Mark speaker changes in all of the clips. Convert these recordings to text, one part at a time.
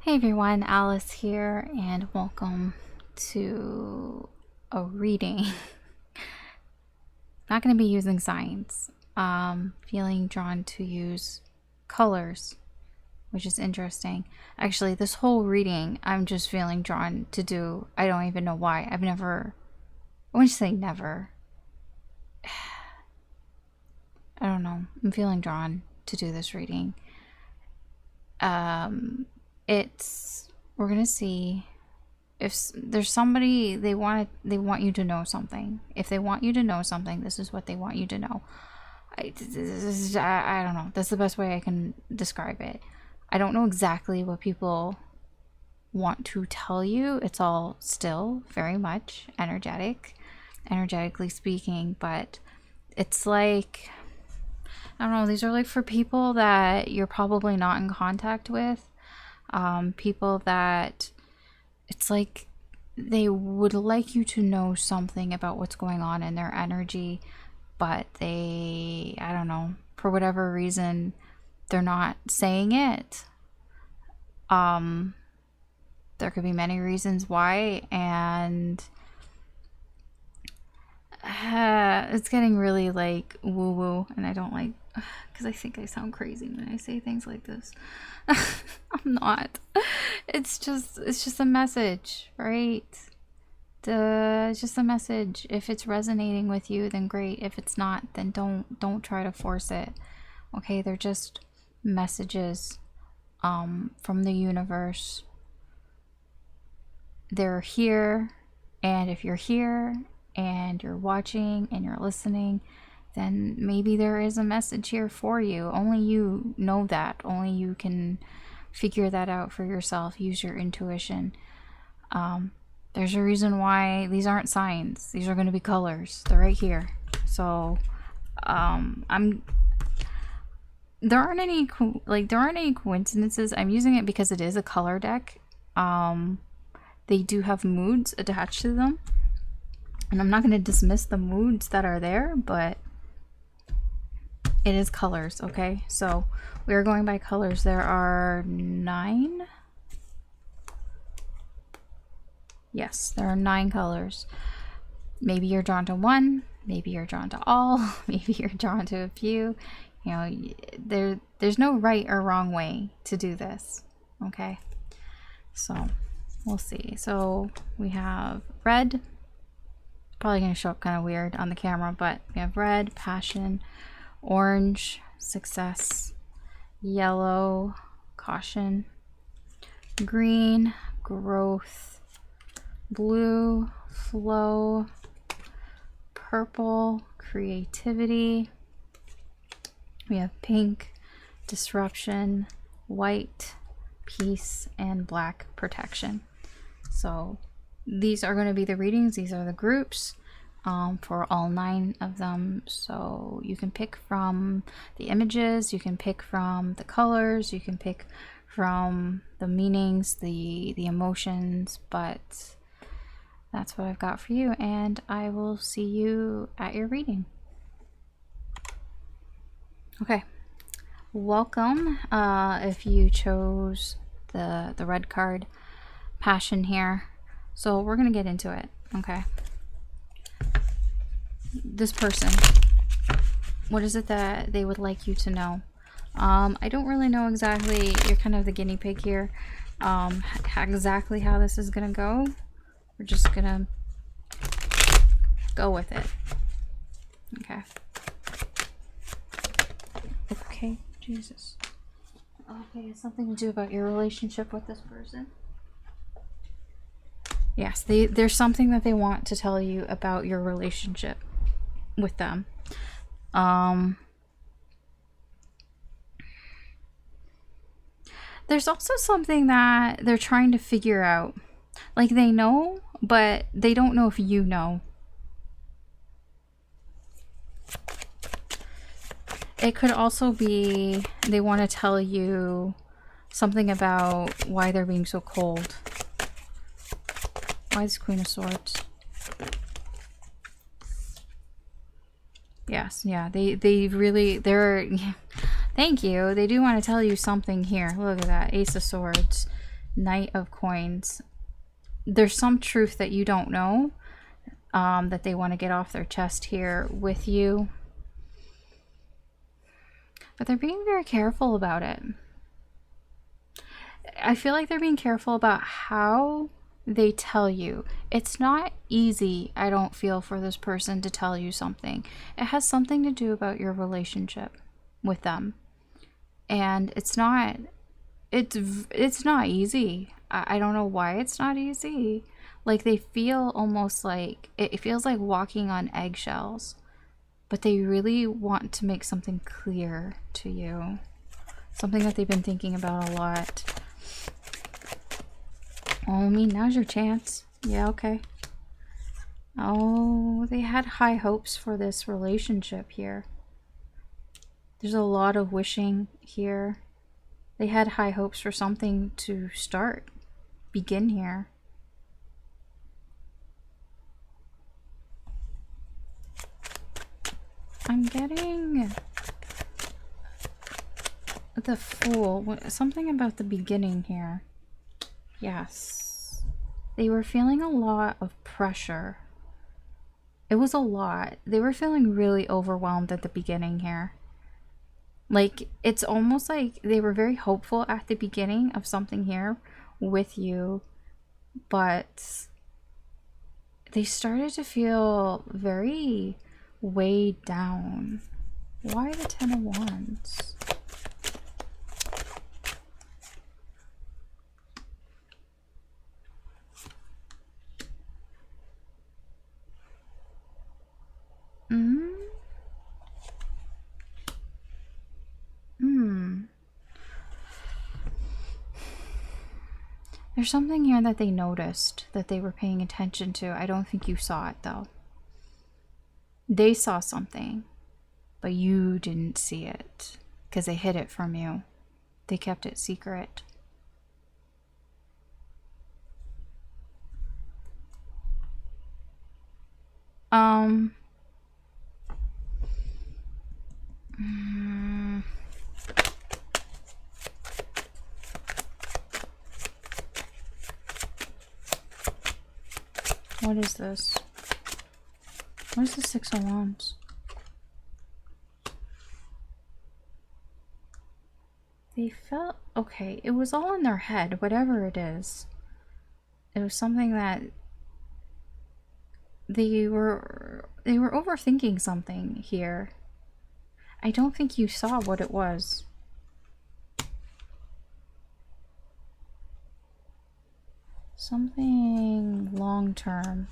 Speaker 1: Hey everyone, Alice here, and welcome to a reading. Not going to be using signs. Feeling drawn to use colors, which is interesting. Actually, this whole reading, I'm just feeling drawn to do. I don't even know why. I wouldn't say never. I don't know. I'm feeling drawn to do this reading. We're gonna see if there's somebody they want you to know something. If they want you to know something, this is what they want you to know. I don't know. That's the best way I can describe it. I don't know exactly what people want to tell you. It's all still very much energetically speaking, but it's like, I don't know, these are like for people that you're probably not in contact with. People that it's like they would like you to know something about what's going on in their energy, but I don't know, for whatever reason, they're not saying it. There could be many reasons why, and it's getting really like woo-woo, and I don't like, because I think I sound crazy when I say things like this. I'm not. It's just a message, right? It's just a message. If it's resonating with you, then great. If it's not, then don't try to force it. Okay, they're just messages from the universe. They're here, and if you're here and you're watching and you're listening, then maybe there is a message here for you. Only you know that. Only you can figure that out for yourself. Use your intuition. There's a reason why these aren't signs. These are going to be colors. They're right here. So there aren't any coincidences. I'm using it because it is a color deck. They do have moods attached to them, and I'm not going to dismiss the moods that are there, but it is colors. Okay, so we are going by colors. There are 9. Yes, there are 9 colors. Maybe you're drawn to one, maybe you're drawn to all, maybe you're drawn to a few. You know, there's no right or wrong way to do this. Okay, so we'll see. So we have red. Probably going to show up kind of weird on the camera, but we have red, passion; orange, success; yellow, caution; green, growth; blue, flow; purple, creativity; we have pink, disruption; white, peace; and black, protection. So these are going to be the readings. These are the groups for all 9 of them. So you can pick from the images, you can pick from the colors, you can pick from the meanings, the emotions, but that's what I've got for you, and I will see you at your reading. Okay, welcome. If you chose the red card, passion here. So we're gonna get into it. Okay, this person, what is it that they would like you to know? I don't really know exactly. You're kind of the guinea pig here. Exactly how this is gonna go. We're just gonna go with it. Okay. Okay, Jesus. Okay, it's something to do about your relationship with this person. Yes, there's something that they want to tell you about your relationship with them. There's also something that they're trying to figure out. Like, they know, but they don't know if you know. It could also be they want to tell you something about why they're being so cold. Why is Queen of Swords? Yes, yeah, they're thank you. They do want to tell you something here. Look at that, Ace of Swords. Knight of Coins. There's some truth that you don't know, that they want to get off their chest here with you. But they're being very careful about it. I feel like they're being careful about how they tell you. It's not easy, I don't feel, for this person to tell you something. It has something to do about your relationship with them. And it's not easy. I don't know why it's not easy. Like, they feel almost like, it feels like walking on eggshells. But they really want to make something clear to you. Something that they've been thinking about a lot. Oh, now's your chance. Yeah, okay. Oh, they had high hopes for this relationship here. There's a lot of wishing here. They had high hopes for something to begin here. I'm getting the Fool. Something about the beginning here. Yes. They were feeling a lot of pressure. It was a lot. They were feeling really overwhelmed at the beginning here. Like, it's almost like they were very hopeful at the beginning of something here with you, but they started to feel very weighed down. Why the Ten of Wands? There's something here that they noticed, that they were paying attention to. I don't think you saw it, though. They saw something, but you didn't see it because they hid it from you. They kept it secret. What is this? What is the Six of Wands? They felt okay. It was all in their head, whatever it is. It was something that they were overthinking something here. I don't think you saw what it was. Something long term.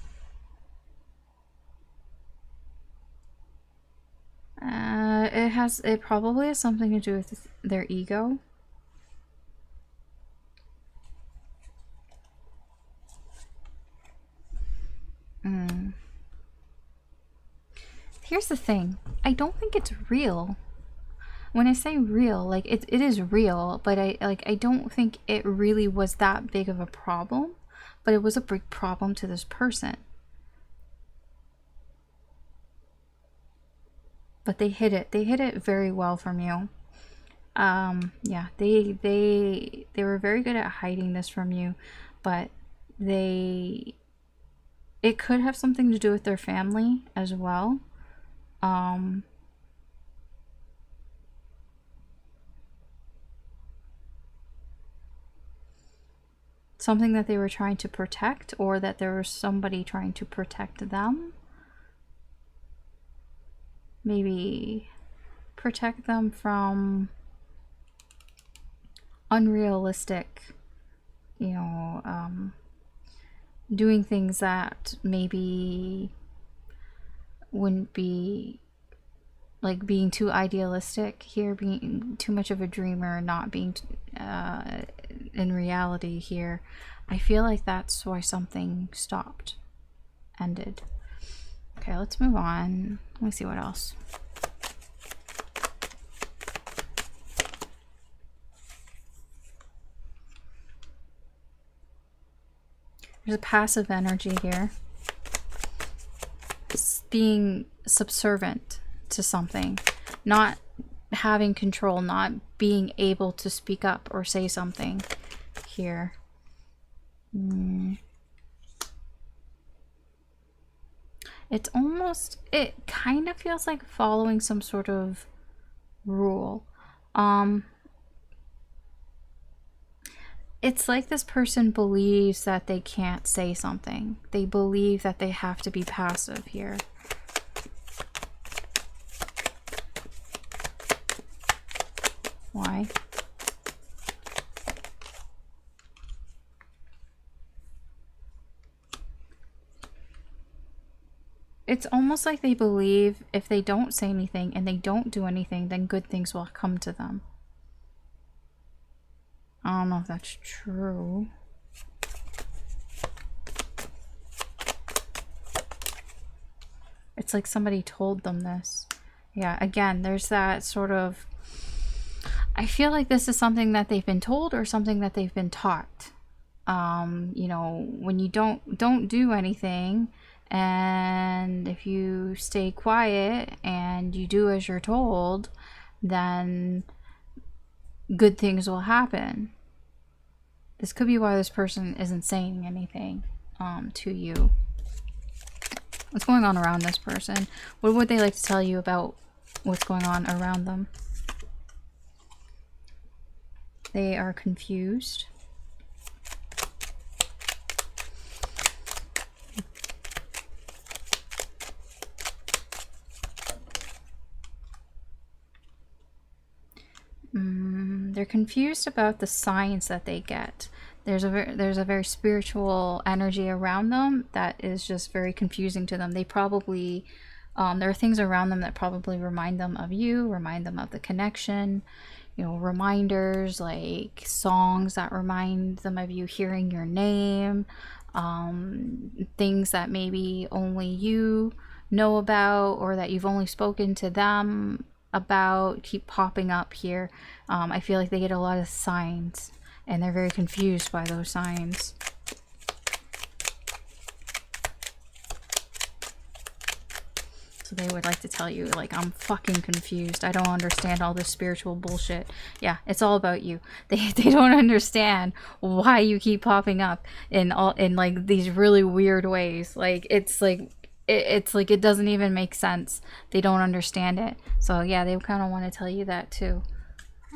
Speaker 1: It probably has something to do with their ego. Here's the thing. I don't think it's real. When I say real, like it is real, but I don't think it really was that big of a problem, but it was a big problem to this person. But they hid it. They hid it very well from you. Yeah, they were very good at hiding this from you, but it could have something to do with their family as well. Something that they were trying to protect, or that there was somebody trying to protect them. Maybe protect them from unrealistic, doing things that maybe wouldn't be, like being too idealistic here, being too much of a dreamer, not being in reality here. I feel like that's why something ended. Okay, let's move on. Let me see what else. There's a passive energy here. It's being subservient to something, not having control, not being able to speak up or say something here. It's almost, it kind of feels like following some sort of rule. It's like this person believes that they can't say something. They believe that they have to be passive here. Why? It's almost like they believe if they don't say anything and they don't do anything, then good things will come to them. I don't know if that's true. It's like somebody told them this. Yeah, again, there's that sort of... I feel like this is something that they've been told or something that they've been taught. You know, when you don't do anything, and if you stay quiet and you do as you're told, then good things will happen. This could be why this person isn't saying anything to you. What's going on around this person? What would they like to tell you about what's going on around them? They are confused. They're confused about the signs that they get. There's a very spiritual energy around them that is just very confusing to them. They probably, there are things around them that probably remind them of you, remind them of the connection. You know, reminders like songs that remind them of you, hearing your name, things that maybe only you know about or that you've only spoken to them about keep popping up here. I feel like they get a lot of signs and they're very confused by those signs. So they would like to tell you, like, I'm fucking confused. I don't understand all this spiritual bullshit. Yeah, it's all about you. They don't understand why you keep popping up in like these really weird ways. Like it's like it doesn't even make sense. They don't understand it. So yeah, they kind of want to tell you that too.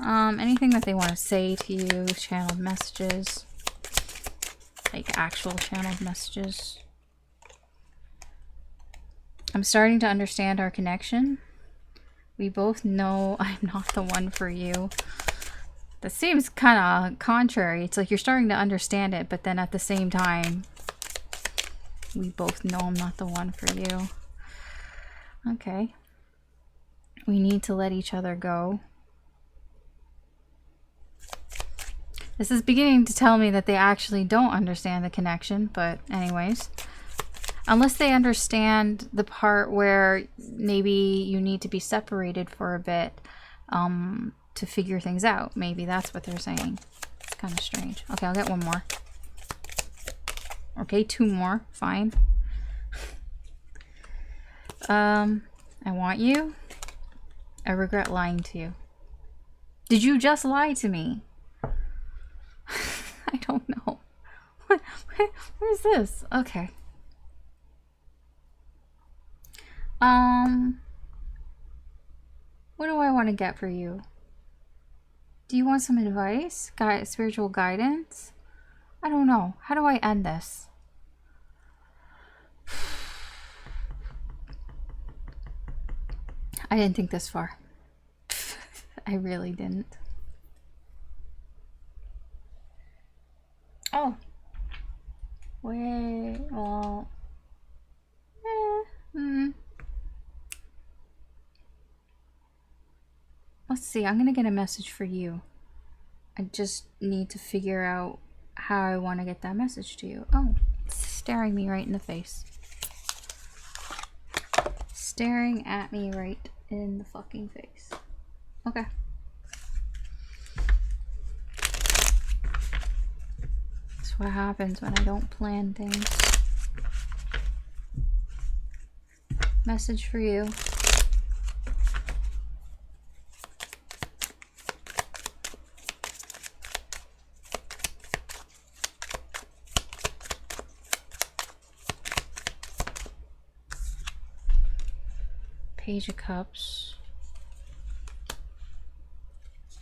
Speaker 1: Anything that they want to say to you, channeled messages, like actual channeled messages. I'm starting to understand our connection. We both know I'm not the one for you. That seems kind of contrary. It's like you're starting to understand it, but then at the same time, we both know I'm not the one for you. Okay. We need to let each other go. This is beginning to tell me that they actually don't understand the connection, but anyways. Unless they understand the part where maybe you need to be separated for a bit to figure things out. Maybe that's what they're saying. It's kind of strange. Okay, I'll get one more. Okay, two more. Fine. I want you. I regret lying to you. Did you just lie to me? I don't know. What is this? Okay. What do I want to get for you? Do you want some advice? Spiritual guidance? I don't know. How do I end this? I didn't think this far. I really didn't. Oh. Wait. Well. Let's see. I'm gonna get a message for you. I just need to figure out how I want to get that message to you. Oh, it's staring me right in the face. Staring at me right in the fucking face. Okay. That's what happens when I don't plan things. Message for you. Page of Cups,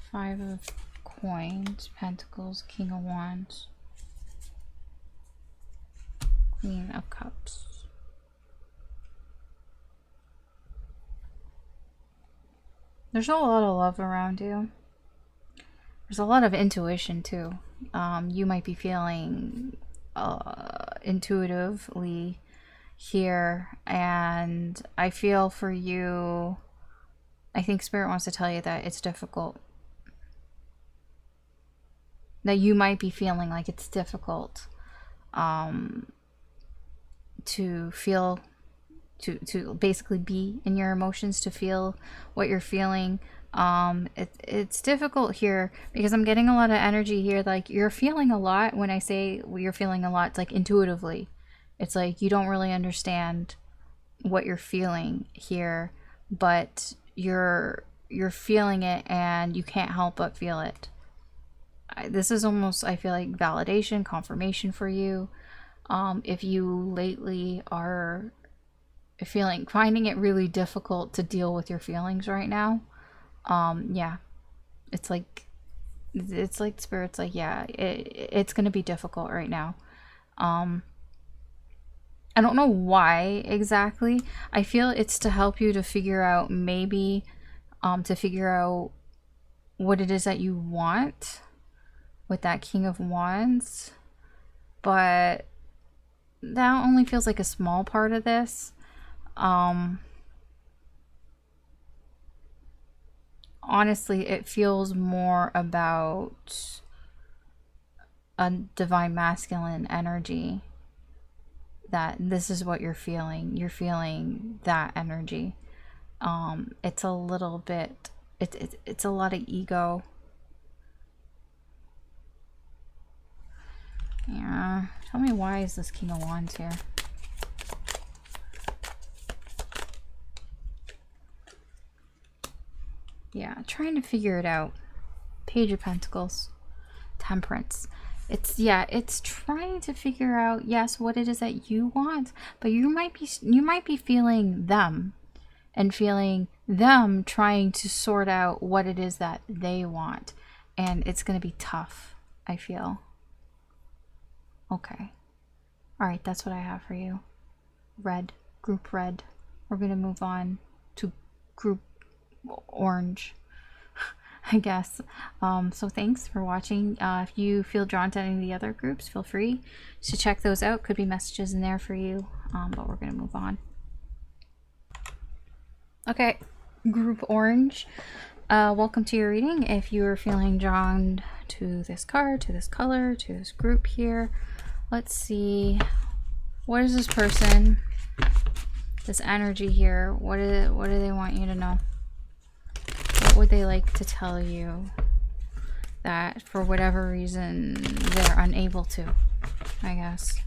Speaker 1: 5 of Coins, Pentacles, King of Wands, Queen of Cups. There's not a lot of love around you. There's a lot of intuition too. You might be feeling intuitively here, and I feel for you. I think Spirit wants to tell you that it's difficult. That you might be feeling like it's difficult to feel, to basically be in your emotions, to feel what you're feeling. It's difficult here because I'm getting a lot of energy here. Like, you're feeling a lot. When I say you're feeling a lot, it's like intuitively. It's like you don't really understand what you're feeling here, but you're feeling it and you can't help but feel it. This is almost, I feel like, validation, confirmation for you. If you lately are finding it really difficult to deal with your feelings right now, yeah, it's like Spirit's like, yeah, it's gonna be difficult right now. I don't know why exactly. I feel it's to help you to figure out, maybe to figure out what it is that you want with that King of Wands, but that only feels like a small part of this. Honestly, it feels more about a divine masculine energy, that this is what you're feeling. You're feeling that energy. It's a little bit, it's a lot of ego. Yeah, tell me, why is this King of Wands here? Yeah, trying to figure it out. Page of Pentacles, Temperance. It's trying to figure out, yes, what it is that you want, but you might be feeling them, and feeling them trying to sort out what it is that they want, and it's going to be tough, I feel. Okay. All right, that's what I have for you. Red, group red. We're going to move on to group orange, I guess. So thanks for watching. If you feel drawn to any of the other groups, feel free to check those out. Could be messages in there for you, but we're going to move on. Okay, group orange. Welcome to your reading. If you are feeling drawn to this card, to this color, to this group here, let's see. What is this person, this energy here? What do they want you to know? What would they like to tell you that for whatever reason they're unable to, I guess?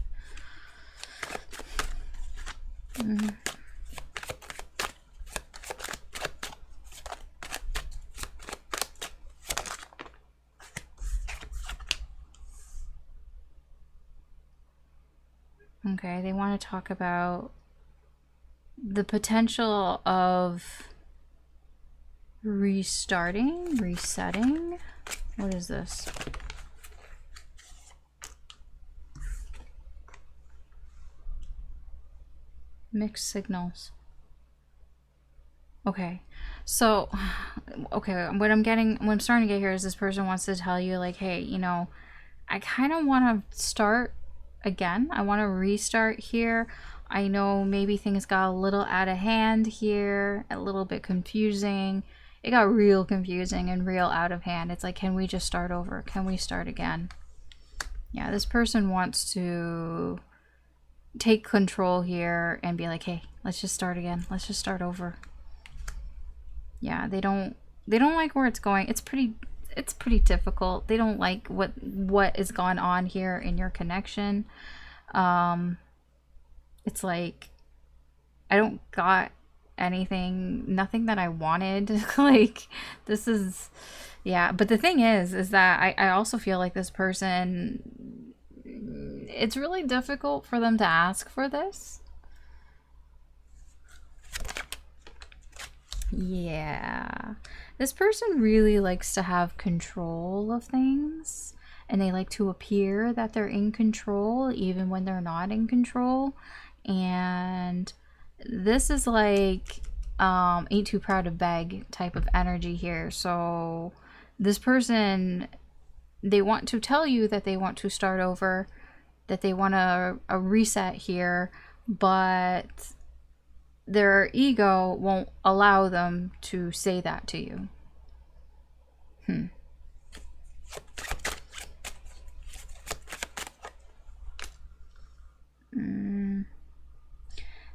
Speaker 1: Okay, they want to talk about the potential of restarting, resetting. What is this? Mixed signals. Okay, so, okay, what I'm starting to get here is this person wants to tell you, like, hey, you know, I kind of want to start again. I want to restart here. I know maybe things got a little out of hand here, a little bit confusing. It got real confusing and real out of hand. It's like, can we just start over? Can we start again? Yeah, this person wants to take control here and be like, hey, let's just start again. Let's just start over. Yeah, they don't like where it's going. It's pretty difficult. They don't like what is going on here in your connection. It's like, I don't got anything, nothing that I wanted. Like, this is, yeah. But the thing is that I also feel like this person, it's really difficult for them to ask for this. Yeah. This person really likes to have control of things, and they like to appear that they're in control even when they're not in control. And this is like ain't too proud to beg type of energy here. So this person, they want to tell you that they want to start over, that they want a reset here, but their ego won't allow them to say that to you.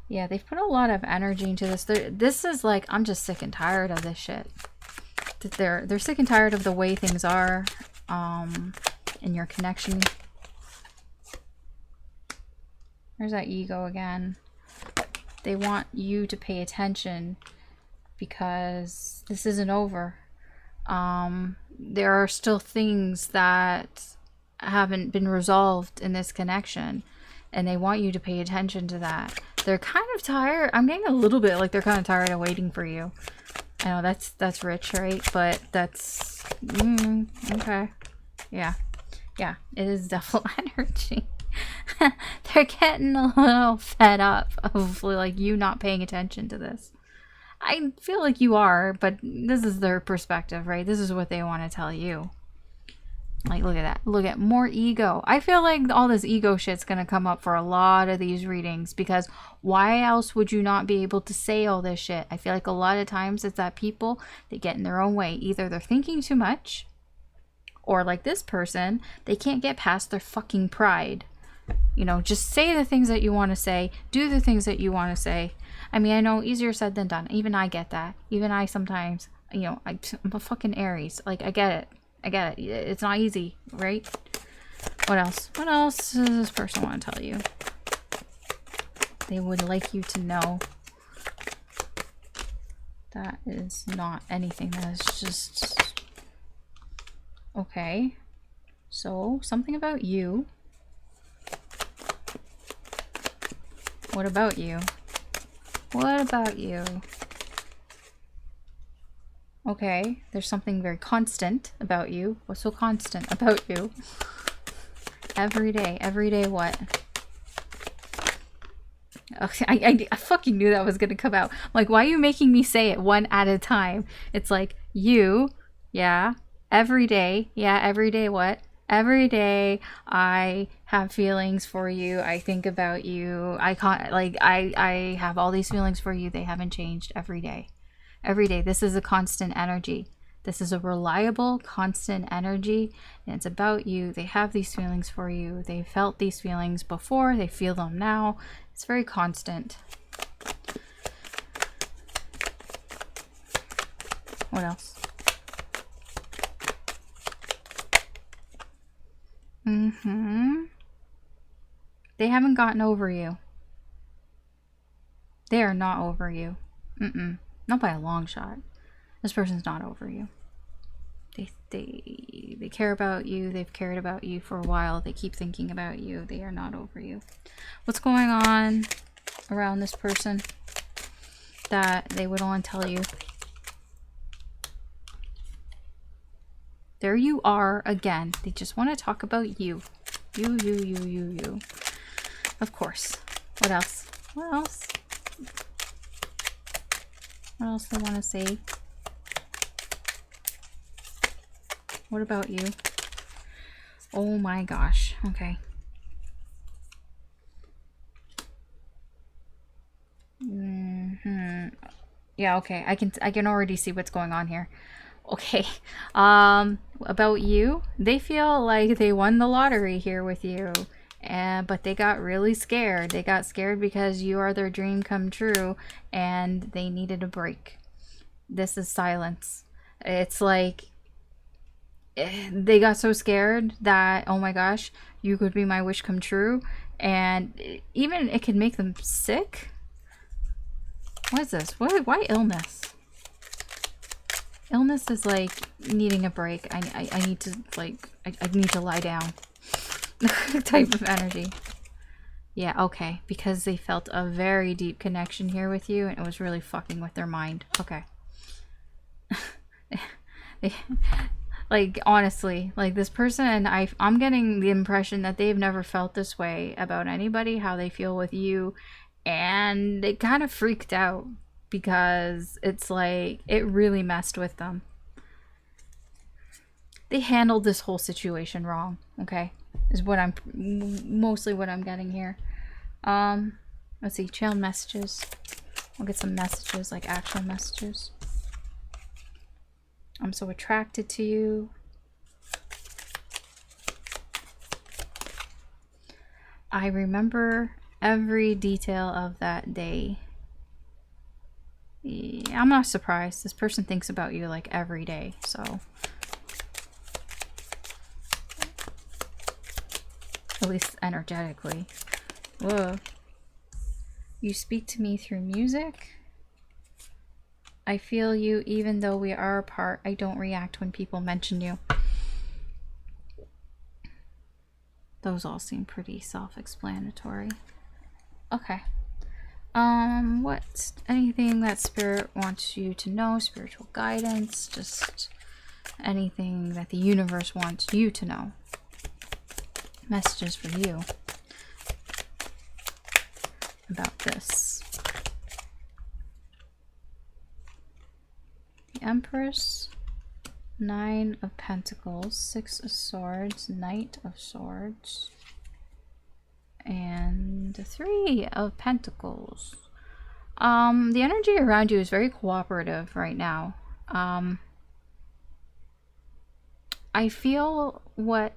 Speaker 1: Yeah, they've put a lot of energy into this. This is like, I'm just sick and tired of this shit. They're sick and tired of the way things are in your connection. There's that ego again. They want you to pay attention because this isn't over. There are still things that haven't been resolved in this connection, and they want you to pay attention to that. They're kind of tired. I'm getting a little bit like they're kind of tired of waiting for you. I know that's rich, right? But that's okay. Yeah, it is devil energy. They're getting a little fed up of like you not paying attention to this. I feel like you are, but this is their perspective, right? This is what they want to tell you. Like, look at that. Look at more ego. I feel like all this ego shit's going to come up for a lot of these readings, because why else would you not be able to say all this shit? I feel like a lot of times it's that people, they get in their own way. Either they're thinking too much, or like this person, they can't get past their fucking pride. You know, just say the things that you want to say. Do the things that you want to say. I mean, I know easier said than done. Even I get that. Even I sometimes, you know, I'm a fucking Aries. Like, I get it. It's not easy, right? What else? What else does this person want to tell you? They would like you to know. That is not anything. That is just... Okay. So, something about you. What about you? What about you? Okay, there's something very constant about you. What's so constant about you? Every day what? Okay, I fucking knew that was gonna come out. I'm like, why are you making me say it one at a time? It's like, you, yeah, every day, yeah, every day what? Every day I have feelings for you. I think about you. I have all these feelings for you. They haven't changed every day. Every day. This is a constant energy. This is a reliable, constant energy. And it's about you. They have these feelings for you. They felt these feelings before. They feel them now. It's very constant. What else? They haven't gotten over you. They are not over you. Not by a long shot. This person's not over you. They care about you. They've cared about you for a while. They keep thinking about you. They are not over you. What's going on around this person that they would want to tell you? There you are again. They just want to talk about you. You. Of course. What else? What else? What else do I want to say? What about you? Oh my gosh. Okay. Yeah, okay. I can already see what's going on here. Okay. About you, they feel like they won the lottery here with you. But they got really scared. They got scared because you are their dream come true, and they needed a break. This is silence. It's like they got so scared that, oh my gosh, you could be my wish come true, and even it could make them sick. What is this? Why illness? Illness is like needing a break. I need to like I need to lie down. Type of energy. Yeah, okay. Because they felt a very deep connection here with you, and it was really fucking with their mind. Okay. Like, honestly, like this person, I'm getting the impression that they've never felt this way about anybody, how they feel with you, and they kind of freaked out because it's like it really messed with them. They handled this whole situation wrong, okay? Is what I'm mostly what I'm getting here. Let's see, channel messages. I'll get some messages, like actual messages. I'm so attracted to you. I remember every detail of that day. Yeah, I'm not surprised. This person thinks about you like every day, so. At least energetically. Whoa. You speak to me through music. I feel you even though we are apart. I don't react when people mention you. Those all seem pretty self-explanatory. Okay. What? Anything that Spirit wants you to know? Spiritual guidance? Just anything that the universe wants you to know. Messages for you about this. The Empress, 9 of Pentacles, 6 of Swords, Knight of Swords, and 3 of Pentacles. The energy around you is very cooperative right now. I feel what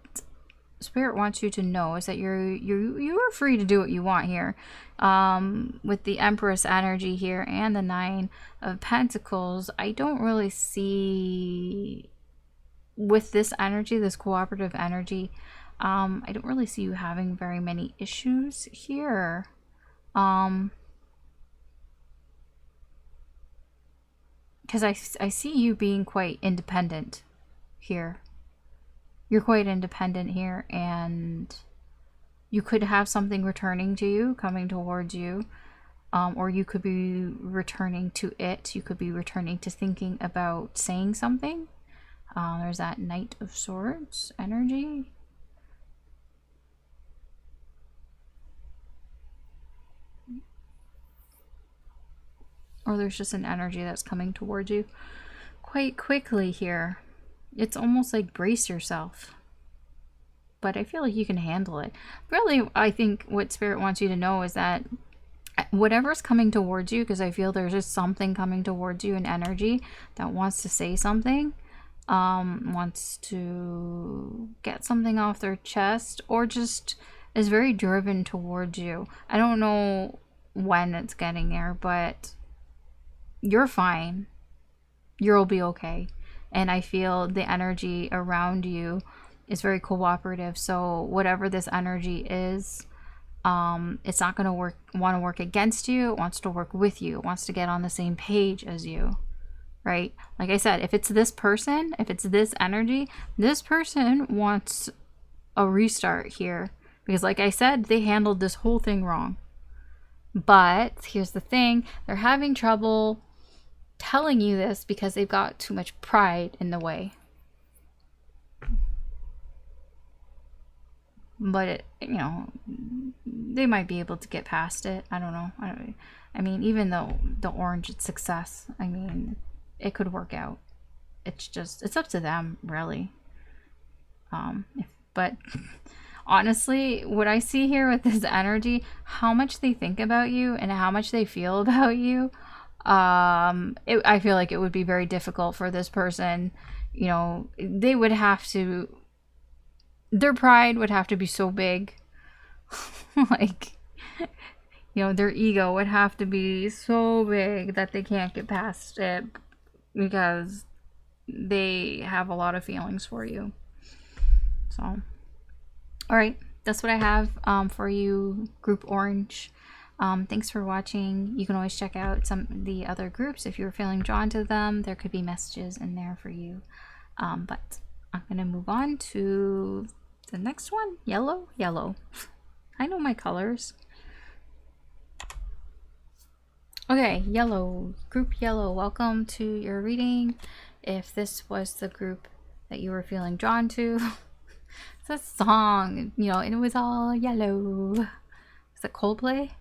Speaker 1: Spirit wants you to know is that you are free to do what you want here. With the Empress energy here and the 9 of Pentacles, I don't really see, with this energy, this cooperative energy, I don't really see you having very many issues here. Because I see you being quite independent here. You're quite independent here, and you could have something returning to you, coming towards you, or you could be returning to it. You could be returning to thinking about saying something. There's that Knight of Swords energy. Or there's just an energy that's coming towards you quite quickly here. It's almost like brace yourself. But I feel like you can handle it. Really, I think what Spirit wants you to know is that whatever's coming towards you, because I feel there's just something coming towards you, an energy that wants to say something, wants to get something off their chest, or just is very driven towards you. I don't know when it's getting there, but you're fine. You'll be okay. And I feel the energy around you is very cooperative. So whatever this energy is, it's not going to want to work against you. It wants to work with you. It wants to get on the same page as you, right? Like I said, if it's this person, if it's this energy, this person wants a restart here. Because like I said, they handled this whole thing wrong. But here's the thing. They're having trouble telling you this because they've got too much pride in the way. But it, you know, they might be able to get past it. I don't know. I mean, even though the orange is success, I mean, it could work out. It's just, it's up to them, really. But honestly, what I see here with this energy, how much they think about you and how much they feel about you, I feel like it would be very difficult for this person. You know, they would have to, their pride would have to be so big. Like, you know, their ego would have to be so big that they can't get past it because they have a lot of feelings for you. So, all right, that's what I have for you, Group Orange. Thanks for watching. You can always check out some of the other groups if you're feeling drawn to them. There could be messages in there for you. But I'm going to move on to the next one. Yellow. I know my colors. Okay, yellow. Group yellow. Welcome to your reading. If this was the group that you were feeling drawn to, it's a song, you know, and it was all yellow. Is it Coldplay?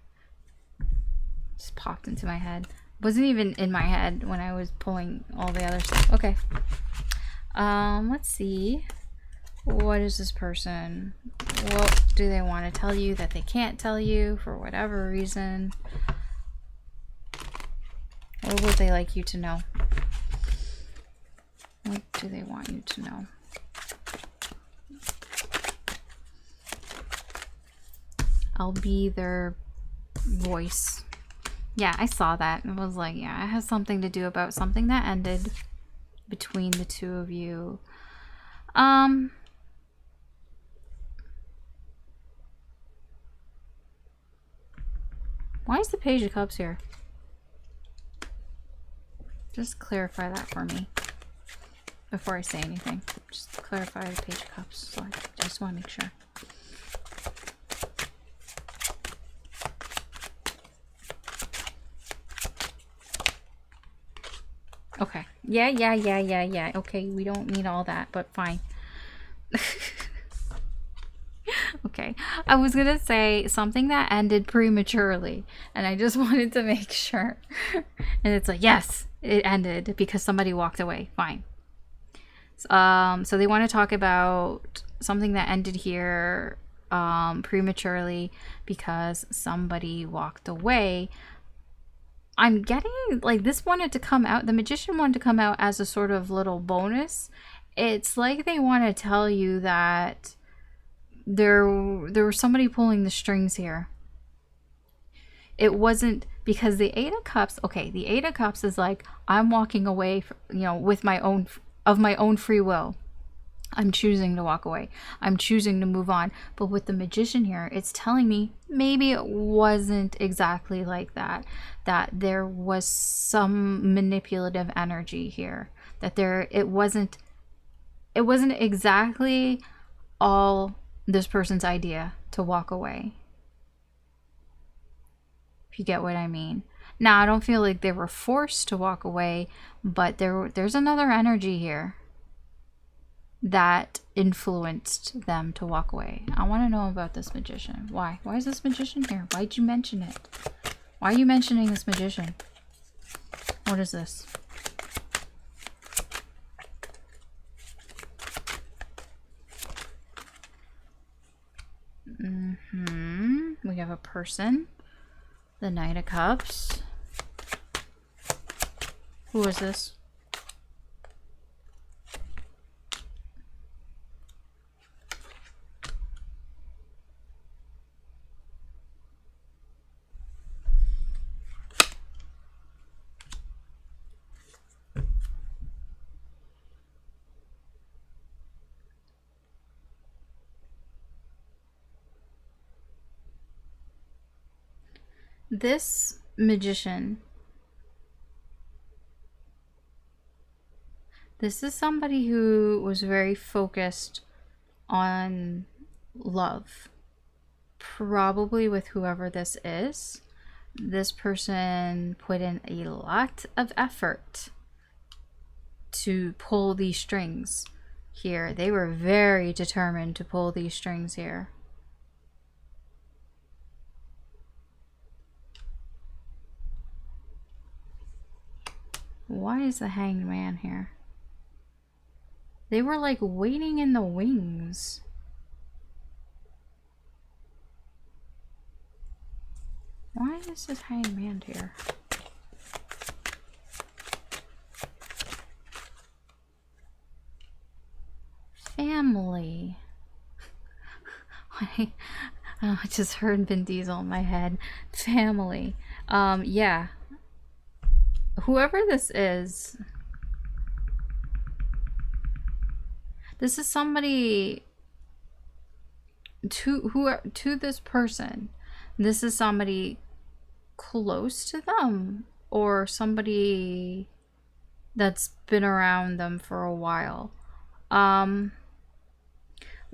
Speaker 1: Just popped into my head. Wasn't even in my head when I was pulling all the other stuff. Okay. Let's see. What is this person? What do they want to tell you that they can't tell you for whatever reason? What would they like you to know? What do they want you to know? I'll be their voice. Yeah, I saw that and was like, yeah, it has something to do about something that ended between the two of you. Why is the Page of Cups here? Just clarify that for me before I say anything. Just clarify the Page of Cups. So I just want to make sure. Okay. Yeah. Okay, we don't need all that, but fine. Okay. I was gonna say something that ended prematurely, and I just wanted to make sure. And it's like, yes, it ended because somebody walked away. Fine. So they want to talk about something that ended here prematurely because somebody walked away. I'm getting like this wanted to come out, the magician wanted to come out as a sort of little bonus. It's like they want to tell you that there was somebody pulling the strings here. It wasn't because the Eight of Cups, okay, the Eight of Cups is like, I'm walking away, you know, with my own free will. I'm choosing to walk away. I'm choosing to move on. But with the magician here, it's telling me maybe it wasn't exactly like that. That there was some manipulative energy here. That it wasn't exactly all this person's idea to walk away. If you get what I mean. Now, I don't feel like they were forced to walk away, but there's another energy here that influenced them to walk away. I want to know about this magician. Why? Why is this magician here? Why'd you mention it? Why are you mentioning this magician? What is this? We have a person. The Knight of Cups. Who is this? This magician, this is somebody who was very focused on love, probably with whoever this is. This person put in a lot of effort to pull these strings here. They were very determined to pull these strings here. Why is the Hanged Man here? They were like waiting in the wings. Why is this Hanged Man here? Family. I just heard Vin Diesel in my head. Family. Yeah. Whoever this is somebody to this person. This is somebody close to them or somebody that's been around them for a while. When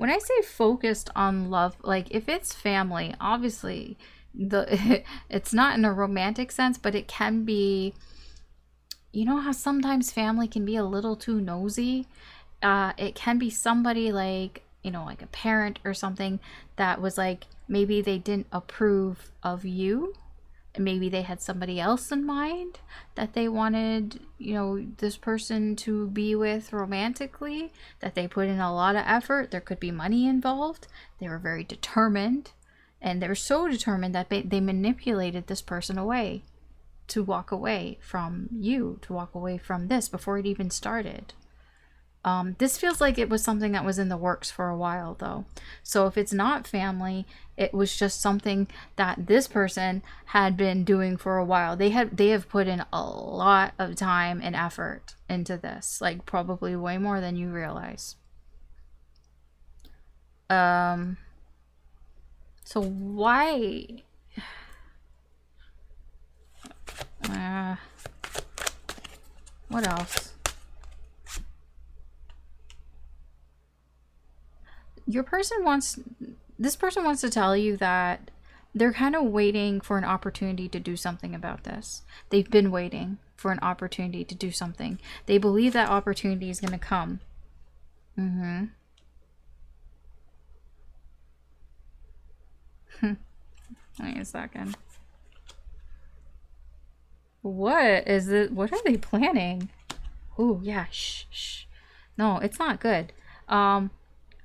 Speaker 1: I say focused on love, like if it's family, obviously it's not in a romantic sense, but it can be, you know how sometimes family can be a little too nosy? It can be somebody like, you know, like a parent or something that was like, maybe they didn't approve of you, and maybe they had somebody else in mind that they wanted, you know, this person to be with romantically, that they put in a lot of effort. There could be money involved. They were very determined, and they were so determined that they manipulated this person away, to walk away from you, to walk away from this before it even started. This feels like it was something that was in the works for a while, though. So if it's not family, it was just something that this person had been doing for a while. They have put in a lot of time and effort into this, like probably way more than you realize. So why? What else? This person wants to tell you that they're kind of waiting for an opportunity to do something about this. They've been waiting for an opportunity to do something. They believe that opportunity is going to come. Wait a second. What is it? What are they planning? Oh, yeah. Shh. No, it's not good.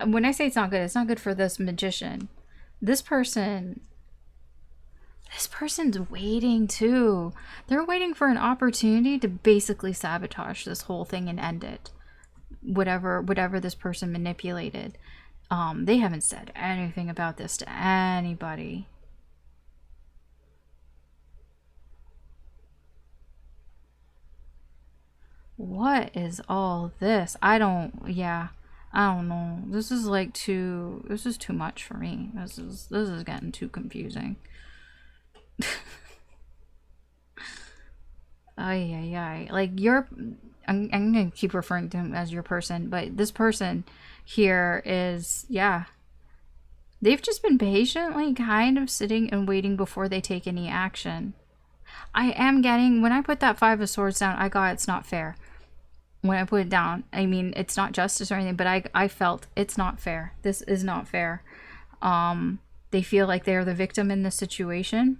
Speaker 1: When I say it's not good for this magician. This person's waiting too. They're waiting for an opportunity to basically sabotage this whole thing and end it. Whatever this person manipulated. They haven't said anything about this to anybody. What is all this? I don't know. This is too much for me. This is getting too confusing. Ay. Like I'm gonna keep referring to him as your person, but this person here is, yeah. They've just been patiently kind of sitting and waiting before they take any action. I am getting, when I put that Five of Swords down, I got it's not fair. When I put it down, I mean, it's not justice or anything, but I felt it's not fair. This is not fair. They feel like they're the victim in this situation.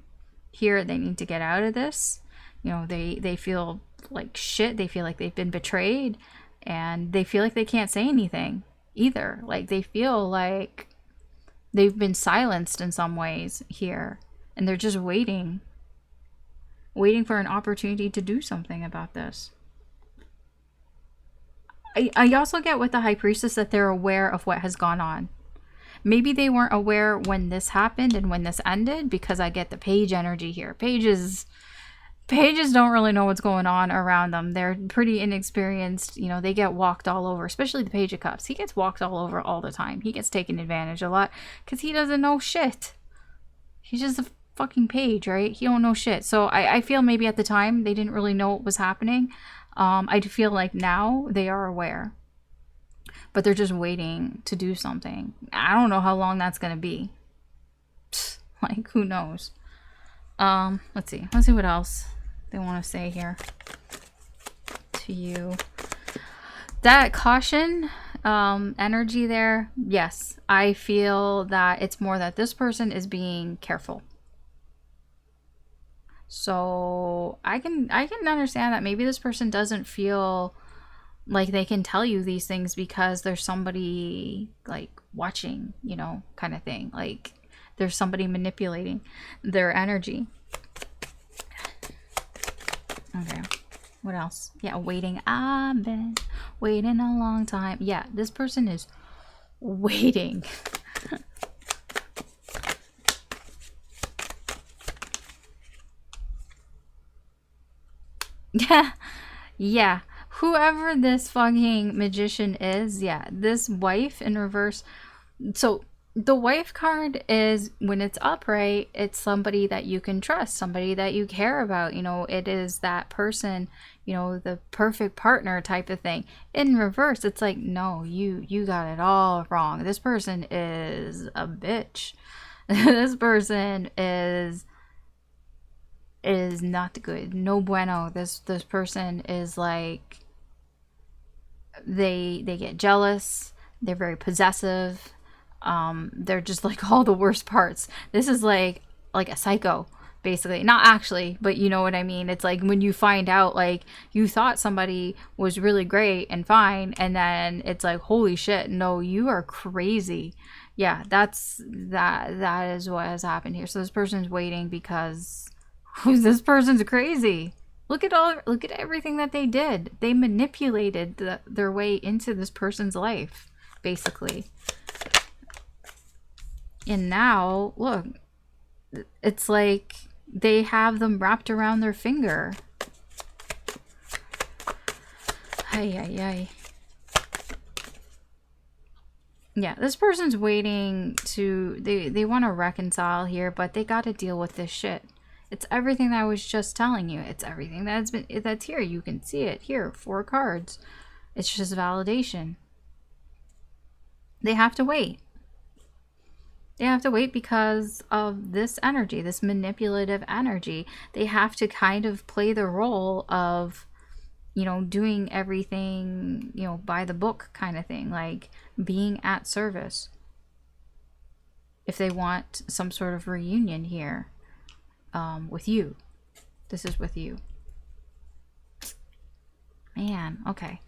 Speaker 1: Here, they need to get out of this. You know, they feel like shit. They feel like they've been betrayed, and they feel like they can't say anything either. Like, they feel like they've been silenced in some ways here, and they're just waiting for an opportunity to do something about this. I also get with the High Priestess that they're aware of what has gone on. Maybe they weren't aware when this happened and when this ended, because I get the Page energy here. Pages don't really know what's going on around them. They're pretty inexperienced. You know, they get walked all over, especially the Page of Cups. He gets walked all over all the time. He gets taken advantage a lot because he doesn't know shit. He's just a fucking page, right? He don't know shit. So I feel maybe at the time they didn't really know what was happening. I feel like now they are aware, but they're just waiting to do something. I don't know how long that's gonna be. Like, who knows? Let's see what else they want to say here to you. That caution energy there, yes, I feel that it's more that this person is being careful. So I can understand that maybe this person doesn't feel like they can tell you these things because there's somebody like watching, you know, kind of thing. Like there's somebody manipulating their energy. Okay, what else? Yeah, waiting. I've been waiting a long time. Yeah, this person is waiting. Yeah. Whoever this fucking magician is, yeah, this wife in reverse. So the wife card is, when it's upright, it's somebody that you can trust, somebody that you care about. You know, it is that person, you know, the perfect partner type of thing. In reverse, it's like, no, you got it all wrong. This person is a bitch. This person is not good. No bueno. This person is like, they get jealous. They're very possessive. They're just like all the worst parts. This is like a psycho, basically. Not actually, but you know what I mean. It's like when you find out, like, you thought somebody was really great and fine, and then it's like, holy shit, no, you are crazy. Yeah, that is what has happened here. So this person's waiting because this person's crazy. Look at everything that they did. They manipulated their way into this person's life, basically. And now, look, it's like they have them wrapped around their finger. Ay, ay, ay. Yeah, this person's waiting to, they want to reconcile here, but they got to deal with this shit. It's everything that I was just telling you. It's everything that's here. You can see it here. 4 cards. It's just validation. They have to wait. They have to wait because of this energy, this manipulative energy. They have to kind of play the role of, you know, doing everything, you know, by the book kind of thing, like being at service. If they want some sort of reunion here, with you. This is with you. Man, okay.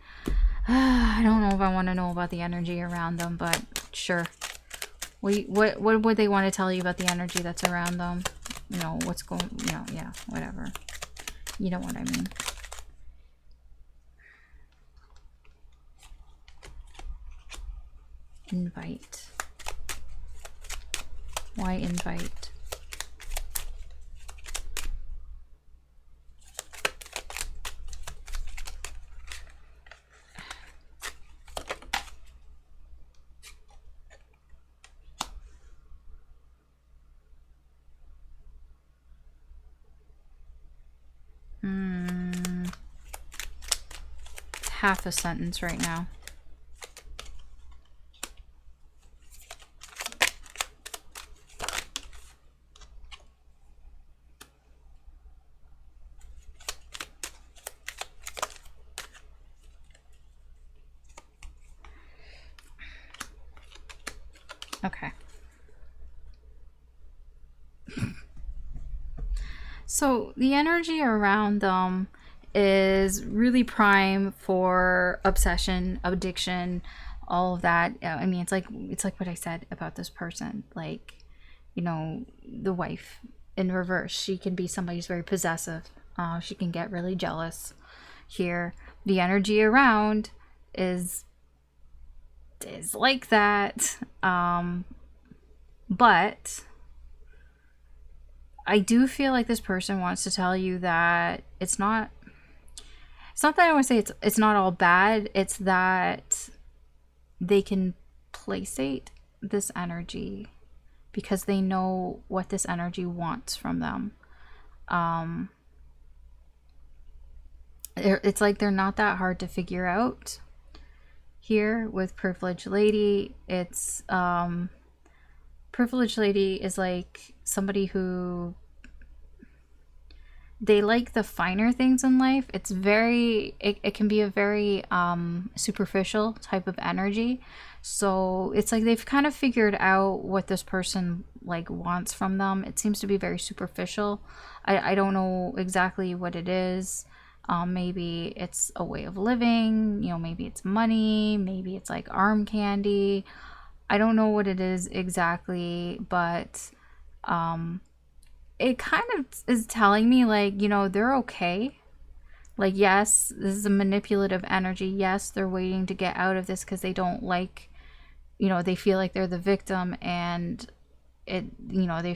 Speaker 1: I don't know if I want to know about the energy around them, but sure. What would they want to tell you about the energy that's around them? You know, what's going, you know, yeah, whatever. You know what I mean. Invite. Why invite? Half a sentence right now. Okay. So the energy around them is really prime for obsession, addiction, all of that. I mean, it's like what I said about this person. Like, you know, the wife in reverse. She can be somebody who's very possessive. She can get really jealous. Here, the energy around is like that. But I do feel like this person wants to tell you that it's not that I want to say it's not all bad. It's that they can placate this energy because they know what this energy wants from them. It's like they're not that hard to figure out. Here with Privileged Lady, it's Privileged Lady is like somebody who, they like the finer things in life. It's very, it can be a very superficial type of energy. So it's like they've kind of figured out what this person like wants from them. It seems to be very superficial. I don't know exactly what it is. Maybe it's a way of living, you know, maybe it's money, maybe it's like arm candy. I don't know what it is exactly, but it kind of is telling me, like, you know, they're okay. Like, yes, this is a manipulative energy. Yes, they're waiting to get out of this because they don't like, you know, they feel like they're the victim, and it, you know, they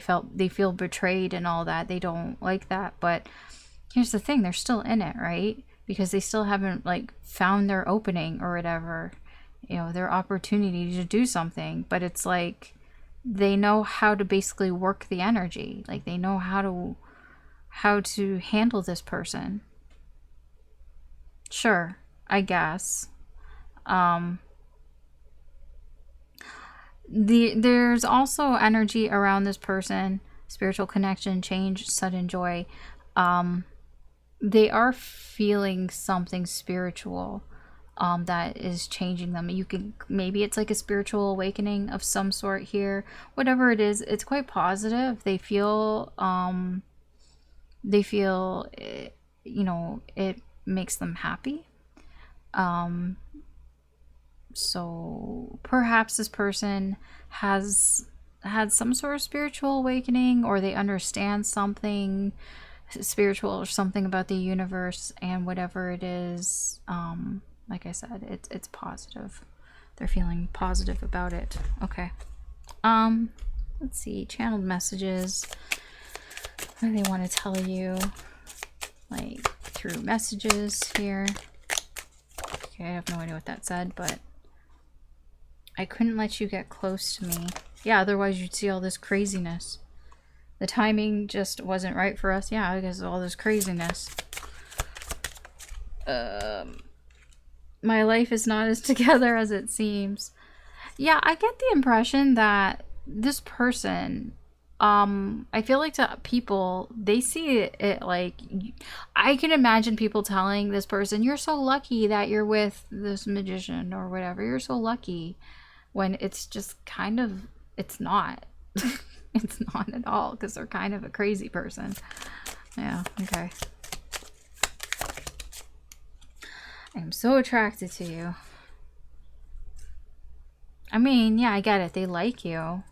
Speaker 1: feel betrayed and all that. They don't like that. But here's the thing, they're still in it, right? Because they still haven't like found their opening or whatever, you know, their opportunity to do something. But it's like they know how to basically work the energy. Like they know how to handle this person. Sure, I guess. There's also energy around this person, spiritual connection, change, sudden joy. They are feeling something spiritual that is changing them. You can, maybe it's like a spiritual awakening of some sort here. Whatever it is, it's quite positive. They feel you know, it makes them happy. So perhaps this person has had some sort of spiritual awakening, or they understand something spiritual or something about the universe, and whatever it is, like I said, it's positive. They're feeling positive about it. Okay. Let's see, channeled messages. What do they want to tell you? Like through messages here. Okay, I have no idea what that said, but I couldn't let you get close to me. Yeah, otherwise you'd see all this craziness. The timing just wasn't right for us. Yeah, because of all this craziness. My life is not as together as it seems. Yeah, I get the impression that this person, I feel like to people, they see it like, I can imagine people telling this person, you're so lucky that you're with this magician or whatever. You're so lucky. When it's just kind of, it's not. It's not at all, because they're kind of a crazy person. Yeah, okay. I'm so attracted to you. I mean, yeah, I get it. They like you,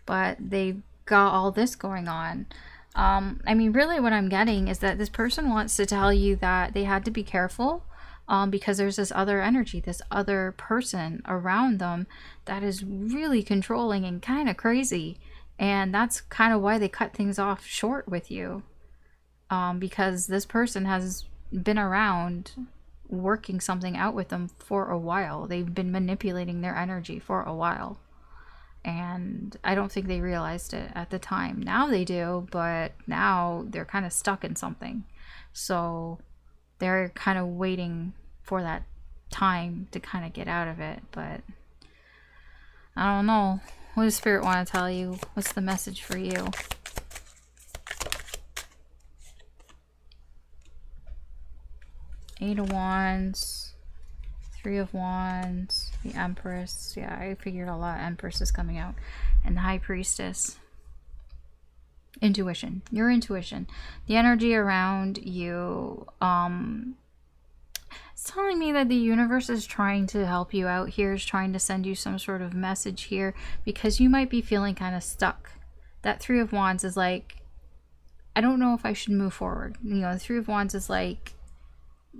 Speaker 1: but they've got all this going on. I mean, really what I'm getting is that this person wants to tell you that they had to be careful, because there's this other energy, this other person around them that is really controlling and kind of crazy. And that's kind of why they cut things off short with you. Because this person has been around working something out with them for a while. They've been manipulating their energy for a while. And I don't think they realized it at the time. Now they do, but now they're kind of stuck in something. So they're kind of waiting for that time to kind of get out of it. But I don't know. What does Spirit want to tell you? What's the message for you? Eight of Wands, Three of Wands, the Empress. Yeah, I figured a lot. Empress is coming out. And the High Priestess. Intuition. Your intuition. The energy around you, it's telling me that the universe is trying to help you out here, is trying to send you some sort of message here, because you might be feeling kind of stuck. That Three of Wands is like, I don't know if I should move forward. You know, the Three of Wands is like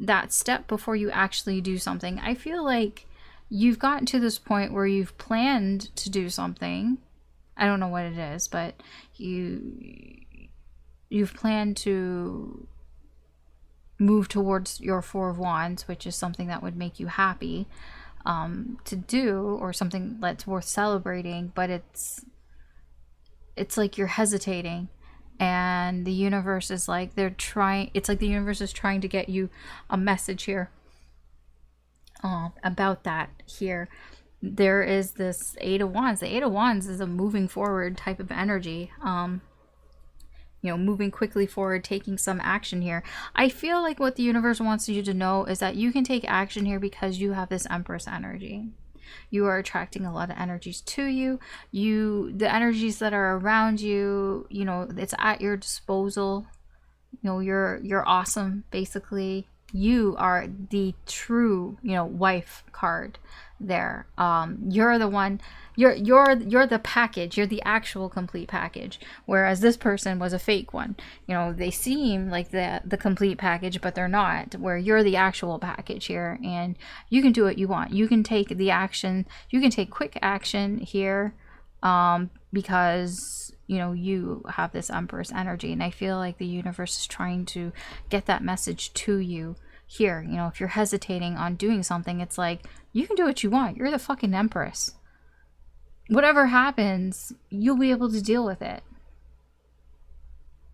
Speaker 1: that step before you actually do something. I feel like you've gotten to this point where you've planned to do something. I don't know what it is, but you've planned to move towards your Four of Wands, which is something that would make you happy to do, or something that's worth celebrating, but it's like you're hesitating, and the universe is like, it's like the universe is trying to get you a message here about that here. There is this Eight of Wands. The Eight of Wands is a moving forward type of energy. You know, moving quickly forward, taking some action here. I feel like what the universe wants you to know is that you can take action here because you have this Empress energy. You are attracting a lot of energies to you. The energies that are around you, you know, it's at your disposal. You know, you're awesome, basically. You are the true, you know, wife card there. You're the one, you're the package. You're the actual complete package, whereas this person was a fake one. You know, they seem like the complete package, but they're not, where you're the actual package here, and you can do what you want. You can take the action, you can take quick action here, because you know, you have this Empress energy, and I feel like the universe is trying to get that message to you here. You know, if you're hesitating on doing something, it's like, you can do what you want. You're the fucking Empress. Whatever happens, you'll be able to deal with it,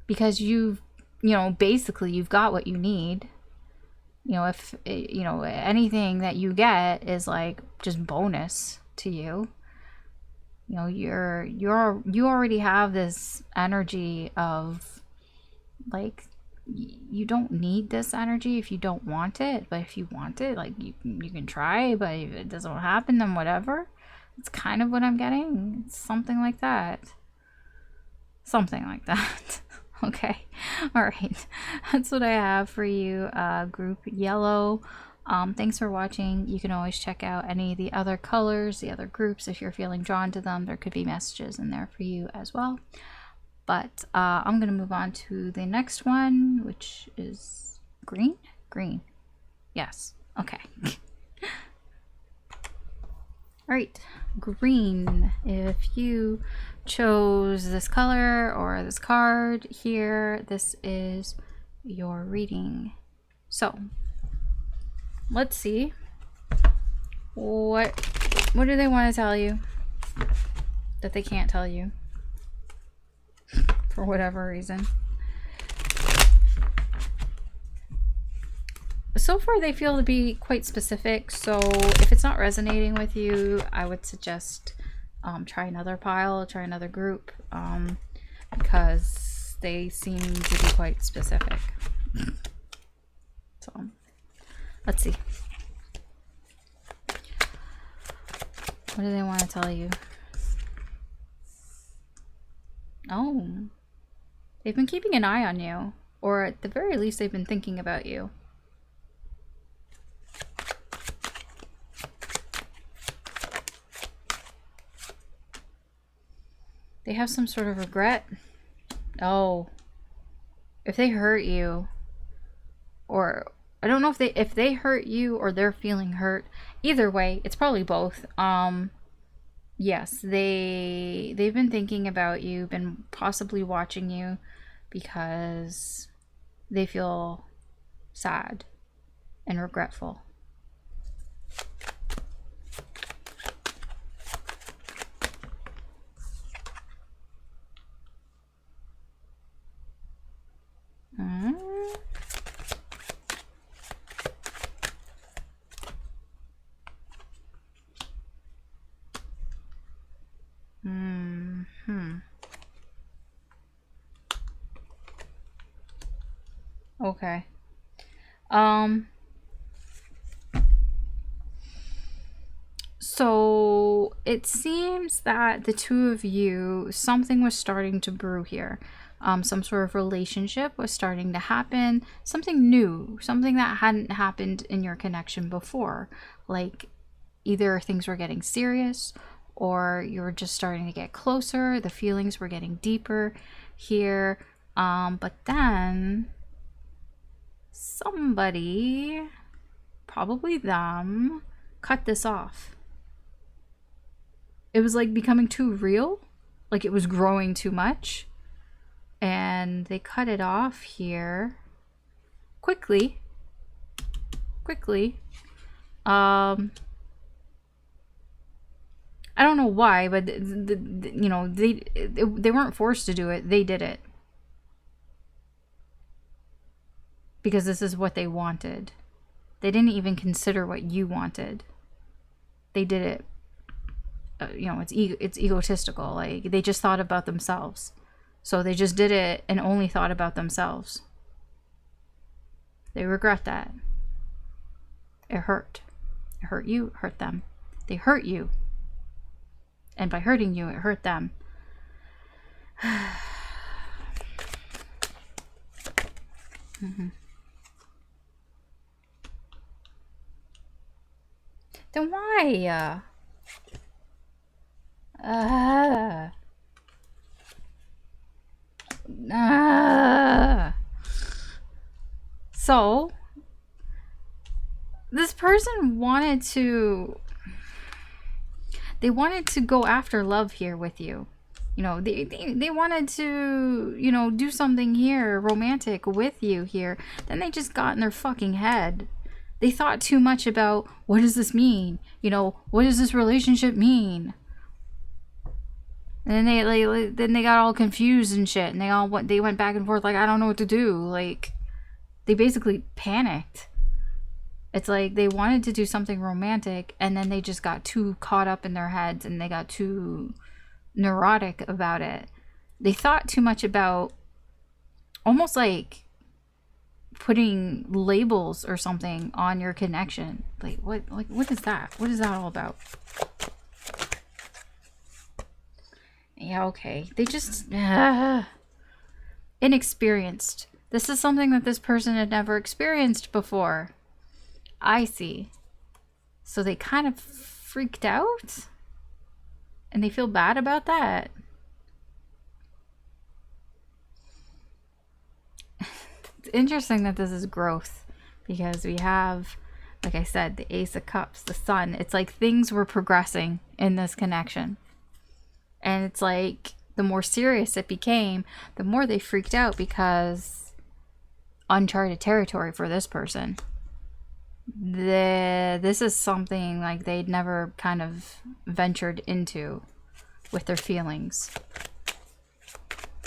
Speaker 1: because you know, basically you've got what you need. You know, if you know, anything that you get is like just bonus to you. You know, you already have this energy of like, you don't need this energy if you don't want it, but if you want it, like, you can try, but if it doesn't happen, then whatever. It's kind of what I'm getting. It's something like that. Something like that. Okay. All right. That's what I have for you, group yellow. Thanks for watching. You can always check out any of the other colors, the other groups, if you're feeling drawn to them. There could be messages in there for you as well. But I'm going to move on to the next one, which is green? Green. Yes. Okay. All right. Green. If you chose this color or this card here, this is your reading. So let's see what do they want to tell you that they can't tell you for whatever reason. So far they feel to be quite specific, so if it's not resonating with you, I would suggest try another pile, try another group, because they seem to be quite specific. So let's see. What do they want to tell you? Oh, they've been keeping an eye on you, or at the very least they've been thinking about you. They have some sort of regret. Oh, if they hurt you, or I don't know if they hurt you or they're feeling hurt. Either way, it's probably both. Yes, they've been thinking about you, been possibly watching you, because they feel sad and regretful. Okay. So it seems that the two of you, something was starting to brew here. Some sort of relationship was starting to happen, something new, something that hadn't happened in your connection before. Like either things were getting serious or you were just starting to get closer, the feelings were getting deeper here. But then somebody, probably them, cut this off. It was like becoming too real, like it was growing too much, and they cut it off here quickly. I don't know why, but you know, they weren't forced to do it. They did it because this is what they wanted. They didn't even consider what you wanted. They did it. You know, it's egotistical. Like they just thought about themselves, so they just did it and only thought about themselves. They regret that. It hurt. It hurt you. It hurt them. They hurt you, and by hurting you, it hurt them. Then why? So this person wanted to go after love here with you. You know, they wanted to, you know, do something here romantic with you here. Then they just got in their fucking head. They thought too much about, what does this mean? You know, what does this relationship mean? And then they got all confused and shit, and they went back and forth like, I don't know what to do. Like they basically panicked. It's like they wanted to do something romantic, and then they just got too caught up in their heads, and they got too neurotic about it. They thought too much about almost like putting labels or something on your connection. Like what is that? What is that all about? Yeah, okay. They just inexperienced. This is something that this person had never experienced before. I see. So they kind of freaked out? And they feel bad about that? It's interesting that this is growth, because we have, like I said, the Ace of Cups, the Sun. It's like things were progressing in this connection. And it's like the more serious it became, the more they freaked out, because uncharted territory for this person. This is something like they'd never kind of ventured into with their feelings.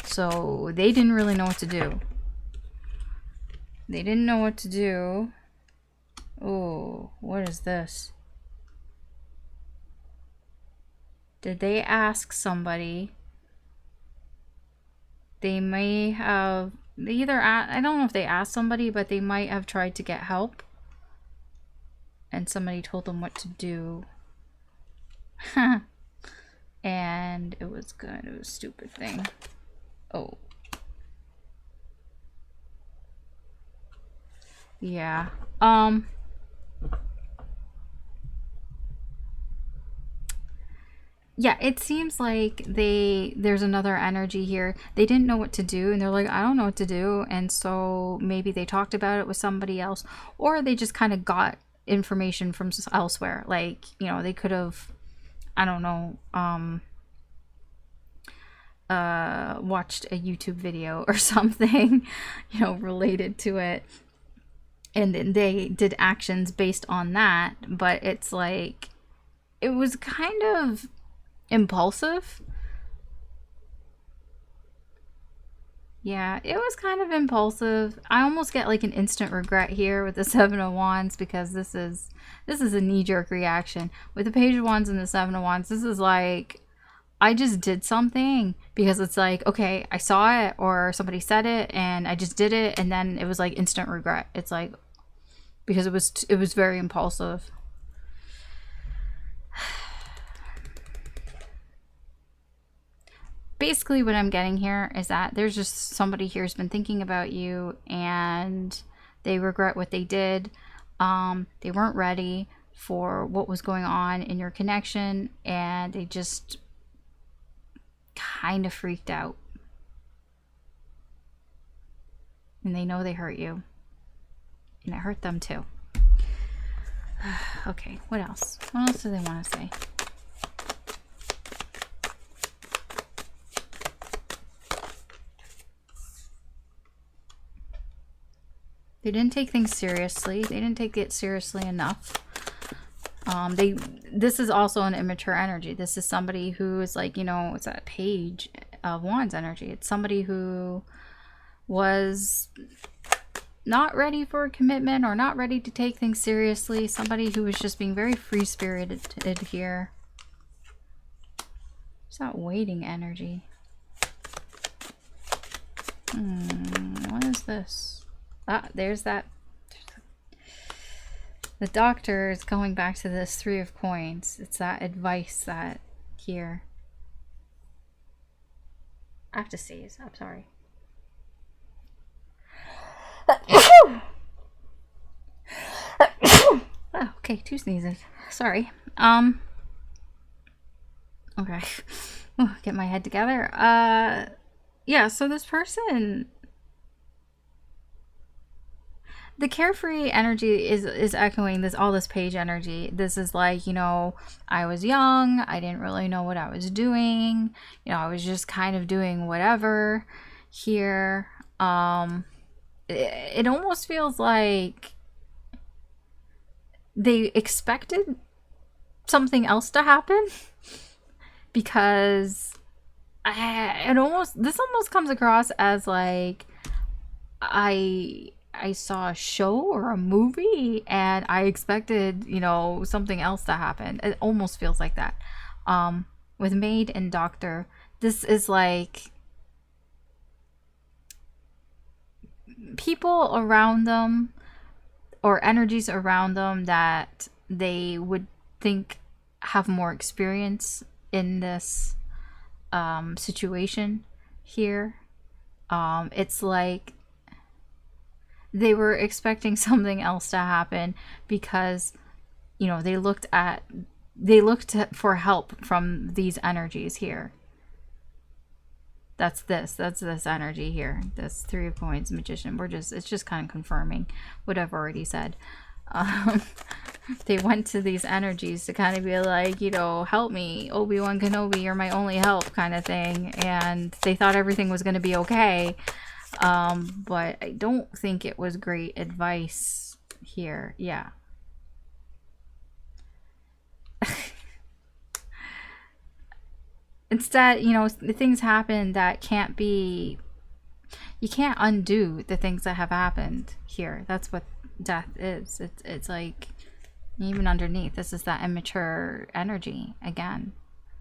Speaker 1: So they didn't really know what to do. They didn't know what to do. Oh, what is this? Did they ask somebody? They may have, they either, I don't know if they asked somebody, but they might have tried to get help. And somebody told them what to do. And it was good. It was a stupid thing. Oh. Yeah. Yeah, it seems like there's another energy here. They didn't know what to do, and they're like, I don't know what to do. And so maybe they talked about it with somebody else, or they just kind of got information from elsewhere. Like, you know, they could have, I don't know, watched a YouTube video or something, you know, related to it. And then they did actions based on that. But it's like, it was kind of impulsive. Yeah, it was kind of impulsive. I almost get like an instant regret here with the Seven of Wands, because this is a knee-jerk reaction. With the Page of Wands and the Seven of Wands, this is like, I just did something because it's like, okay, I saw it or somebody said it and I just did it, and then it was like instant regret. It's like, because it was very impulsive. Basically what I'm getting here is that there's just somebody here who's been thinking about you, and they regret what they did. They weren't ready for what was going on in your connection, and they just kind of freaked out. And they know they hurt you, and it hurt them too. Okay, what else? What else do they want to say? They didn't take things seriously. They didn't take it seriously enough. This is also an immature energy. This is somebody who is like, you know, it's that Page of Wands energy. It's somebody who was not ready for a commitment or not ready to take things seriously. Somebody who was just being very free-spirited here. It's that waiting energy. What is this? Ah, there's that. The Doctor is going back to this Three of Coins. It's that advice that here. I have to sneeze. I'm sorry. Oh, okay, 2 sneezes. Sorry. Okay. Get my head together. Yeah, so this person, the carefree energy is echoing all this Page energy. This is like, you know, I was young. I didn't really know what I was doing. You know, I was just kind of doing whatever here. It almost feels like they expected something else to happen, because this almost comes across as like, I saw a show or a movie and I expected, you know, something else to happen. It almost feels like that. with maid and doctor, this is like people around them or energies around them that they would think have more experience in this situation here. It's like they were expecting something else to happen because, you know, they looked for help from these energies here. That's this energy here. This Three of Coins, Magician. It's just kind of confirming what I've already said. They went to these energies to kind of be like, you know, help me, Obi-Wan Kenobi, you're my only help kind of thing. And they thought everything was going to be okay. But I don't think it was great advice here. Yeah. Instead, you know, things happen that can't be, you can't undo the things that have happened here. That's what death is. It's like, even underneath, this is that immature energy again.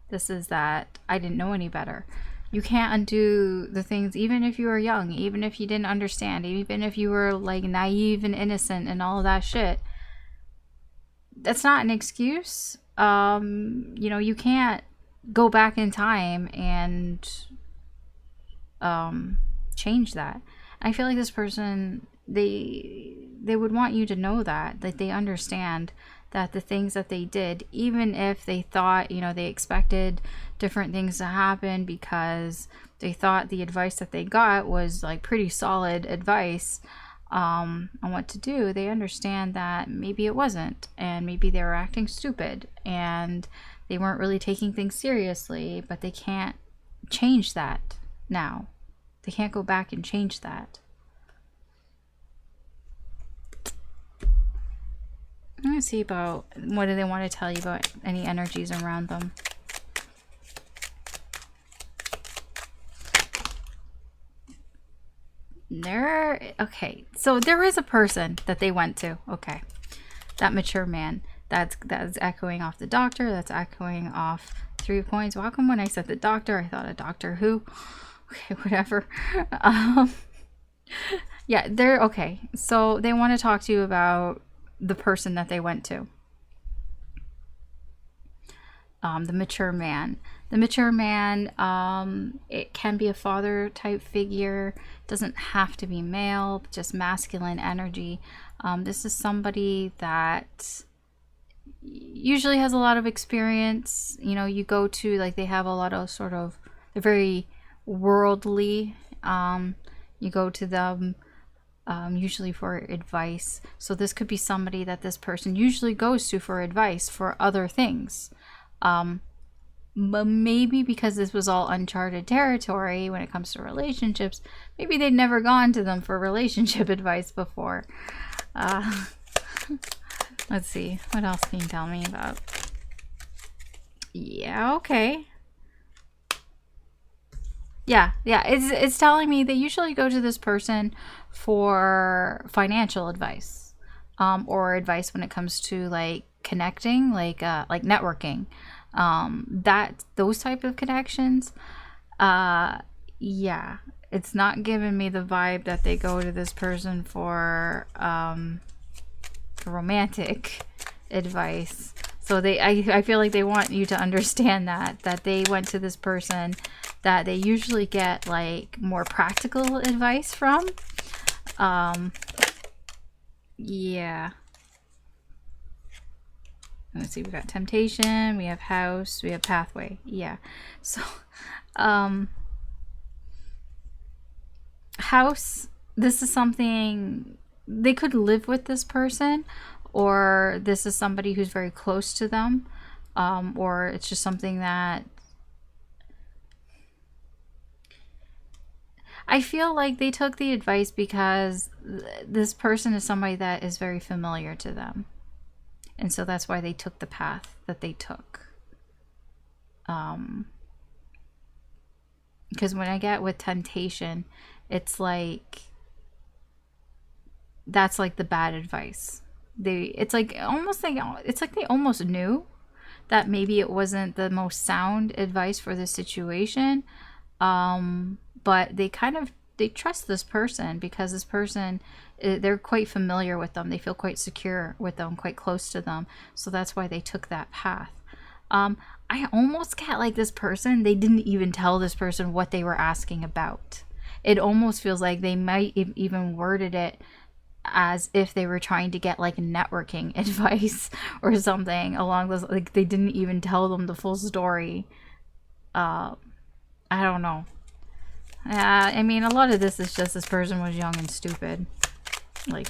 Speaker 1: This is that I didn't know any better. You can't undo the things, even if you were young, even if you didn't understand, even if you were like naive and innocent and all of that shit. That's not an excuse. You know, you can't go back in time and change that. I feel like this person, they would want you to know that they understand that the things that they did, even if they thought, you know, they expected different things to happen because they thought the advice that they got was like pretty solid advice on what to do, they understand that maybe it wasn't, and maybe they were acting stupid and they weren't really taking things seriously, but they can't change that now. They can't go back and change that. I'm going to see about what do they want to tell you about any energies around them. Okay, so there is a person that they went to. Okay, that mature man. That's echoing off the doctor. That's echoing off Three of Coins. Well, how come when I said the doctor, I thought of Doctor Who? Okay, whatever. Yeah, they're okay. So they want to talk to you about the person that they went to. The mature man. The mature man, it can be a father type figure. It doesn't have to be male, just masculine energy. This is somebody that usually has a lot of experience. You know, you go to, like, they have a lot of sort of, they're very worldly. You go to them usually for advice. So this could be somebody that this person usually goes to for advice for other things. But maybe because this was all uncharted territory when it comes to relationships, maybe they'd never gone to them for relationship advice before. Let's see, what else can you tell me about? Yeah, okay. Yeah, it's telling me they usually go to this person for financial advice, or advice when it comes to like connecting, like networking, those type of connections. Yeah, it's not giving me the vibe that they go to this person for romantic advice. So I feel like they want you to understand that they went to this person that they usually get like more practical advice from. Yeah. Let's see, we got temptation, we have house, we have pathway. Yeah. So, house, this is something they could live with this person, or this is somebody who's very close to them, or it's just something that I feel like they took the advice because this person is somebody that is very familiar to them. And so that's why they took the path that they took. Because when I get with temptation, it's like, that's like the bad advice. It's like they almost knew that maybe it wasn't the most sound advice for the situation. But they trust this person because this person, they're quite familiar with them. They feel quite secure with them, quite close to them. So that's why they took that path. I almost get like this person, they didn't even tell this person what they were asking about. It almost feels like they might even worded it as if they were trying to get like networking advice or something along those, like they didn't even tell them the full story. I don't know. I mean, a lot of this is just this person was young and stupid. Like,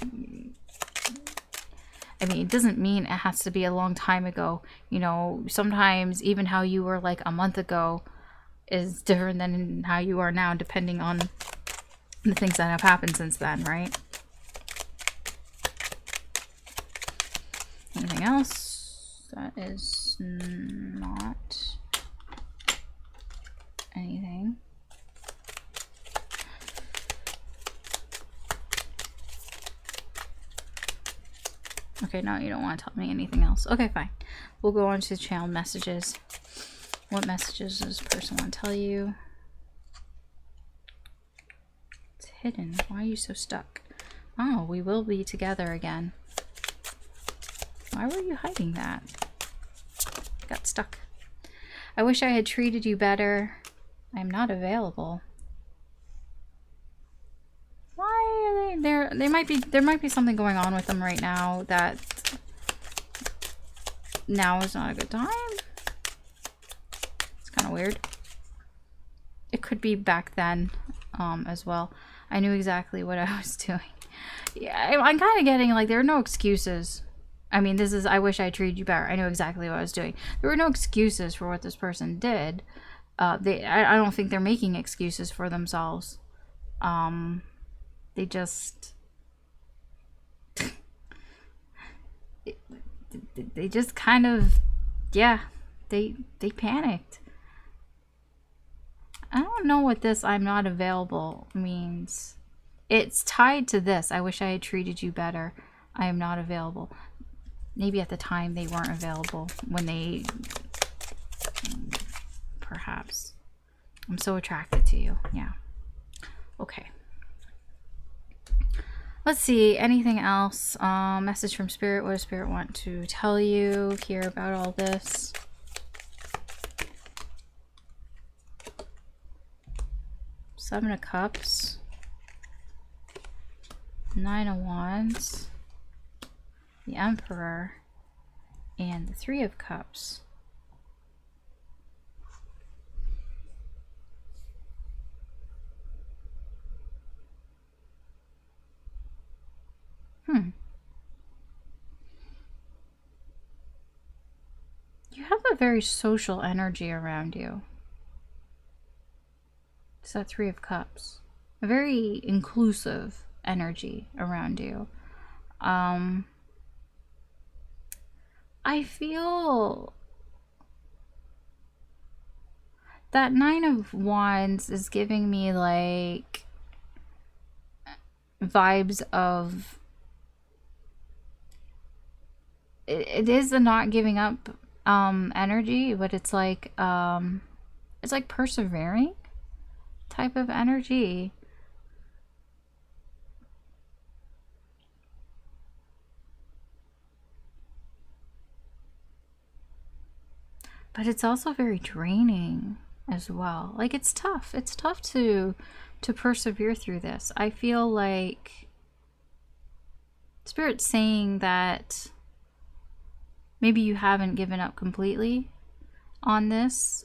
Speaker 1: I mean, it doesn't mean it has to be a long time ago. You know, sometimes even how you were like a month ago is different than how you are now, depending on the things that have happened since then, right? Anything else? That is not anything. Okay, no, you don't want to tell me anything else. Okay, fine. We'll go on to channel messages. What messages does this person want to tell you? It's hidden. Why are you so stuck? Oh, we will be together again. Why were you hiding that? Got stuck. I wish I had treated you better. I'm not available. Why are they there? There might be something going on with them right now that now is not a good time. It's kind of weird. It could be back then as well. I knew exactly what I was doing. Yeah, I'm kind of getting like there are no excuses. I mean, this is, I wish I treated you better. I knew exactly what I was doing. There were no excuses for what this person did. I don't think they're making excuses for themselves. They just... they just kind of... Yeah, they panicked. I don't know what this "I'm not available" means. It's tied to this. I wish I had treated you better. I am not available. Maybe at the time they weren't available when they... Perhaps. I'm so attracted to you. Yeah. Okay. Let's see. Anything else? Message from Spirit. What does Spirit want to tell you here about all this? Seven of Cups. Nine of Wands. The Emperor, and the Three of Cups. You have a very social energy around you. It's that Three of Cups. A very inclusive energy around you. I feel that Nine of Wands is giving me like vibes of... It is the not giving up energy, but it's like persevering type of energy. But it's also very draining as well. Like, it's tough. It's tough to persevere through this. I feel like Spirit's saying that maybe you haven't given up completely on this.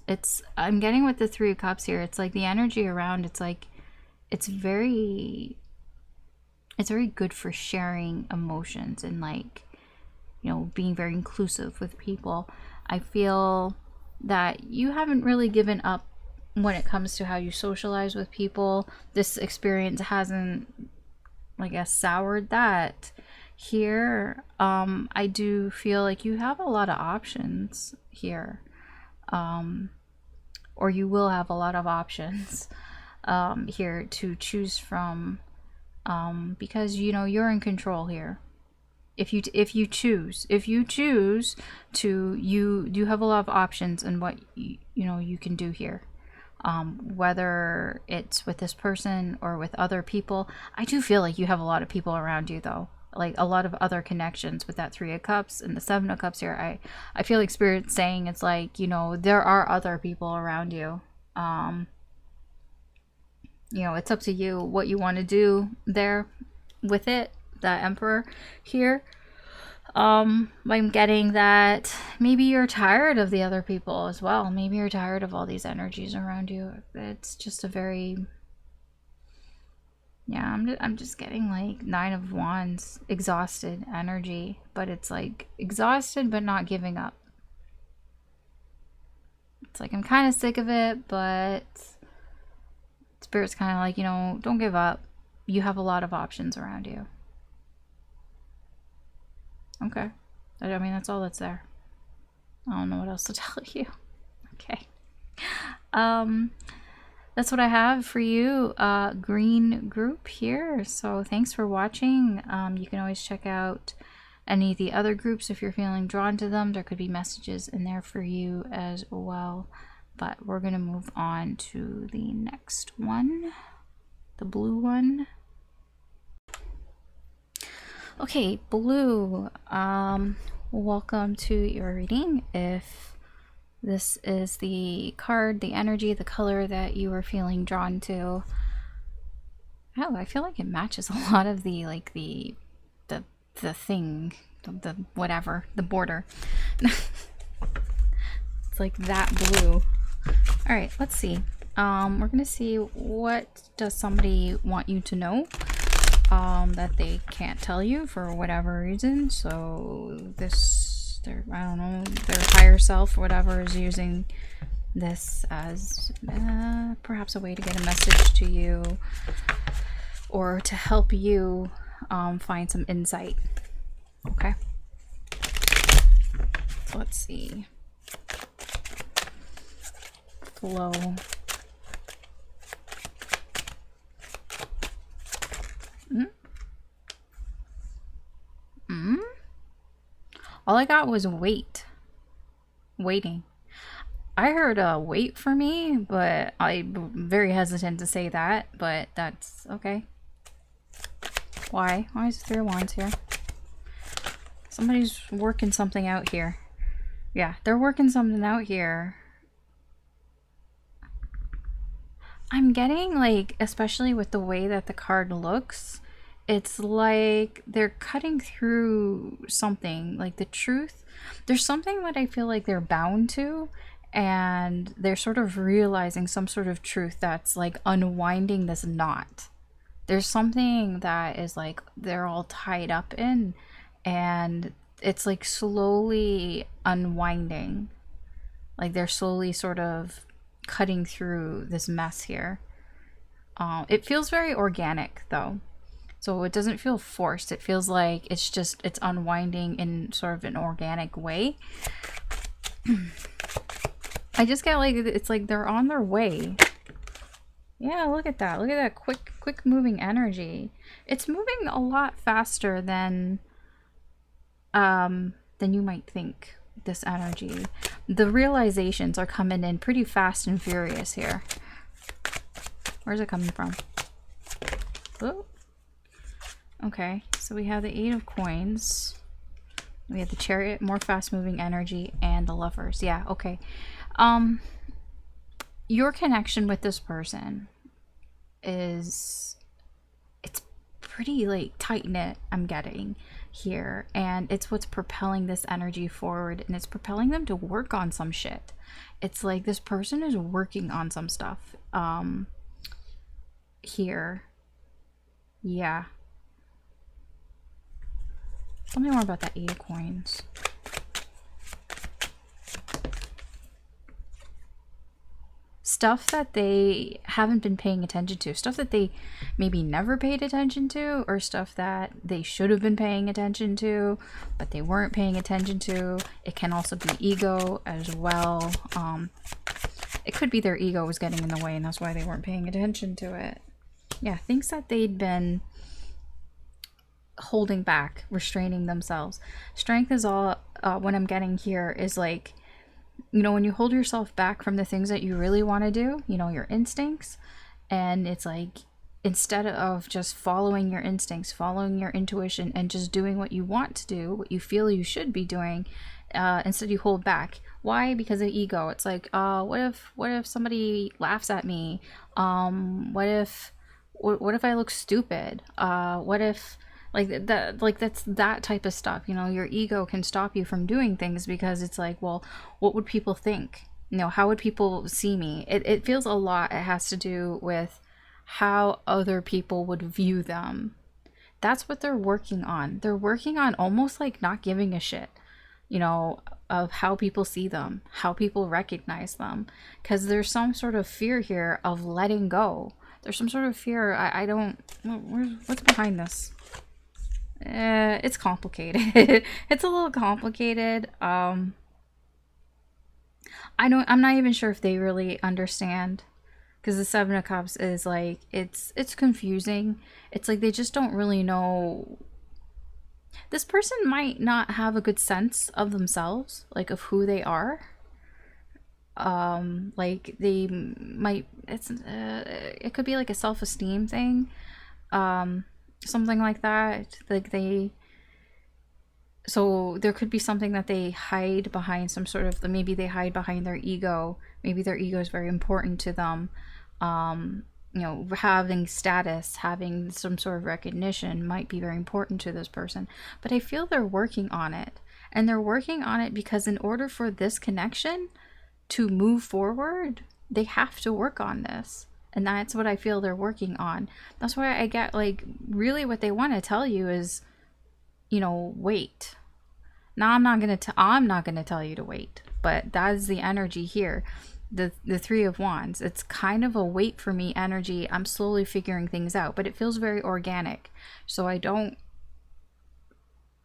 Speaker 1: I'm getting with the Three of Cups here. It's like the energy around, it's like, it's very good for sharing emotions and like, you know, being very inclusive with people. I feel that you haven't really given up when it comes to how you socialize with people. This experience hasn't, I guess, soured that. Here, I do feel like you have a lot of options here. Or you will have a lot of options here to choose from, because, you know, you're in control here. If you choose to, you do have a lot of options in what you can do here. Whether it's with this person or with other people. I do feel like you have a lot of people around you though, like a lot of other connections with that 3 of Cups and the 7 of Cups here. I feel like Spirit's saying it's like, there are other people around you. It's up to you what you want to do there with it. The Emperor here. I'm getting that maybe you're tired of the other people as well. Maybe you're tired of all these energies around you. It's just a very, yeah, I'm just getting like 9 of Wands, exhausted energy, but it's like exhausted but not giving up. It's like I'm kind of sick of it, but Spirit's kind of like, don't give up. You have a lot of options around you. Okay. I mean, that's all that's there. I don't know what else to tell you. Okay. That's what I have for you, green group here. So thanks for watching. You can always check out any of the other groups if you're feeling drawn to them. There could be messages in there for you as well. But we're going to move on to the next one, the blue one. Okay, blue, welcome to your reading. If this is the card, the energy, the color that you are feeling drawn to, oh, I feel like it matches a lot of the, like, the thing, the whatever, the border. It's like that blue. All right, let's see. We're gonna see, what does somebody want you to know that they can't tell you for whatever reason. So this, I don't know, their higher self or whatever is using this as perhaps a way to get a message to you or to help you find some insight. Okay, so let's see. Flow. All I got was waiting. I heard wait for me, but I'm very hesitant to say that, but that's okay. Why is 3 of Wands here? Somebody's working something out here. Yeah, they're working something out here. I'm getting, like, especially with the way that the card looks, it's like they're cutting through something, like the truth. There's something that I feel like they're bound to, and they're sort of realizing some sort of truth that's like unwinding this knot. There's something that is like they're all tied up in, and it's like slowly unwinding. Like they're slowly sort of cutting through this mess here. It feels very organic though. So it doesn't feel forced. It feels like it's unwinding in sort of an organic way. I just get like, it's like they're on their way. Yeah, look at that. Look at that quick moving energy. It's moving a lot faster than you might think, this energy. The realizations are coming in pretty fast and furious here. Where's it coming from? Oh. Okay, so we have the 8 of Coins. We have the Chariot, more fast-moving energy, and the Lovers. Yeah, okay. Your connection with this person it's pretty, like, tight-knit, I'm getting here. And it's what's propelling this energy forward, and it's propelling them to work on some shit. It's like this person is working on some stuff. Here. Yeah. Tell me more about that 8 of Coins. Stuff that they haven't been paying attention to. Stuff that they maybe never paid attention to, or stuff that they should have been paying attention to, but they weren't paying attention to. It can also be ego as well. It could be their ego was getting in the way and that's why they weren't paying attention to it. Yeah, things that they'd been holding back, restraining themselves. Strength is all, what I'm getting here is like, you know, when you hold yourself back from the things that you really want to do, you know, your instincts, and it's like, instead of just following your instincts, following your intuition, and just doing what you want to do, what you feel you should be doing, instead you hold back. Why? Because of ego. It's like, what if somebody laughs at me? What if I look stupid? What if, like that, like that's that type of stuff. You know, your ego can stop you from doing things because it's like, well, what would people think? You know, how would people see me? It feels a lot. It has to do with how other people would view them. That's what they're working on. They're working on almost like not giving a shit, you know, of how people see them, how people recognize them. Because there's some sort of fear here of letting go. There's some sort of fear. I don't, what's behind this? It's complicated. It's a little complicated. I'm not even sure if they really understand, because the Seven of Cups is like, it's confusing. It's like they just don't really know. This person might not have a good sense of themselves, like of who they are. Like they might, it could be like a self-esteem thing, something like that. Like so there could be something that they hide behind, some sort of, maybe they hide behind their ego. Maybe their ego is very important to them. You know, having status, having some sort of recognition might be very important to this person. But I feel they're working on it. And they're working on it because in order for this connection to move forward, they have to work on this. And that's what I feel they're working on. That's why I get, like, really what they want to tell you is, you know, wait. Now I'm not gonna tell you to wait, but that is the energy here. The Three of Wands, it's kind of a wait for me energy. I'm slowly figuring things out, but it feels very organic. So I don't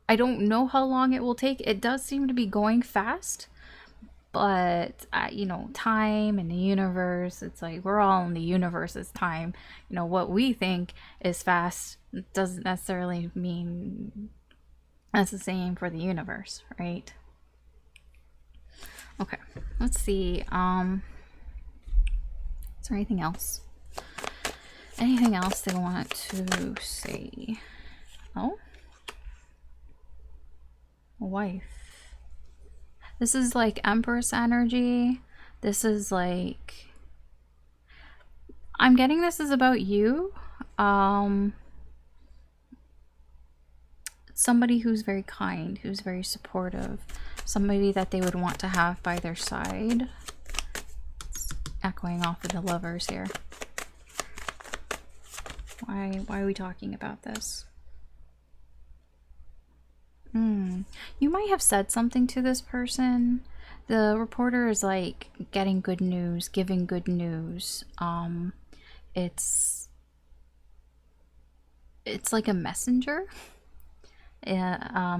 Speaker 1: know how long it will take. It does seem to be going fast, but you know, time and the universe, it's like we're all in the universe's time. You know, what we think is fast doesn't necessarily mean that's the same for the universe, right? Okay, let's see. Is there anything else? Anything else they want to say? Oh, a wife. This is like Empress energy. This is like, I'm getting this is about you. Somebody who's very kind, who's very supportive, somebody that they would want to have by their side. It's echoing off of the Lovers here. Why are we talking about this? You might have said something to this person. The reporter is like getting good news, giving good news. It's like a messenger.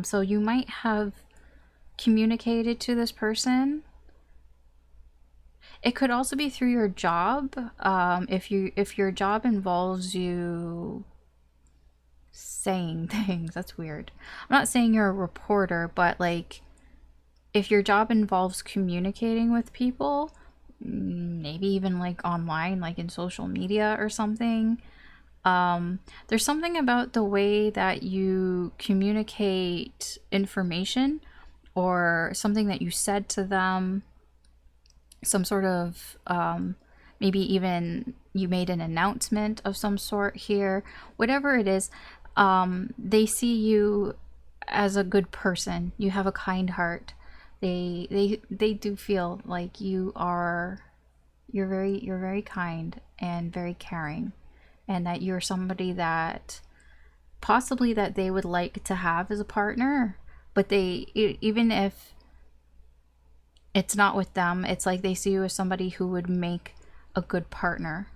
Speaker 1: So you might have communicated to this person. It could also be through your job. If your job involves you saying things, that's weird. I'm not saying you're a reporter, but like if your job involves communicating with people, maybe even like online, like in social media or something. There's something about the way that you communicate information or something that you said to them, some sort of, maybe even you made an announcement of some sort here, whatever it is. They see you as a good person. You have a kind heart. They do feel like you're very kind and very caring, and that you're somebody that possibly that they would like to have as a partner. But even if it's not with them, it's like they see you as somebody who would make a good partner.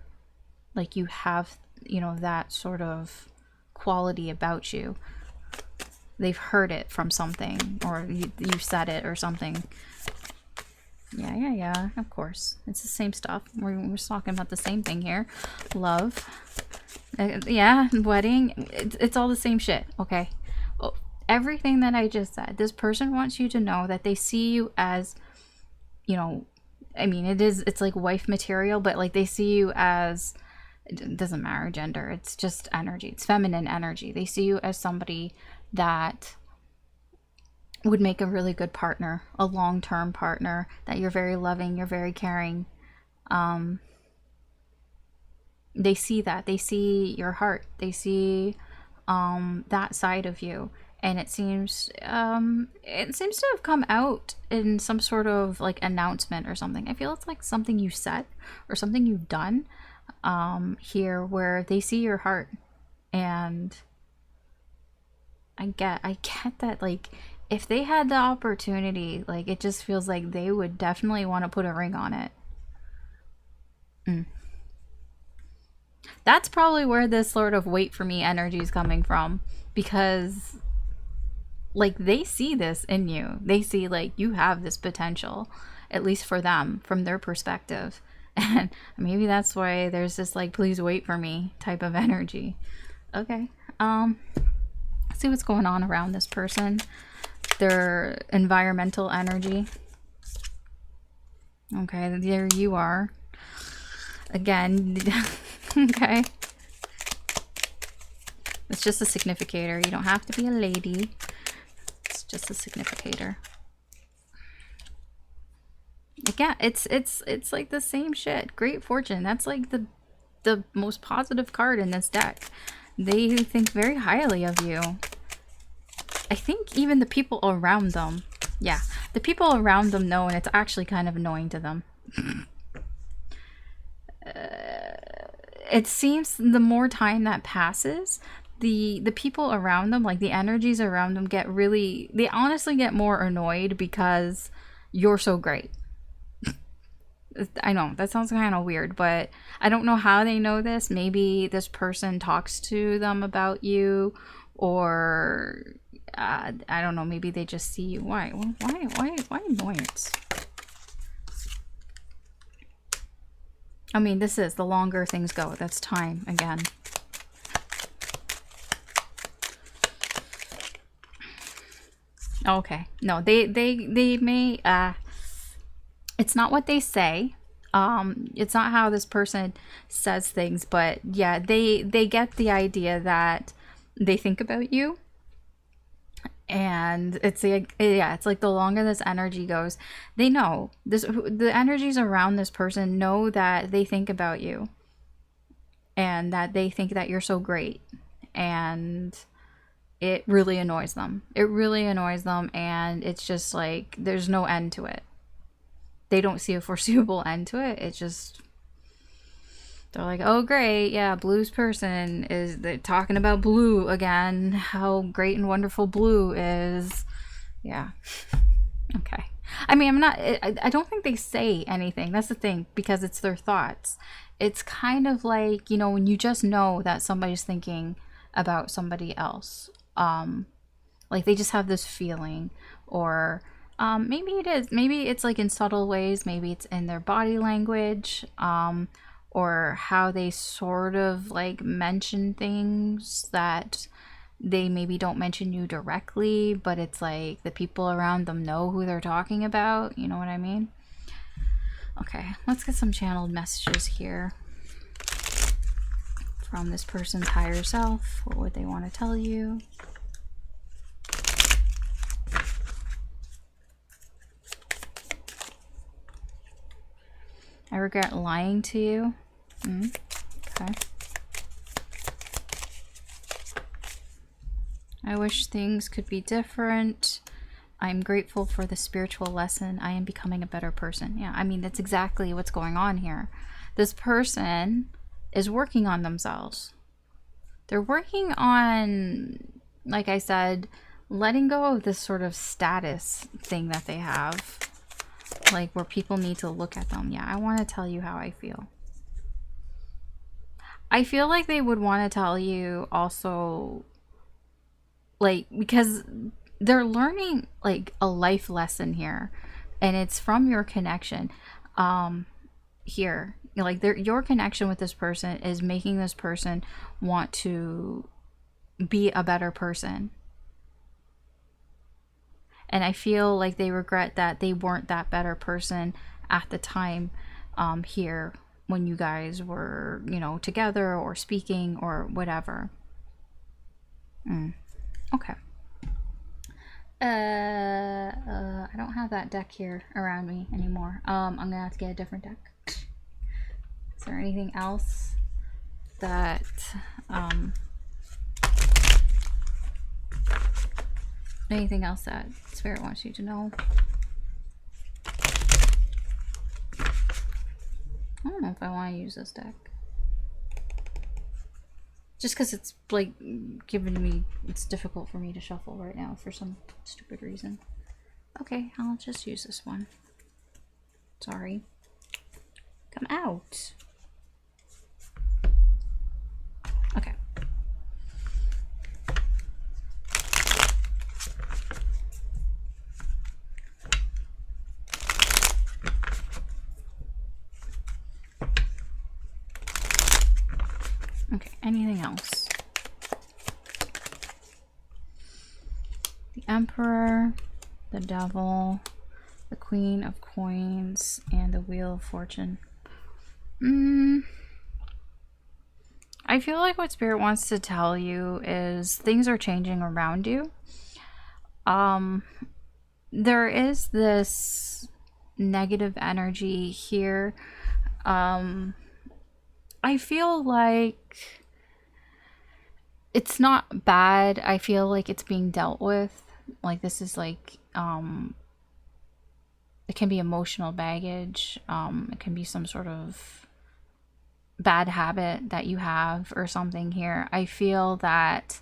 Speaker 1: Like you have, you know, that sort of quality about you. They've heard it from something, or you said it or something. Yeah, of course. It's the same stuff. We're talking about the same thing here. Love. Yeah, wedding. It's all the same shit, okay? Oh, everything that I just said. This person wants you to know that they see you as, you know, I mean, it's like wife material, but like they see you as, it doesn't matter gender, it's just energy. It's feminine energy. They see you as somebody that would make a really good partner, a long-term partner, that you're very loving, you're very caring. They see that. They see your heart. They see that side of you. And it seems to have come out in some sort of like announcement or something. I feel it's like something you said or something you've done here, where they see your heart. And I get that, like, if they had the opportunity, like, it just feels like they would definitely want to put a ring on it. That's probably where this sort of wait for me energy is coming from, because like they see this in you. They see like you have this potential, at least for them, from their perspective. And maybe that's why there's this like, please wait for me type of energy. Okay. Let's see what's going on around this person. Their environmental energy. Okay, there you are. Again. Okay. It's just a significator. You don't have to be a lady. It's just a significator. Again, it's like the same shit. Great fortune. That's like the most positive card in this deck. They think very highly of you. I think even the people around them. Yeah, the people around them know, and it's actually kind of annoying to them. It seems the more time that passes, the people around them, like the energies around them, they honestly get more annoyed because you're so great. I know that sounds kind of weird, but I don't know how they know this. Maybe this person talks to them about you, or I don't know, maybe they just see you. Why annoyance? I mean, this is the longer things go. That's time again. Okay. No, they may it's not what they say. It's not how this person says things, but yeah, they get the idea that they think about you. And it's like, yeah, it's like the longer this energy goes, they know this, the energies around this person know that they think about you and that they think that you're so great, and it really annoys them. It really annoys them, and it's just like there's no end to it. They don't see a foreseeable end to it. It's just, they're like, oh great, yeah, Blue's person is, they're talking about Blue again, how great and wonderful Blue is. Yeah. Okay. I mean, I don't think they say anything. That's the thing, because it's their thoughts. It's kind of like, you know, when you just know that somebody's thinking about somebody else. Like they just have this feeling, or maybe it is. Maybe it's like in subtle ways. Maybe it's in their body language. Or how they sort of like mention things that they maybe don't mention you directly, but it's like the people around them know who they're talking about. You know what I mean? Okay, let's get some channeled messages here from this person's higher self. What would they want to tell you? I regret lying to you. Okay. I wish things could be different. I'm grateful for the spiritual lesson. I am becoming a better person. Yeah, I mean, that's exactly what's going on here. This person is working on themselves. They're working on, like I said, letting go of this sort of status thing that they have. Like where people need to look at them. Yeah, I want to tell you how I feel. I feel like they would want to tell you also, like, because they're learning like a life lesson here, and it's from your connection. here. Like your connection with this person is making this person want to be a better person. And I feel like they regret that they weren't that better person at the time here when you guys were, you know, together or speaking or whatever. Okay. I don't have that deck here around me anymore. I'm gonna have to get a different deck. Is there anything else that anything else that Spirit wants you to know? I don't know if I want to use this deck. Just because it's like giving me, it's difficult for me to shuffle right now for some stupid reason. Okay, I'll just use this one. Sorry. Come out. Okay. Okay, anything else? The Emperor, the Devil, the Queen of Coins, and the Wheel of Fortune. I feel like what Spirit wants to tell you is things are changing around you. There is this negative energy here. I feel like it's not bad. I feel like it's being dealt with. Like this is like, it can be emotional baggage. It can be some sort of bad habit that you have or something here. I feel that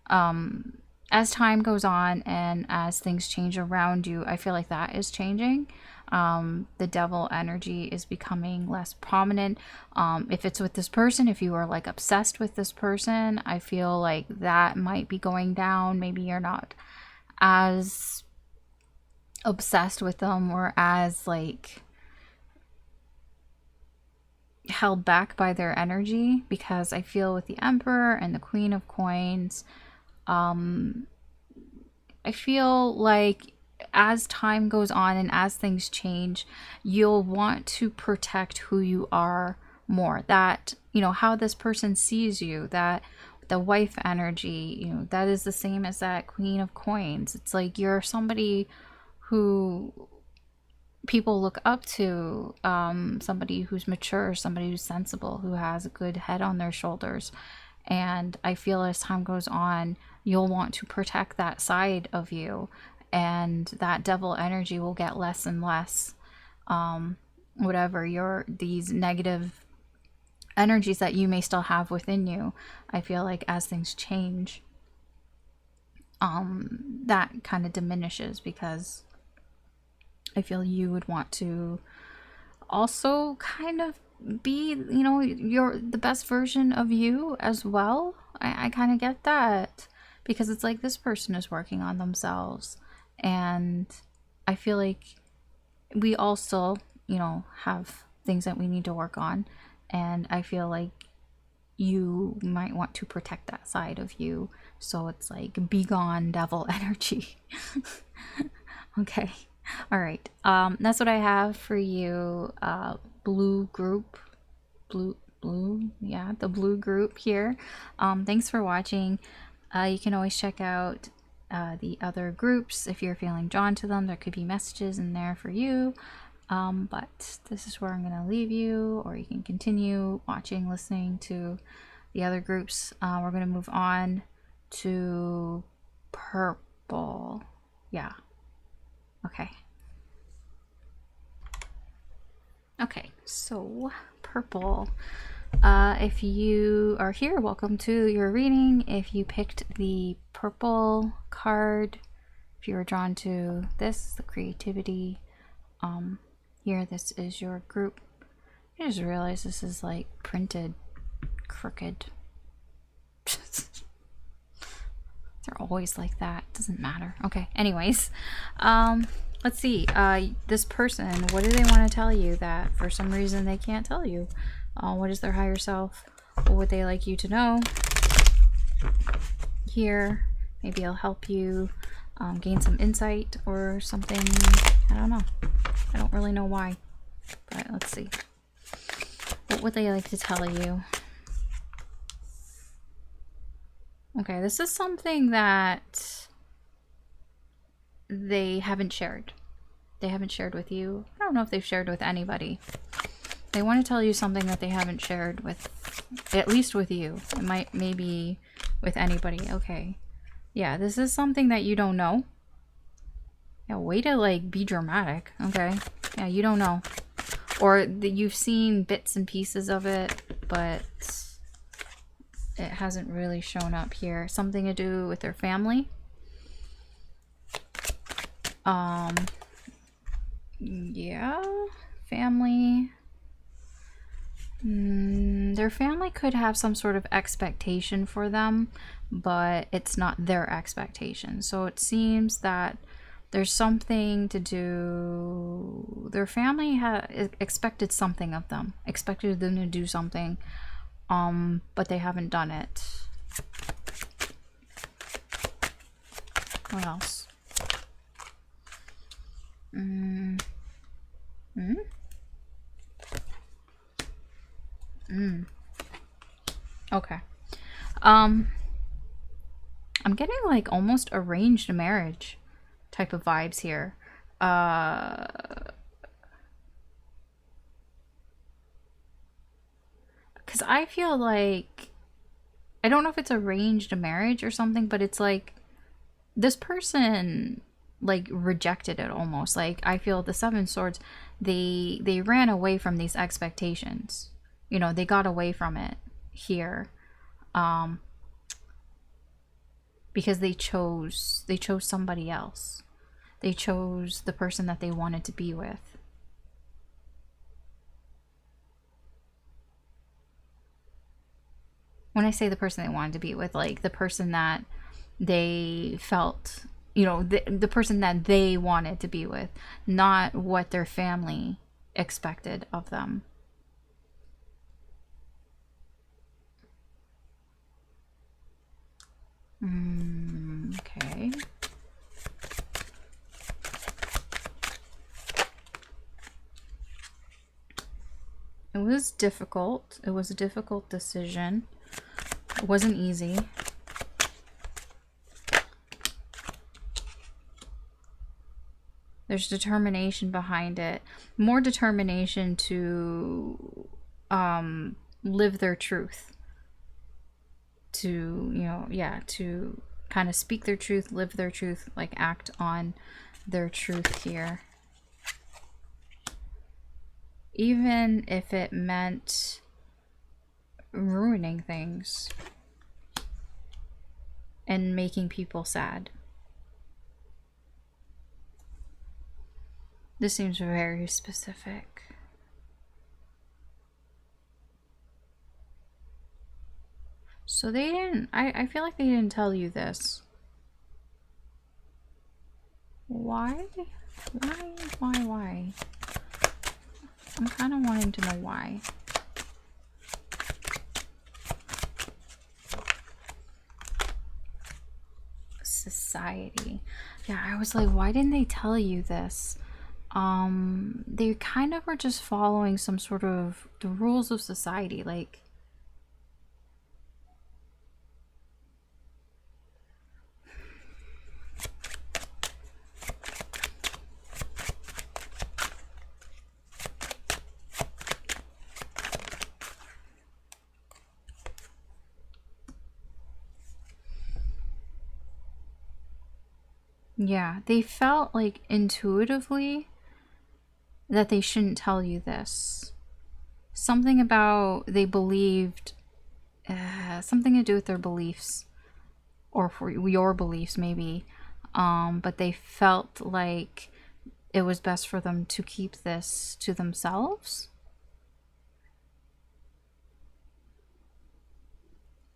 Speaker 1: as time goes on and as things change around you, I feel like that is changing. The devil energy is becoming less prominent. If it's with this person, if you are like obsessed with this person, I feel like that might be going down. Maybe you're not as obsessed with them or as like held back by their energy, because I feel with the Emperor and the Queen of Coins, I feel like as time goes on and as things change, you'll want to protect who you are more. That, you know, how this person sees you, that the wife energy, you know, that is the same as that Queen of Coins. It's like you're somebody who people look up to, somebody who's mature, somebody who's sensible, who has a good head on their shoulders. And I feel as time goes on, you'll want to protect that side of you, and that devil energy will get less and less. Whatever these negative energies that you may still have within you, I feel like as things change, that kind of diminishes, because I feel you would want to also kind of be, you know, the best version of you as well. I kind of get that, because it's like this person is working on themselves, and I feel like we also, you know, have things that we need to work on, and I feel like you might want to protect that side of you. So it's like, be gone, devil energy. Okay. All right. That's what I have for you. Blue group. Blue. Yeah, the blue group here. Thanks for watching. You can always check out the other groups if you're feeling drawn to them. There could be messages in there for you. But this is where I'm going to leave you, or you can continue watching, listening to the other groups. We're going to move on to purple. Yeah. Okay. Okay, so purple. If you are here, welcome to your reading. If you picked the purple card, if you were drawn to this, the creativity, here, this is your group. I just realized this is like printed crooked. They're always like that. Doesn't matter. Okay, anyways, Let's see. This person, what do they want to tell you that for some reason they can't tell you? What is their higher self? What would they like you to know? Here, maybe it'll help you gain some insight or something. I don't know. I don't really know why, but let's see. What would they like to tell you? Okay, this is something that they haven't shared. They haven't shared with you. I don't know if they've shared with anybody. They want to tell you something that they haven't shared with, at least with you. It might, maybe with anybody. Okay. Yeah, this is something that you don't know. Yeah, way to like be dramatic. Okay. Yeah, you don't know. Or you've seen bits and pieces of it, but it hasn't really shown up here. Something to do with their family. Yeah, family. Their family could have some sort of expectation for them, but it's not their expectation. So it seems that there's something to do. Their family expected something of them, expected them to do something, but they haven't done it. What else? Okay. I'm getting like almost arranged marriage type of vibes here. Because I feel like, I don't know if it's arranged marriage or something, but it's like this person like rejected it almost. Like I feel the Seven Swords, they ran away from these expectations. You know, they got away from it here. Because they chose somebody else. They chose the person that they wanted to be with. When I say the person they wanted to be with, like the person that they felt, you know, the person that they wanted to be with, not what their family expected of them. Okay. It was difficult. It was a difficult decision. It wasn't easy. There's determination behind it. More determination to live their truth. To, you know, yeah, to kind of speak their truth, live their truth, like act on their truth here. Even if it meant ruining things and making people sad. This seems very specific. So they didn't, I feel like they didn't tell you this. Why? Why? I'm kind of wanting to know why. Society. Yeah, I was like, why didn't they tell you this? They kind of were just following some sort of the rules of society, like yeah, they felt like intuitively that they shouldn't tell you this. Something about they believed, something to do with their beliefs, or for your beliefs maybe, but they felt like it was best for them to keep this to themselves.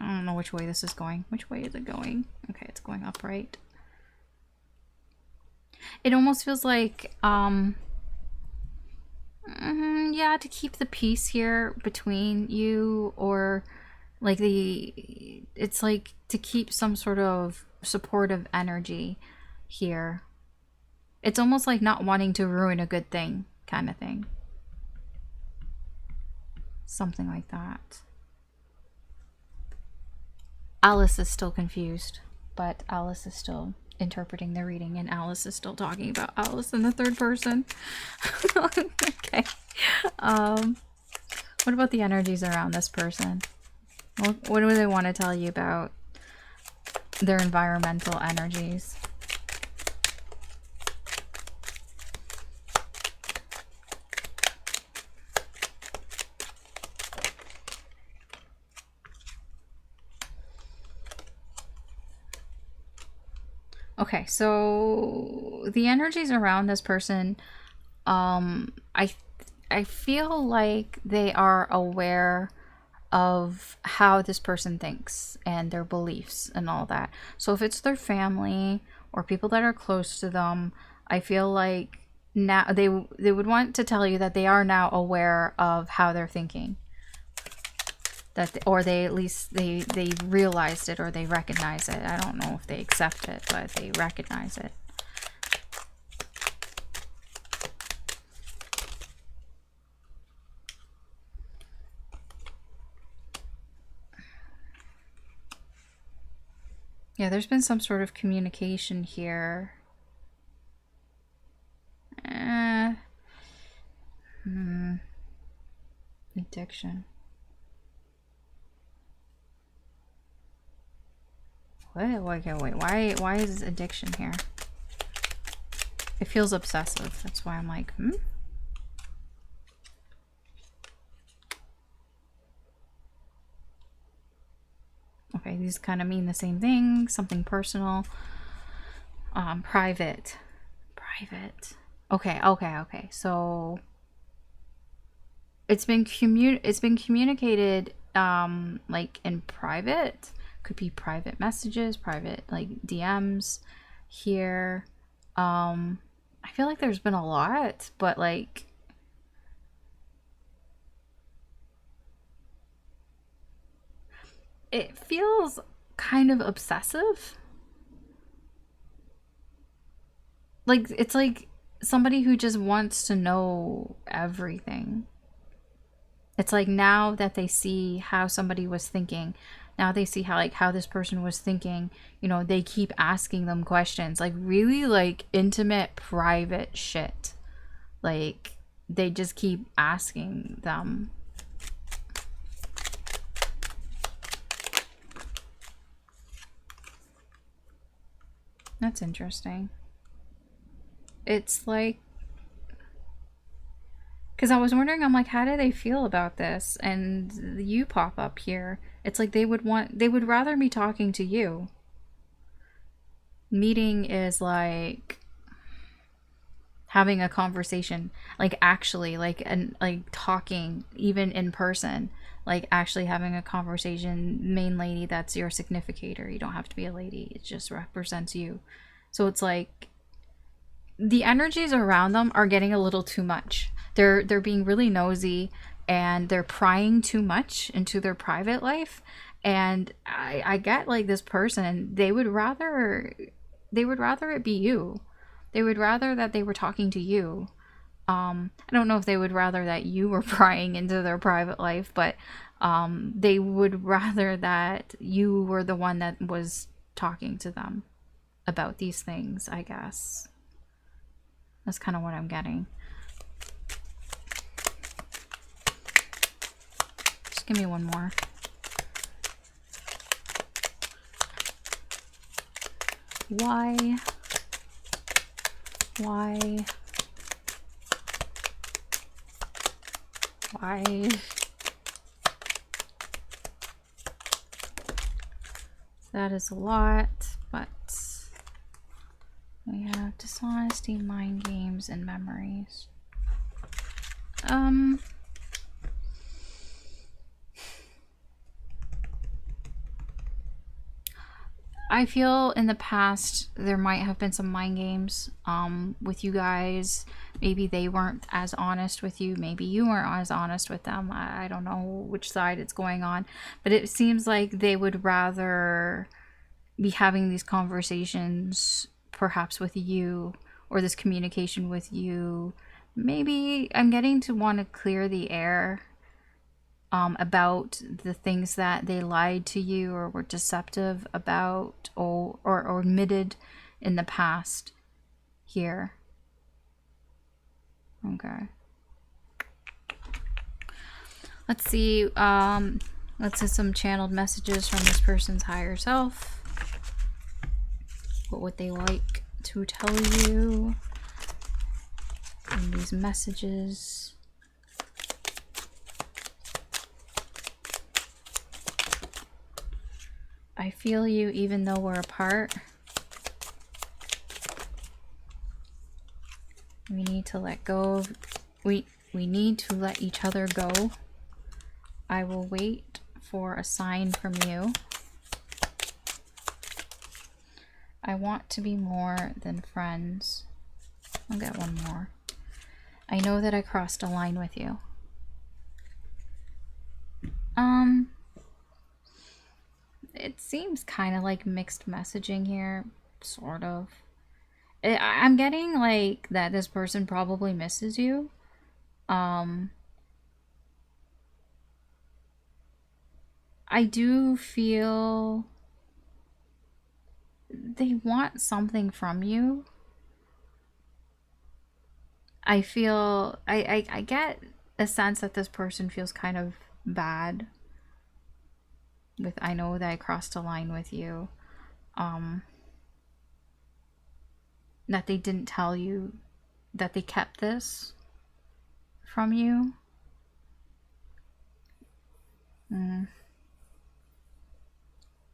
Speaker 1: I don't know which way this is going. Which way is it going? Okay, it's going upright. It almost feels like, yeah, to keep the peace here between you, or like it's like to keep some sort of supportive energy here. It's almost like not wanting to ruin a good thing kind of thing. Something like that. Alice is still confused, but Alice is still interpreting the reading, and Alice is still talking about Alice in the third person. Okay. What about the energies around this person? What do they want to tell you about their environmental energies? Okay, so the energies around this person, I feel like they are aware of how this person thinks and their beliefs and all that. So if it's their family or people that are close to them, I feel like now they would want to tell you that they are now aware of how they're thinking. Or they at least they realized it, or they recognize it. I don't know if they accept it, but they recognize it. Yeah, there's been some sort of communication here. Addiction. What? Okay, wait. Why is this addiction here? It feels obsessive. That's why I'm like, Okay, these kind of mean the same thing. Something personal. Private. Okay. So it's been communicated like in private. Could be private messages, private like DMs here. I feel like there's been a lot, but like it feels kind of obsessive. Like it's like somebody who just wants to know everything. It's like now that they see how somebody was thinking, now they see how this person was thinking, you know, they keep asking them questions, like really like intimate, private shit. Like they just keep asking them. That's interesting. It's like, because I was wondering, I'm like, how do they feel about this? And you pop up here. It's like they would rather me talking to you. Meeting is like having a conversation, like actually, like talking, even in person, like actually having a conversation. Main lady, that's your significator. You don't have to be a lady. It just represents you. So it's like the energies around them are getting a little too much. They're being really nosy, and they're prying too much into their private life. And I get like this person, they would rather it be you. They would rather that they were talking to you. I don't know if they would rather that you were prying into their private life, but they would rather that you were the one that was talking to them about these things, I guess. That's kind of what I'm getting. Just give me one more. Why? That is a lot, but we have dishonesty, mind games, and memories. I feel in the past there might have been some mind games with you guys. Maybe they weren't as honest with you. Maybe you weren't as honest with them. I don't know which side it's going on. But it seems like they would rather be having these conversations perhaps with you, or this communication with you. Maybe I'm getting to want to clear the air about the things that they lied to you or were deceptive about, or admitted in the past here. Okay. Let's see. Let's see some channeled messages from this person's higher self. What would they like to tell you in these messages? I feel you even though we're apart. We need to let go of, we need to let each other go. I will wait for a sign from you. I want to be more than friends. I'll get one more. I know that I crossed a line with you. It seems kind of like mixed messaging here, sort of. I'm getting like that this person probably misses you. I do feel they want something from you. I feel, I get a sense that this person feels kind of bad with, I know that I crossed a line with you. That they didn't tell you, that they kept this from you.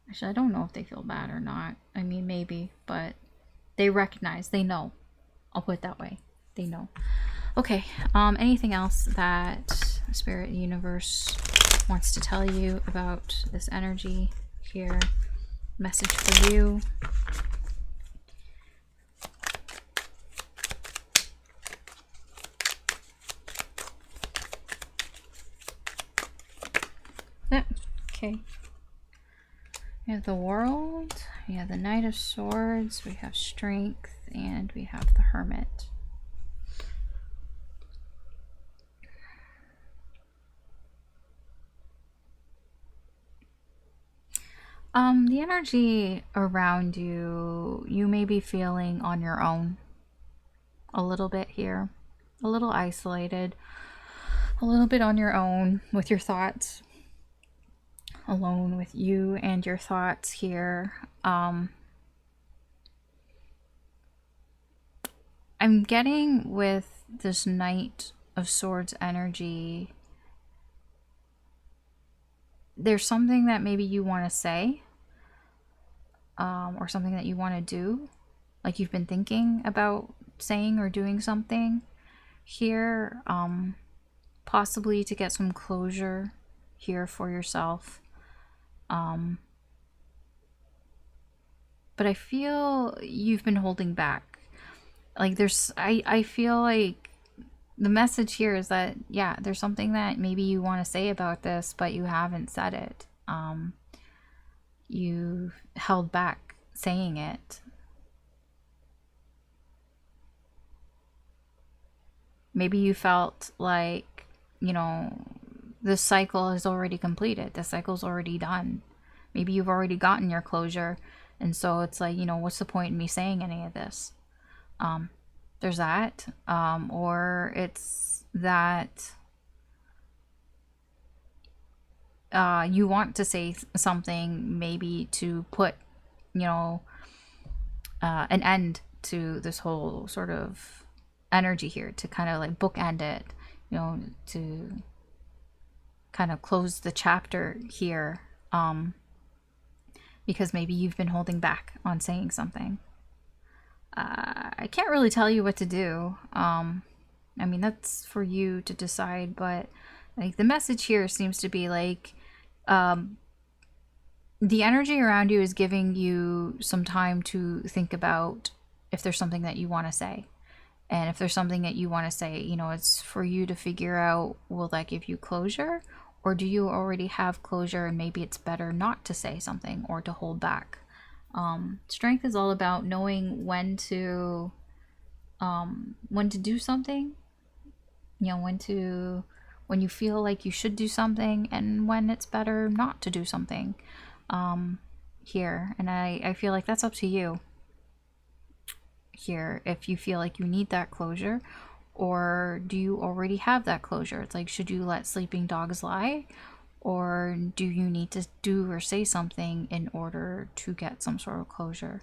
Speaker 1: Actually, I don't know if they feel bad or not. I mean, maybe, but they recognize, they know. I'll put it that way. They know. Okay, anything else that Spirit Universe wants to tell you about this energy here? Message for you. Okay. We have the World, we have the Knight of Swords, we have Strength, and we have the Hermit. The energy around you, you may be feeling on your own a little bit here, a little isolated, a little bit on your own with your thoughts, alone with you and your thoughts here. I'm getting with this Knight of Swords energy, there's something that maybe you want to say, or something that you want to do, like you've been thinking about saying or doing something here, possibly to get some closure here for yourself. But I feel you've been holding back. Like I feel like the message here is that, yeah, there's something that maybe you want to say about this, but you haven't said it. You held back saying it. Maybe you felt like, you know, this cycle is already completed. The cycle's already done. Maybe you've already gotten your closure. And so it's like, you know, what's the point in me saying any of this? There's that. Or it's that you want to say something, maybe to put, you know, an end to this whole sort of energy here, to kind of like bookend it, you know, to kind of close the chapter here, because maybe you've been holding back on saying something. I can't really tell you what to do. I mean, that's for you to decide, but like the message here seems to be like, the energy around you is giving you some time to think about if there's something that you want to say. And if there's something that you want to say, you know, it's for you to figure out, will that give you closure? Or do you already have closure and maybe it's better not to say something or to hold back? Strength is all about knowing when to do something, you know, when you feel like you should do something and when it's better not to do something here. And I feel like that's up to you here, if you feel like you need that closure, or do you already have that closure? It's like, should you let sleeping dogs lie, or do you need to do or say something in order to get some sort of closure?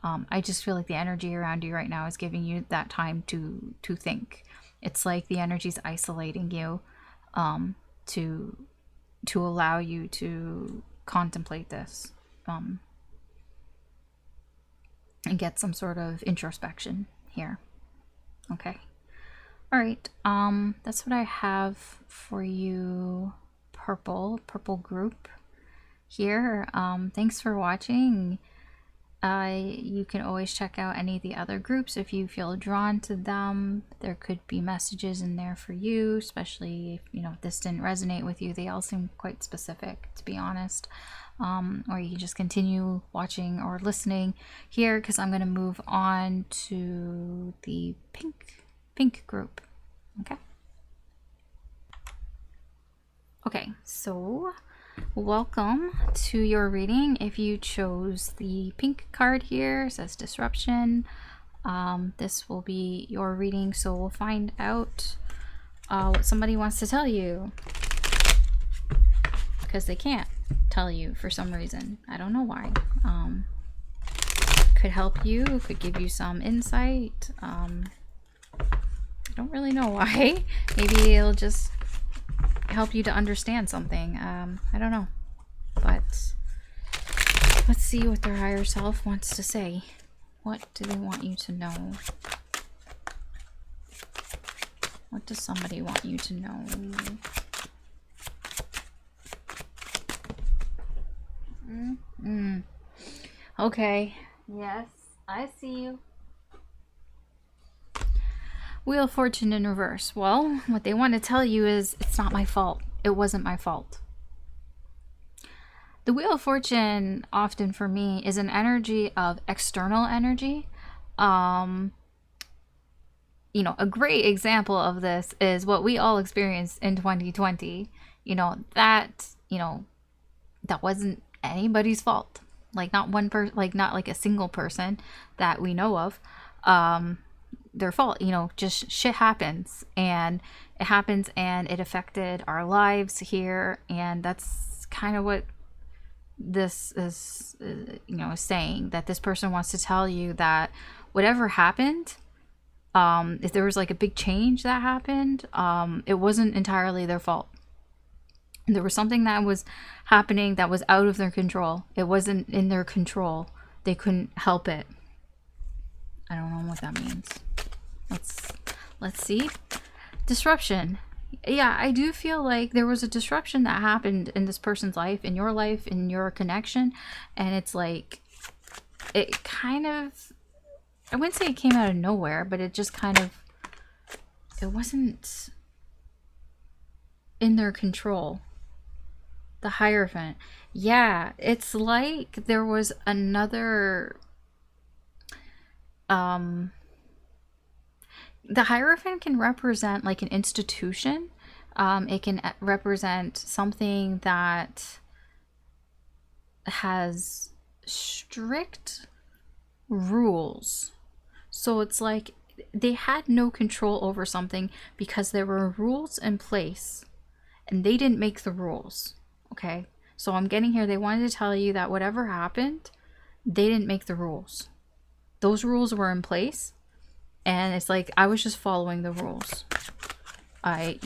Speaker 1: I just feel like the energy around you right now is giving you that time to think. It's like the energy's isolating you, to allow you to contemplate this, and get some sort of introspection here. Okay. All right. That's what I have for you, purple group here. Thanks for watching. You can always check out any of the other groups if you feel drawn to them. There could be messages in there for you, especially if, you know, if this didn't resonate with you. They all seem quite specific, to be honest. Or you can just continue watching or listening here, because I'm going to move on to the pink group. Okay, so welcome to your reading. If you chose the pink card here, it says disruption. This will be your reading, so we'll find out what somebody wants to tell you, because they can't tell you for some reason. I don't know why. Could help you, could give you some insight. I don't really know why. Maybe it'll just help you to understand something. I don't know, but let's see what their higher self wants to say. What do they want you to know? What does somebody want you to know? Okay, yes, I see you. Wheel of Fortune in reverse. Well, what they want to tell you is, it's not my fault. It wasn't my fault. The Wheel of Fortune, often for me, is an energy of external energy. You know, a great example of this is what we all experienced in 2020. You know, that wasn't anybody's fault. Like, not one person, like, not like a single person that we know of. Their fault, you know, just shit happens, and it happens, and it affected our lives here, and that's kind of what this is, you know, saying, that this person wants to tell you that whatever happened, if there was like a big change that happened, it wasn't entirely their fault. There was something that was happening that was out of their control. It wasn't in their control. They couldn't help it. I don't know what that means. Let's see. Disruption. Yeah, I do feel like there was a disruption that happened in this person's life, in your life, in your connection, and it's like, it kind of, I wouldn't say it came out of nowhere, but it just kind of, it wasn't in their control. The Hierophant. Yeah, it's like there was another, the Hierophant can represent like an institution. It can represent something that has strict rules. So it's like they had no control over something because there were rules in place and they didn't make the rules. Okay, so I'm getting here, they wanted to tell you that whatever happened, they didn't make the rules. Those rules were in place. And it's like, I was just following the rules. I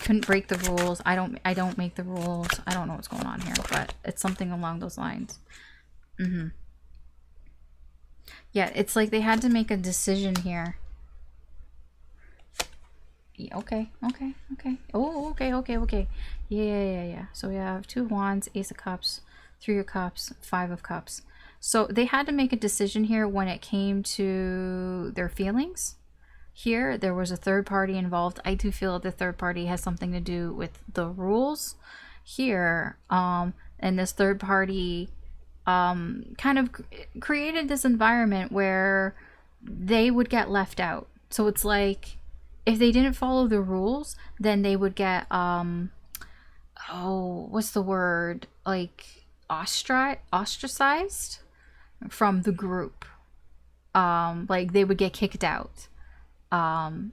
Speaker 1: couldn't break the rules. I don't make the rules. I don't know what's going on here, but it's something along those lines. Yeah, it's like they had to make a decision here. Yeah, okay. Oh, okay. Yeah. So we have 2 Wands, Ace of Cups, Three of Cups, Five of Cups. So they had to make a decision here when it came to their feelings. Here, there was a third party involved. I do feel that the third party has something to do with the rules here. And this third party kind of created this environment where they would get left out. So it's like if they didn't follow the rules, then they would get what's the word? Like ostracized from the group. Like they would get kicked out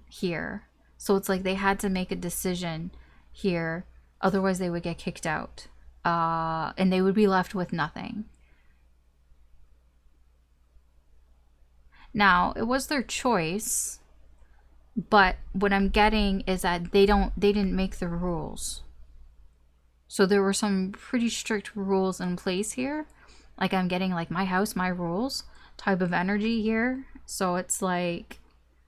Speaker 1: here. So it's like they had to make a decision here, otherwise they would get kicked out. And they would be left with nothing. Now, it was their choice, but what I'm getting is that they didn't make the rules. So there were some pretty strict rules in place here. Like I'm getting like my house, my rules type of energy here. So it's like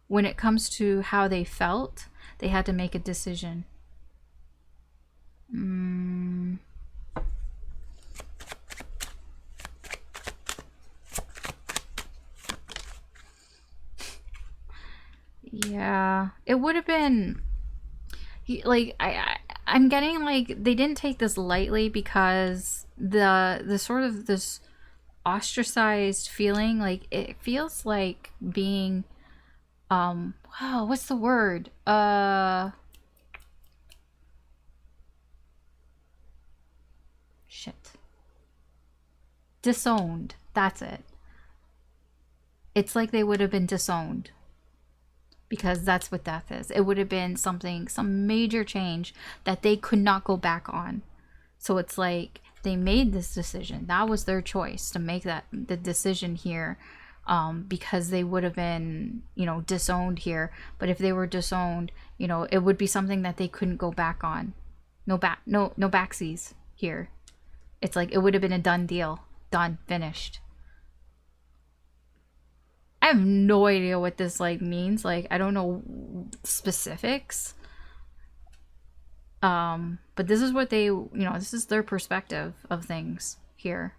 Speaker 1: when it comes to how they felt, they had to make a decision. Yeah, it would have been like I'm getting like they didn't take this lightly, because the sort of this ostracized feeling, like it feels like being wow, what's the word? Shit. Disowned. That's it. It's like they would have been disowned. Because that's what death is. It would have been something, some major change that they could not go back on. So it's like they made this decision. That was their choice to make the decision here, because they would have been, disowned here. But if they were disowned, it would be something that they couldn't go back on. No backsies here. It's like it would have been a done deal. Done, finished. I have no idea what this like means. Like I don't know specifics. But this is what they, this is their perspective of things here.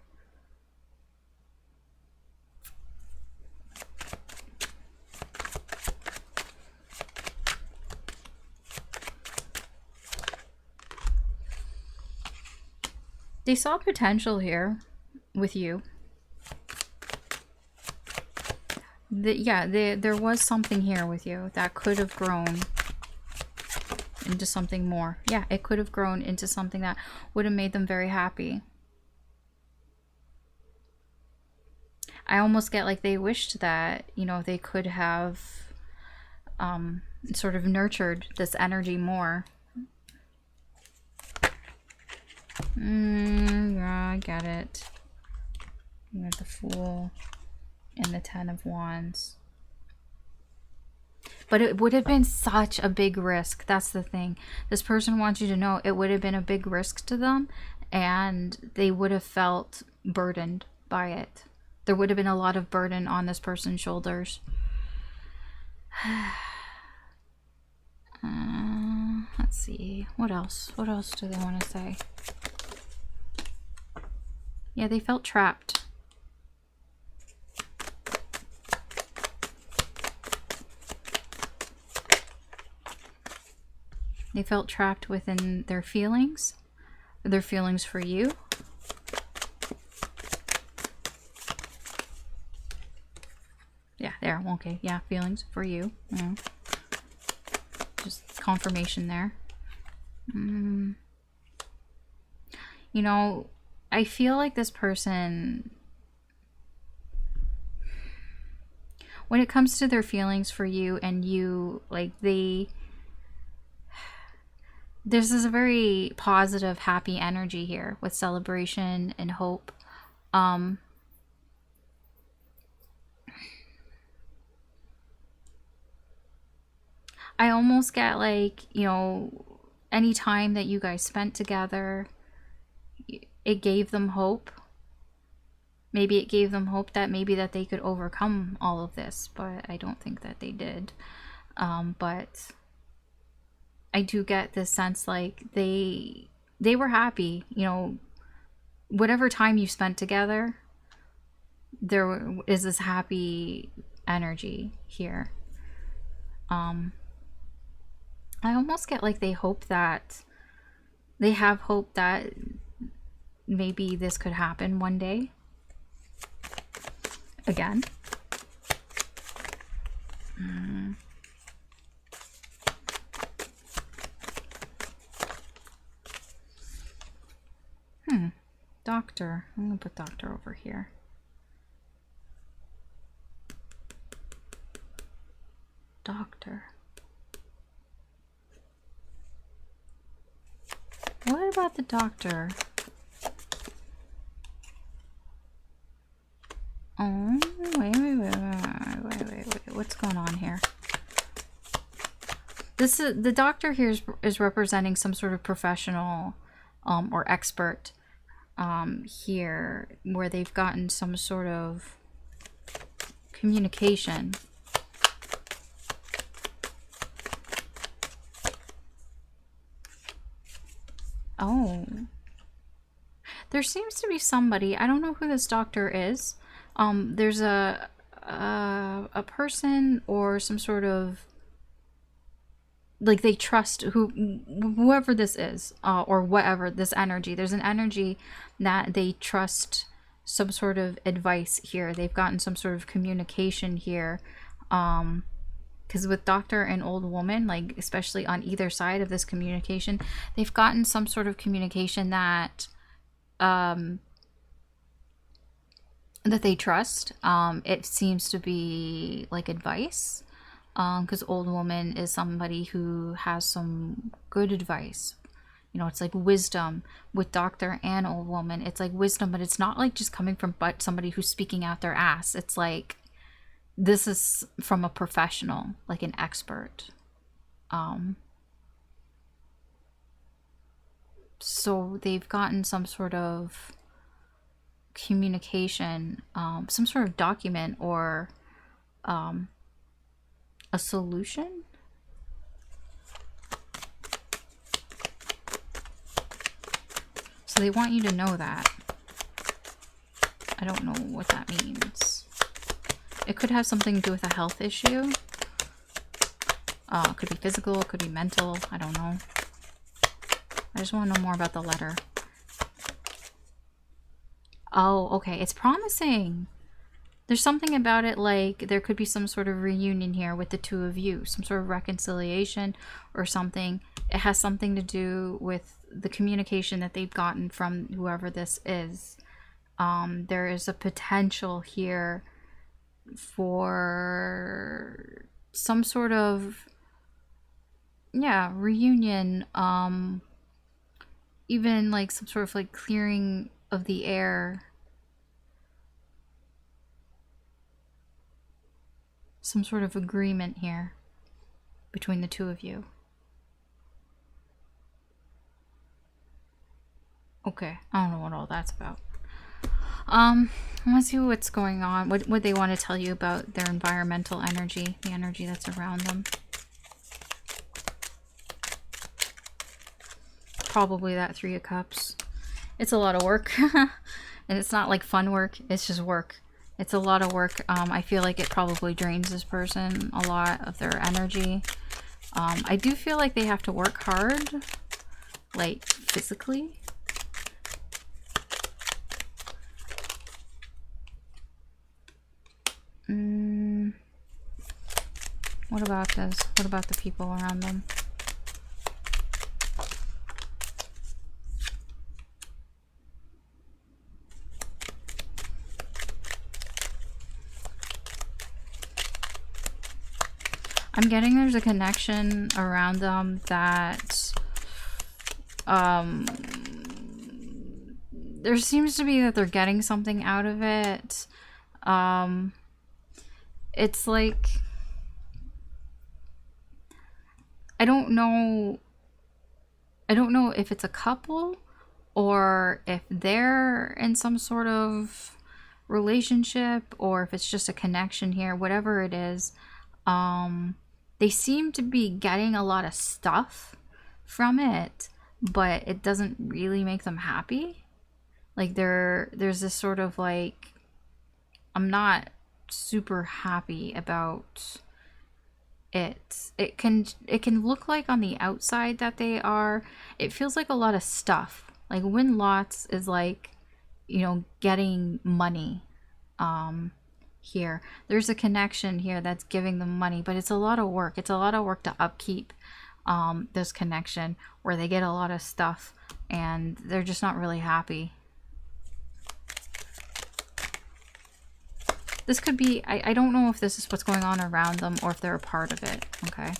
Speaker 1: They saw potential here with you. There was something here with you that could have grown into something more. Yeah, it could have grown into something that would have made them very happy. I almost get like they wished that, they could have sort of nurtured this energy more. Yeah, I get it. You have the Fool and the Ten of Wands. But it would have been such a big risk. That's the thing. This person wants you to know it would have been a big risk to them, and they would have felt burdened by it. There would have been a lot of burden on this person's shoulders. Let's see. What else? What else do they want to say? Yeah, they felt trapped. They felt trapped within their feelings for you. Yeah, there. Okay, yeah, feelings for you. Yeah. Just confirmation there. I feel like this person, when it comes to their feelings for you and you, like this is a very positive, happy energy here with celebration and hope. I almost get like, any time that you guys spent together, it gave them hope. Maybe it gave them hope that that they could overcome all of this, but I don't think that they did. But I do get this sense like they were happy, whatever time you spent together, there is this happy energy here. I almost get like they have hope that maybe this could happen one day again. Doctor. I'm gonna put doctor over here. Doctor. What about the doctor? Oh, wait. What's going on here? This is the doctor here is representing some sort of professional or expert here, where they've gotten some sort of communication. Oh, there seems to be somebody. I don't know who this doctor is. There's a person or some sort of, like, they trust whoever this is, or whatever this energy. There's an energy that they trust some sort of advice here. They've gotten some sort of communication here. Because with doctor and old woman, like, especially on either side of this communication, they've gotten some sort of communication that that they trust. It seems to be like advice, because old woman is somebody who has some good advice. You know, it's like wisdom with doctor and old woman. It's like wisdom, but it's not like just coming from somebody who's speaking out their ass. It's like, this is from a professional, like an expert. So they've gotten some sort of communication, some sort of document or a solution. So they want you to know that. I don't know what that means. It could have something to do with a health issue. It could be physical, it could be mental, I don't know. I just want to know more about the letter. Oh, okay, it's promising. There's something about it, like there could be some sort of reunion here with the two of you, some sort of reconciliation or something. It has something to do with the communication that they've gotten from whoever this is. There is a potential here for some sort of, yeah, reunion, even like some sort of like clearing of the air, some sort of agreement here between the two of you. Okay, I don't know what all that's about. Let's see what's going on. What they want to tell you about their environmental energy, the energy that's around them. Probably that Three of Cups. It's a lot of work. And it's not like fun work, it's just work. It's a lot of work. I feel like it probably drains this person a lot of their energy. I do feel like they have to work hard, like physically. What about this? What about the people around them? I'm getting there's a connection around them that there seems to be that they're getting something out of it. It's like, I don't know if it's a couple or if they're in some sort of relationship or if it's just a connection here, whatever it is. They seem to be getting a lot of stuff from it, but it doesn't really make them happy. Like there's this sort of like, I'm not super happy about it. It can look like on the outside that they are. It feels like a lot of stuff. Like win lots is like, you know, getting money. Here there's a connection here that's giving them money, but it's a lot of work. It's a lot of work to upkeep this connection where they get a lot of stuff and they're just not really happy. This could be, I don't know if this is what's going on around them or if they're a part of it. Okay.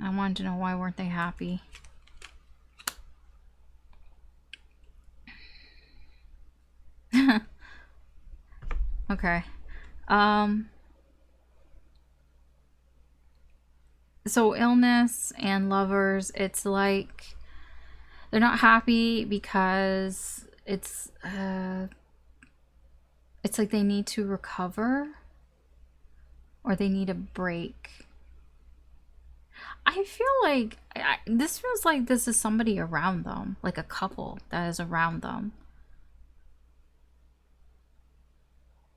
Speaker 1: I wanted to know, why weren't they happy? Okay. So illness and lovers, it's like they're not happy because it's like they need to recover or they need a break. I feel like this feels like this is somebody around them, like a couple that is around them.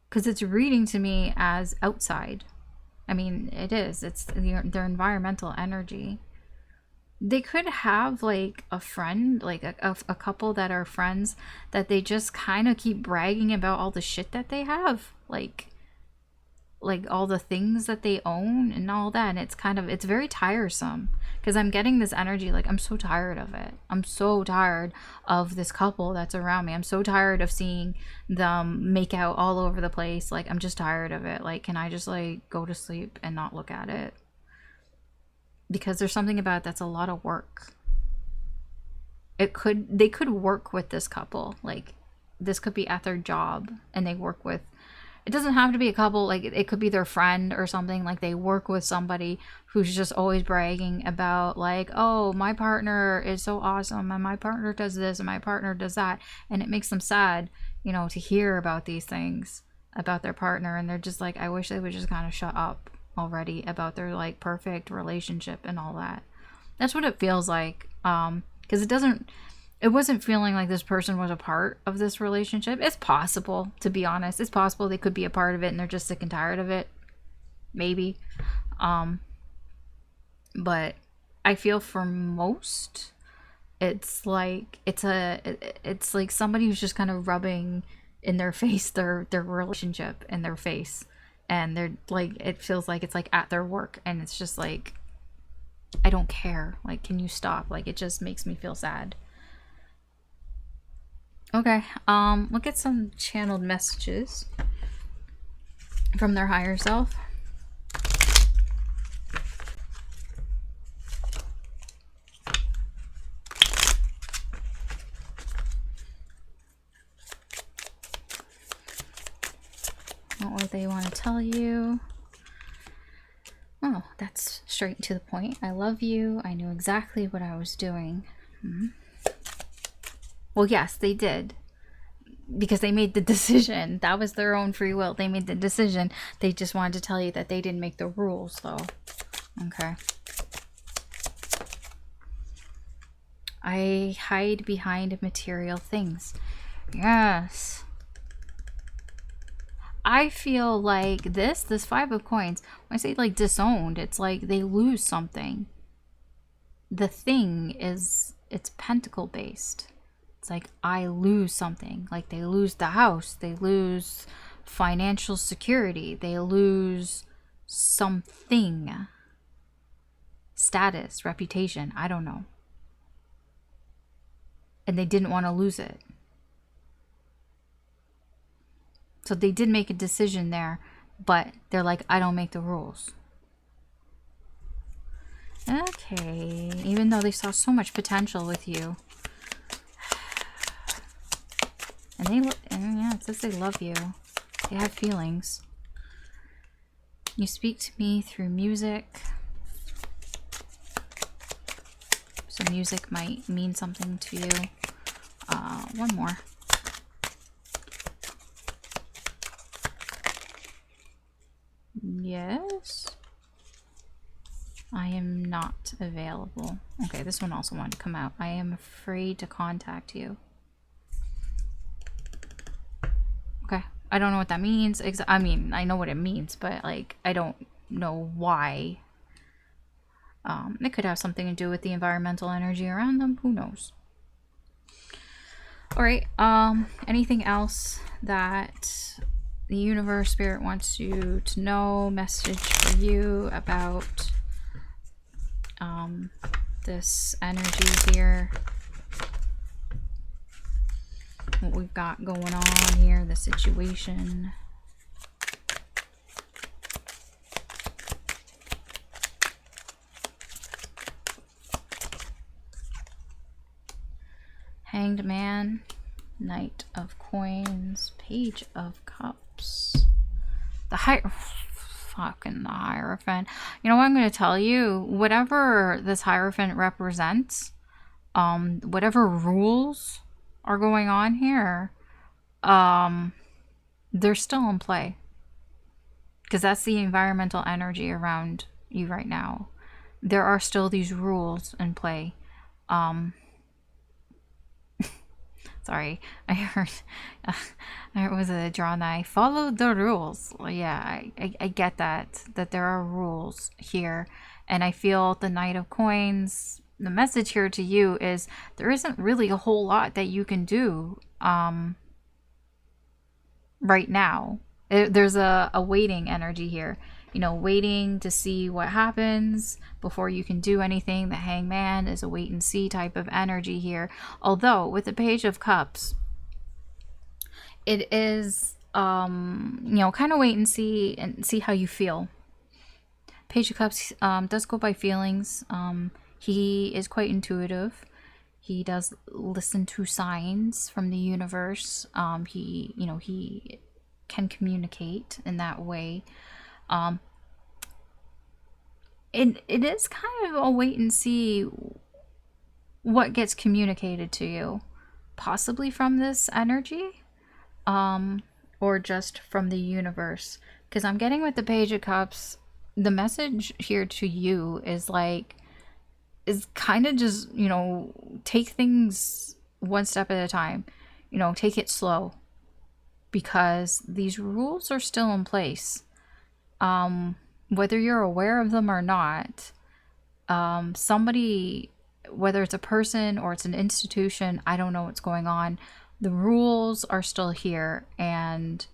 Speaker 1: Because it's reading to me as outside. I mean, it is. It's their environmental energy. They could have like a friend, like a couple that are friends that they just kind of keep bragging about all the shit that they have. Like all the things that they own and all that. And it's kind of, it's very tiresome because I'm getting this energy like I'm so tired of it. I'm so tired of this couple that's around me. I'm so tired of seeing them make out all over the place. Like I'm just tired of it. Like, can I just like go to sleep and not look at it? Because there's something about it that's a lot of work. They could work with this couple. Like this could be at their job and they work with, it doesn't have to be a couple, like it could be their friend or something. Like they work with somebody who's just always bragging about like, oh, my partner is so awesome and my partner does this and my partner does that, and it makes them sad, you know, to hear about these things about their partner, and they're just like, I wish they would just kind of shut up already about their like perfect relationship and all that. That's what it feels like, because it wasn't feeling like this person was a part of this relationship. It's possible, to be honest. It's possible they could be a part of it and they're just sick and tired of it. Maybe. But I feel for most, it's like it's like somebody who's just kind of rubbing in their face their relationship in their face, and they're like, it feels like it's like at their work, and it's just like, I don't care. Like, can you stop? Like, it just makes me feel sad. Okay, look at some channeled messages from their higher self. What they want to tell you. Oh, that's straight to the point. I love you. I knew exactly what I was doing. Well, yes, they did. Because they made the decision. That was their own free will. They made the decision. They just wanted to tell you that they didn't make the rules, though. Okay. I hide behind material things. Yes. I feel like this Five of Coins, when I say like disowned, it's like they lose something. The thing is, it's pentacle based. It's like, I lose something. Like they lose the house, they lose financial security, they lose something. Status, reputation, I don't know. And they didn't want to lose it. So they did make a decision there, but they're like, I don't make the rules. Okay, even though they saw so much potential with you. And yeah, it says they love you. They have feelings. You speak to me through music. So music might mean something to you. One more. Yes. not available. Okay, this one also wanted to come out. I am afraid to contact you. Okay, I don't know what that means. I mean, I know what it means, but like, I don't know why. It could have something to do with the environmental energy around them. Who knows? All right. Anything else that the universe spirit wants you to know? Message for you about this energy here. What we've got going on here, the situation. Hanged Man, Knight of Coins, Page of Cups, the Hierophant. You know what I'm going to tell you? Whatever this Hierophant represents, whatever rules are going on here, they're still in play. Because that's the environmental energy around you right now. There are still these rules in play. Sorry, I heard there was a drawn eye. Follow the rules. Well, yeah, I get that there are rules here, and I feel the Knight of Coins. The message here to you is there isn't really a whole lot that you can do right now. There's a waiting energy here. You know, waiting to see what happens before you can do anything. The Hangman is a wait and see type of energy here. Although with the Page of Cups, it is, you know, kind of wait and see how you feel. Page of Cups does go by feelings. He is quite intuitive. He does listen to signs from the universe. He can communicate in that way. It is kind of a wait and see what gets communicated to you, possibly from this energy, or just from the universe. Because I'm getting with the Page of Cups, the message here to you is kind of just, you know, take things one step at a time. You know, take it slow, because these rules are still in place. Whether you're aware of them or not, somebody, whether it's a person or it's an institution, I don't know what's going on. The rules are still here, and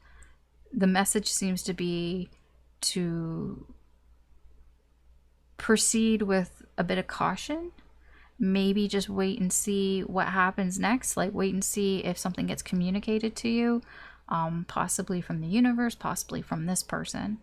Speaker 1: the message seems to be to proceed with a bit of caution. Maybe just wait and see what happens next. Like, wait and see if something gets communicated to you, possibly from the universe, possibly from this person.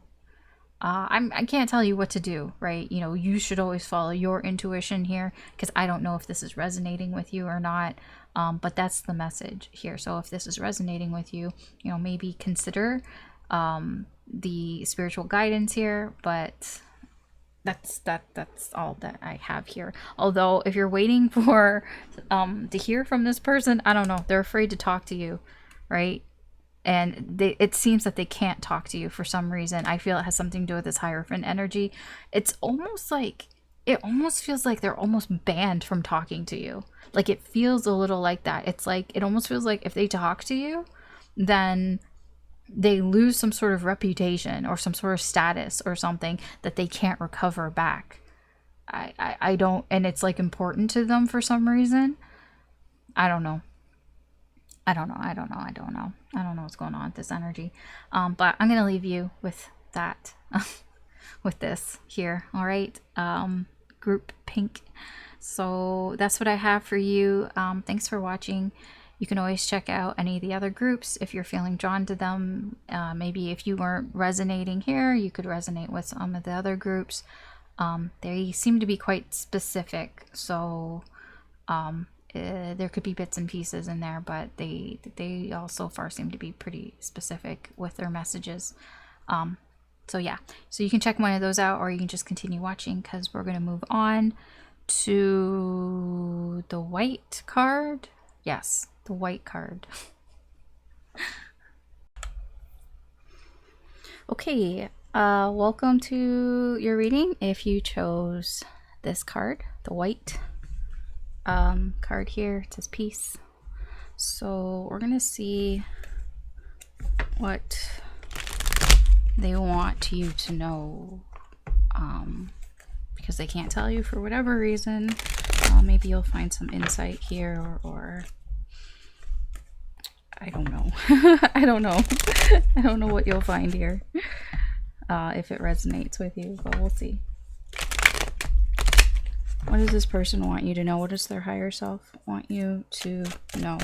Speaker 1: I can't tell you what to do, right? You know, you should always follow your intuition here, because I don't know if this is resonating with you or not, but that's the message here. So if this is resonating with you, you know, maybe consider the spiritual guidance here, but that's all that I have here. Although if you're waiting for to hear from this person, I don't know, they're afraid to talk to you, right? And it seems that they can't talk to you for some reason. I feel it has something to do with this Hierophant energy. It's almost like, it almost feels like they're almost banned from talking to you. Like, it feels a little like that. It's like, it almost feels like if they talk to you, then they lose some sort of reputation or some sort of status or something that they can't recover back. I don't, and it's like important to them for some reason. I don't know. I don't know what's going on with this energy. But I'm going to leave you with that, with this here. All right. Group Pink. So that's what I have for you. Thanks for watching. You can always check out any of the other groups if you're feeling drawn to them. Maybe if you weren't resonating here, you could resonate with some of the other groups. They seem to be quite specific. So, there could be bits and pieces in there, but they all so far seem to be pretty specific with their messages. So yeah, so you can check one of those out, or you can just continue watching, because we're going to move on to the white card. Yes, the white card. Okay, welcome to your reading if you chose this card, the white card here. It says peace. So we're gonna see what they want you to know, because they can't tell you for whatever reason. Maybe you'll find some insight here, or I don't know. I don't know. I don't know what you'll find here, if it resonates with you, but we'll see. What does this person want you to know? What does their higher self want you to know?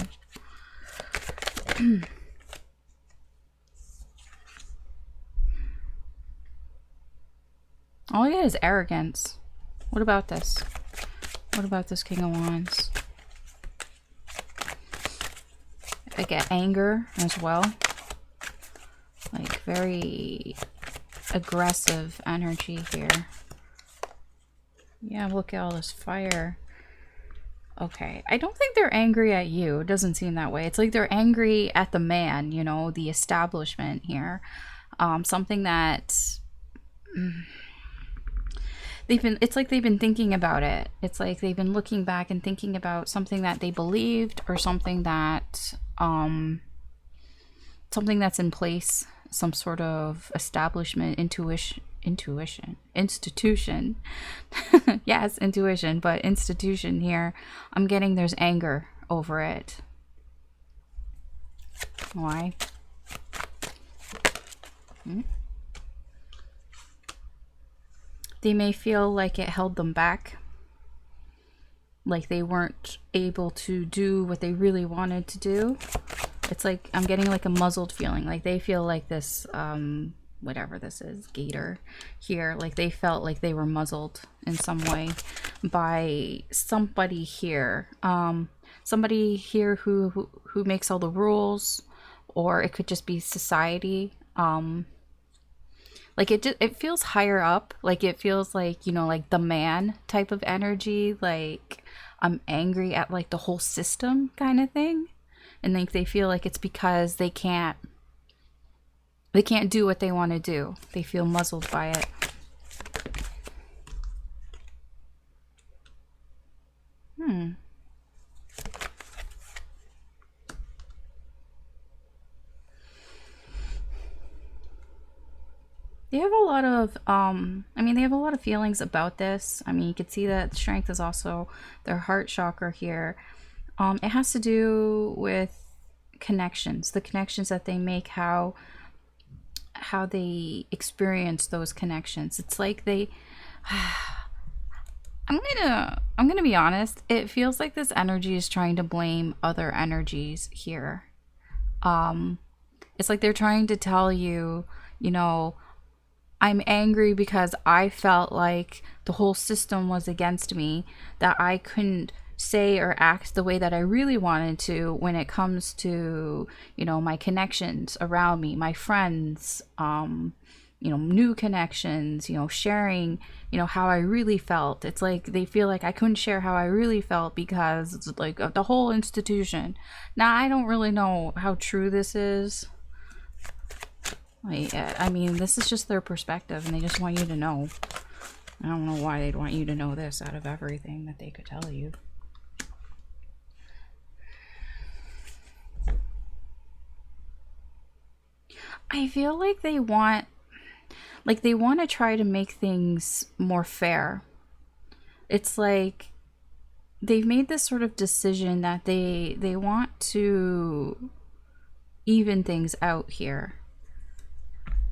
Speaker 1: All I get is arrogance. What about this? What about this King of Wands? I get anger as well. Like very aggressive energy here. Yeah, look at all this fire. Okay, I don't think they're angry at you. It doesn't seem that way. It's like they're angry at the man, you know, the establishment here. Something that it's like they've been thinking about it. It's like they've been looking back and thinking about something that they believed, or something that something that's in place, some sort of establishment, institution. Yes, intuition, but institution here. I'm getting there's anger over it. Why? They may feel like it held them back, like they weren't able to do what they really wanted to do. It's like I'm getting like a muzzled feeling, like they feel like this whatever this is, gator here, like they felt like they were muzzled in some way by somebody here, somebody here who makes all the rules, or it could just be society. Like it feels higher up, like it feels like, you know, like the man type of energy, like I'm angry at like the whole system kind of thing. And like they feel like it's because they can't do what they want to do. They feel muzzled by it. They have a lot of they have a lot of feelings about this. I mean, you could see that strength is also their heart chakra here. It has to do with connections, the connections that they make, how they experience those connections. It's like they I'm gonna be honest, it feels like this energy is trying to blame other energies here. It's like they're trying to tell you, you know, I'm angry because I felt like the whole system was against me, that I couldn't say or act the way that I really wanted to when it comes to, you know, my connections around me, my friends, you know, new connections, you know, sharing, you know, how I really felt. It's like they feel like I couldn't share how I really felt because it's like the whole institution. Now, I don't really know how true this is. Like, I mean, this is just their perspective, and they just want you to know. I don't know why they'd want you to know this out of everything that they could tell you. I feel like they want to try to make things more fair. It's like they've made this sort of decision that they want to even things out here.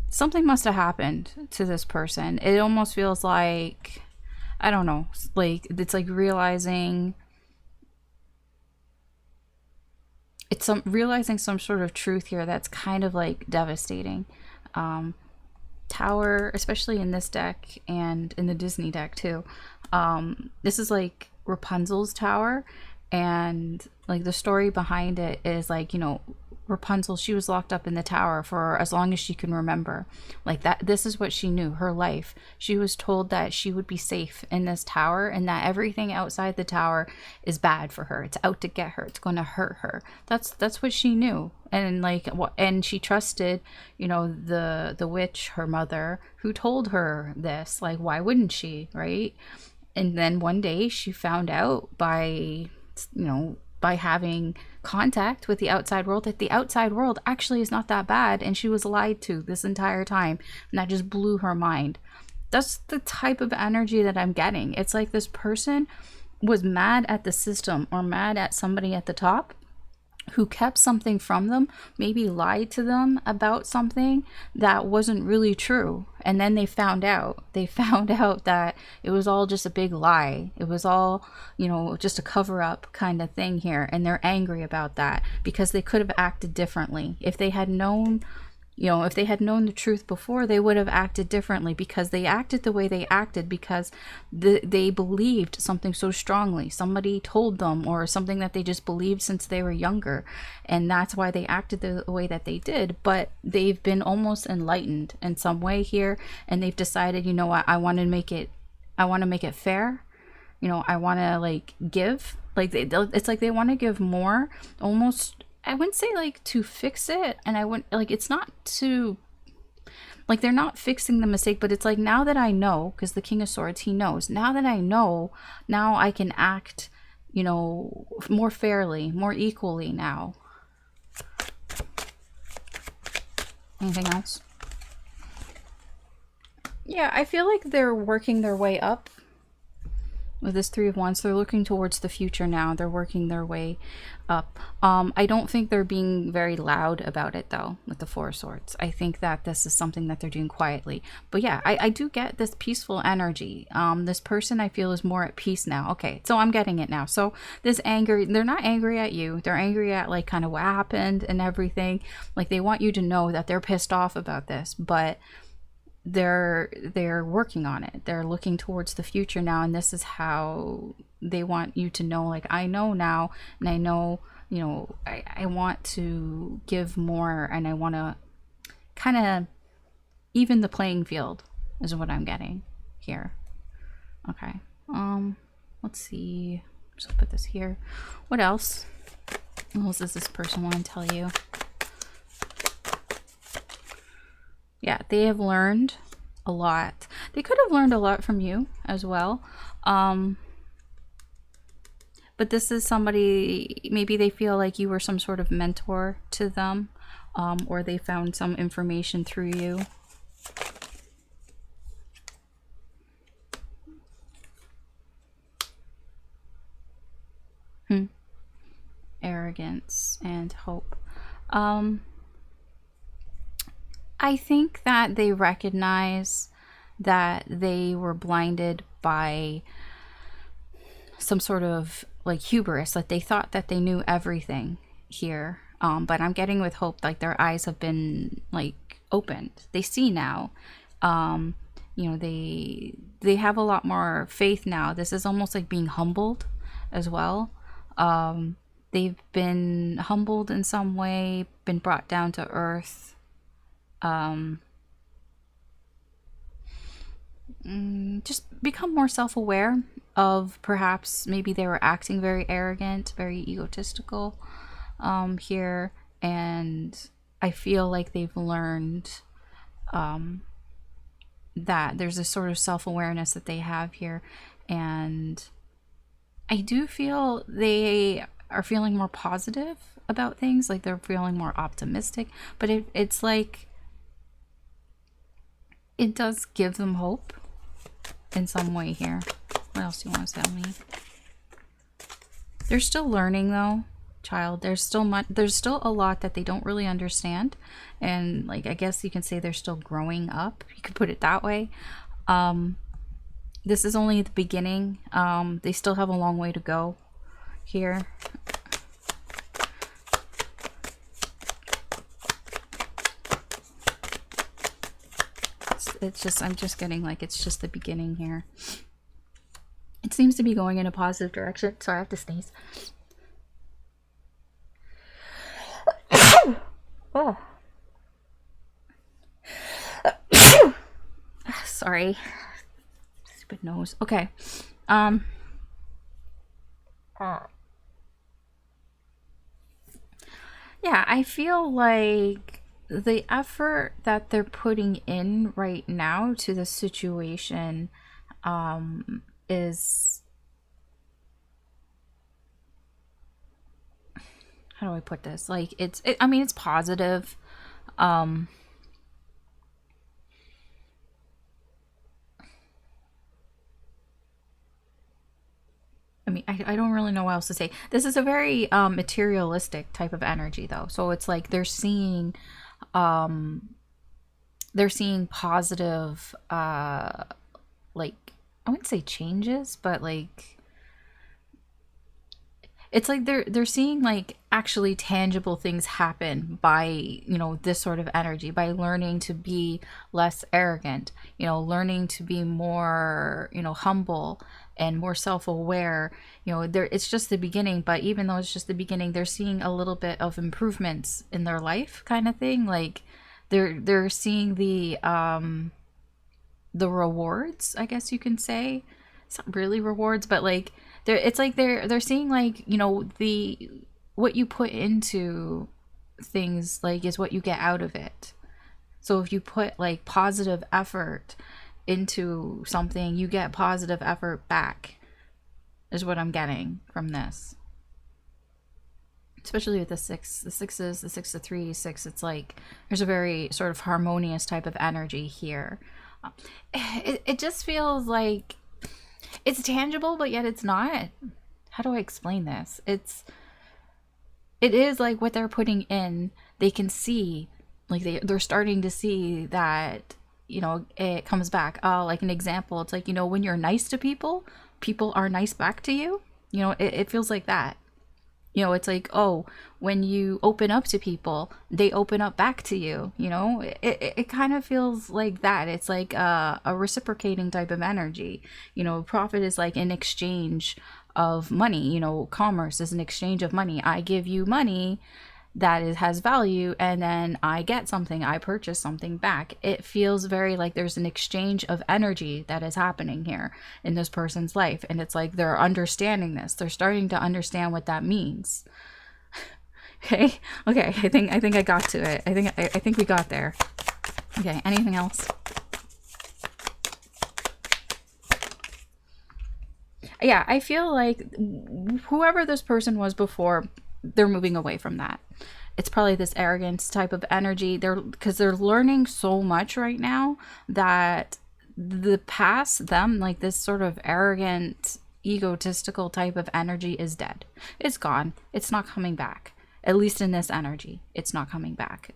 Speaker 1: Something must have happened to this person. It almost feels like, I don't know, like it's like realizing some sort of truth here that's kind of like devastating. Tower, especially in this deck and in the Disney deck too. This is like Rapunzel's tower, and like the story behind it is like, you know, Rapunzel, she was locked up in the tower for as long as she can remember. Like that, this is what she knew, her life. She was told that she would be safe in this tower, and that everything outside the tower is bad for her. It's out to get her. It's going to hurt her. That's what she knew. And like, and she trusted, you know, the witch, her mother, who told her this. Like, why wouldn't she, right? And then one day she found out by, by having contact with the outside world, that the outside world actually is not that bad, and she was lied to this entire time, and that just blew her mind. That's the type of energy that I'm getting. It's like this person was mad at the system or mad at somebody at the top who kept something from them, maybe lied to them about something that wasn't really true. And then they found out that it was all just a big lie. It was all, just a cover up kind of thing here. And they're angry about that because they could have acted differently. If they had known, if they had known the truth before, they would have acted differently, because they acted the way they acted because they believed something so strongly. Somebody told them, or something that they just believed since they were younger. And that's why they acted the way that they did. But they've been almost enlightened in some way here. And they've decided, you know what, I want to make it fair. I want to give, it's like they want to give more, almost. I wouldn't say to fix it, and I wouldn't it's not to they're not fixing the mistake, but it's now that I know, because the King of Swords, he knows, now that I know, now I can act more fairly, more equally now. Anything else? Yeah, I feel like they're working their way up. With this Three of Wands, they're looking towards the future now. They're working their way up. I don't think they're being very loud about it, though, with the Four of Swords. I think that this is something that they're doing quietly. But yeah, I do get this peaceful energy. This person, I feel, is more at peace now. Okay, so I'm getting it now. So this anger, they're not angry at you. They're angry at kind of what happened and everything. They want you to know that they're pissed off about this, but they're working on it. They're looking towards the future now, and this is how they want you to know, I know now, and I know, I want to give more, and I want to kind of even the playing field is what I'm getting here. Okay, let's see, just put this here. What else does this person want to tell you? Yeah, they have learned a lot. They could have learned a lot from you as well. But this is somebody, maybe they feel like you were some sort of mentor to them, or they found some information through you. Arrogance and hope. I think that they recognize that they were blinded by some sort of hubris, that they thought that they knew everything here. But I'm getting with hope, their eyes have been opened. They see now. They have a lot more faith now. This is almost like being humbled as well. They've been humbled in some way, been brought down to earth. Just become more self-aware of, perhaps maybe they were acting very arrogant, very egotistical here, and I feel like they've learned that there's a sort of self-awareness that they have here, and I do feel they are feeling more positive about things, they're feeling more optimistic, but it's it does give them hope in some way here. What else do you want to tell me? They're still learning, though, child. There's still a lot that they don't really understand, and I guess you can say they're still growing up. You could put it that way. This is only the beginning. They still have a long way to go here. It's just, I'm just getting it's just the beginning here. It seems to be going in a positive direction. Sorry, I have to sneeze. Oh. Sorry. Stupid nose. Okay. Yeah, I feel like the effort that they're putting in right now to the situation, is, how do I put this? Like I mean, it's positive. Um, I mean, I don't really know what else to say. This is a very materialistic type of energy, though. So it's like um, they're seeing positive, like, I wouldn't say changes, but like it's like they're seeing like actually tangible things happen by, you know, this sort of energy, by learning to be less arrogant, you know, learning to be more, you know, humble and more self-aware. You know, there, it's just the beginning, but even though it's just the beginning, they're seeing a little bit of improvements in their life, kind of thing. Like they're seeing the rewards, I guess you can say. It's not really rewards, but like it's like they're seeing, like, you know, the what you put into things, like, is what you get out of it. So if you put like positive effort into something, you get positive effort back, is what I'm getting from this. Especially with the six, the sixes, the 6 to 3, 6, it's like there's a very sort of harmonious type of energy here. It just feels like it's tangible, but yet it's not. How do I explain this? It is like what they're putting in, they can see, like they're starting to see that, you know, it comes back. Like an example, it's like, you know, when you're nice to people, people are nice back to you. You know, it feels like that. You know, it's like, oh, when you open up to people, they open up back to you. You know, it kind of feels like that. It's like a reciprocating type of energy. You know, profit is like an exchange of money. You know, commerce is an exchange of money. I give you money that has value, and then I get something, I purchase something back. It feels very like there's an exchange of energy that is happening here in this person's life, and it's like they're understanding this, they're starting to understand what that means. Okay, I think I got to it. I think we got there. Okay, anything else? Yeah, I feel like whoever this person was before, they're moving away from that. It's probably this arrogance type of energy. Because they're learning so much right now that the past them, like this sort of arrogant, egotistical type of energy, is dead. It's gone. It's not coming back. At least in this energy, it's not coming back.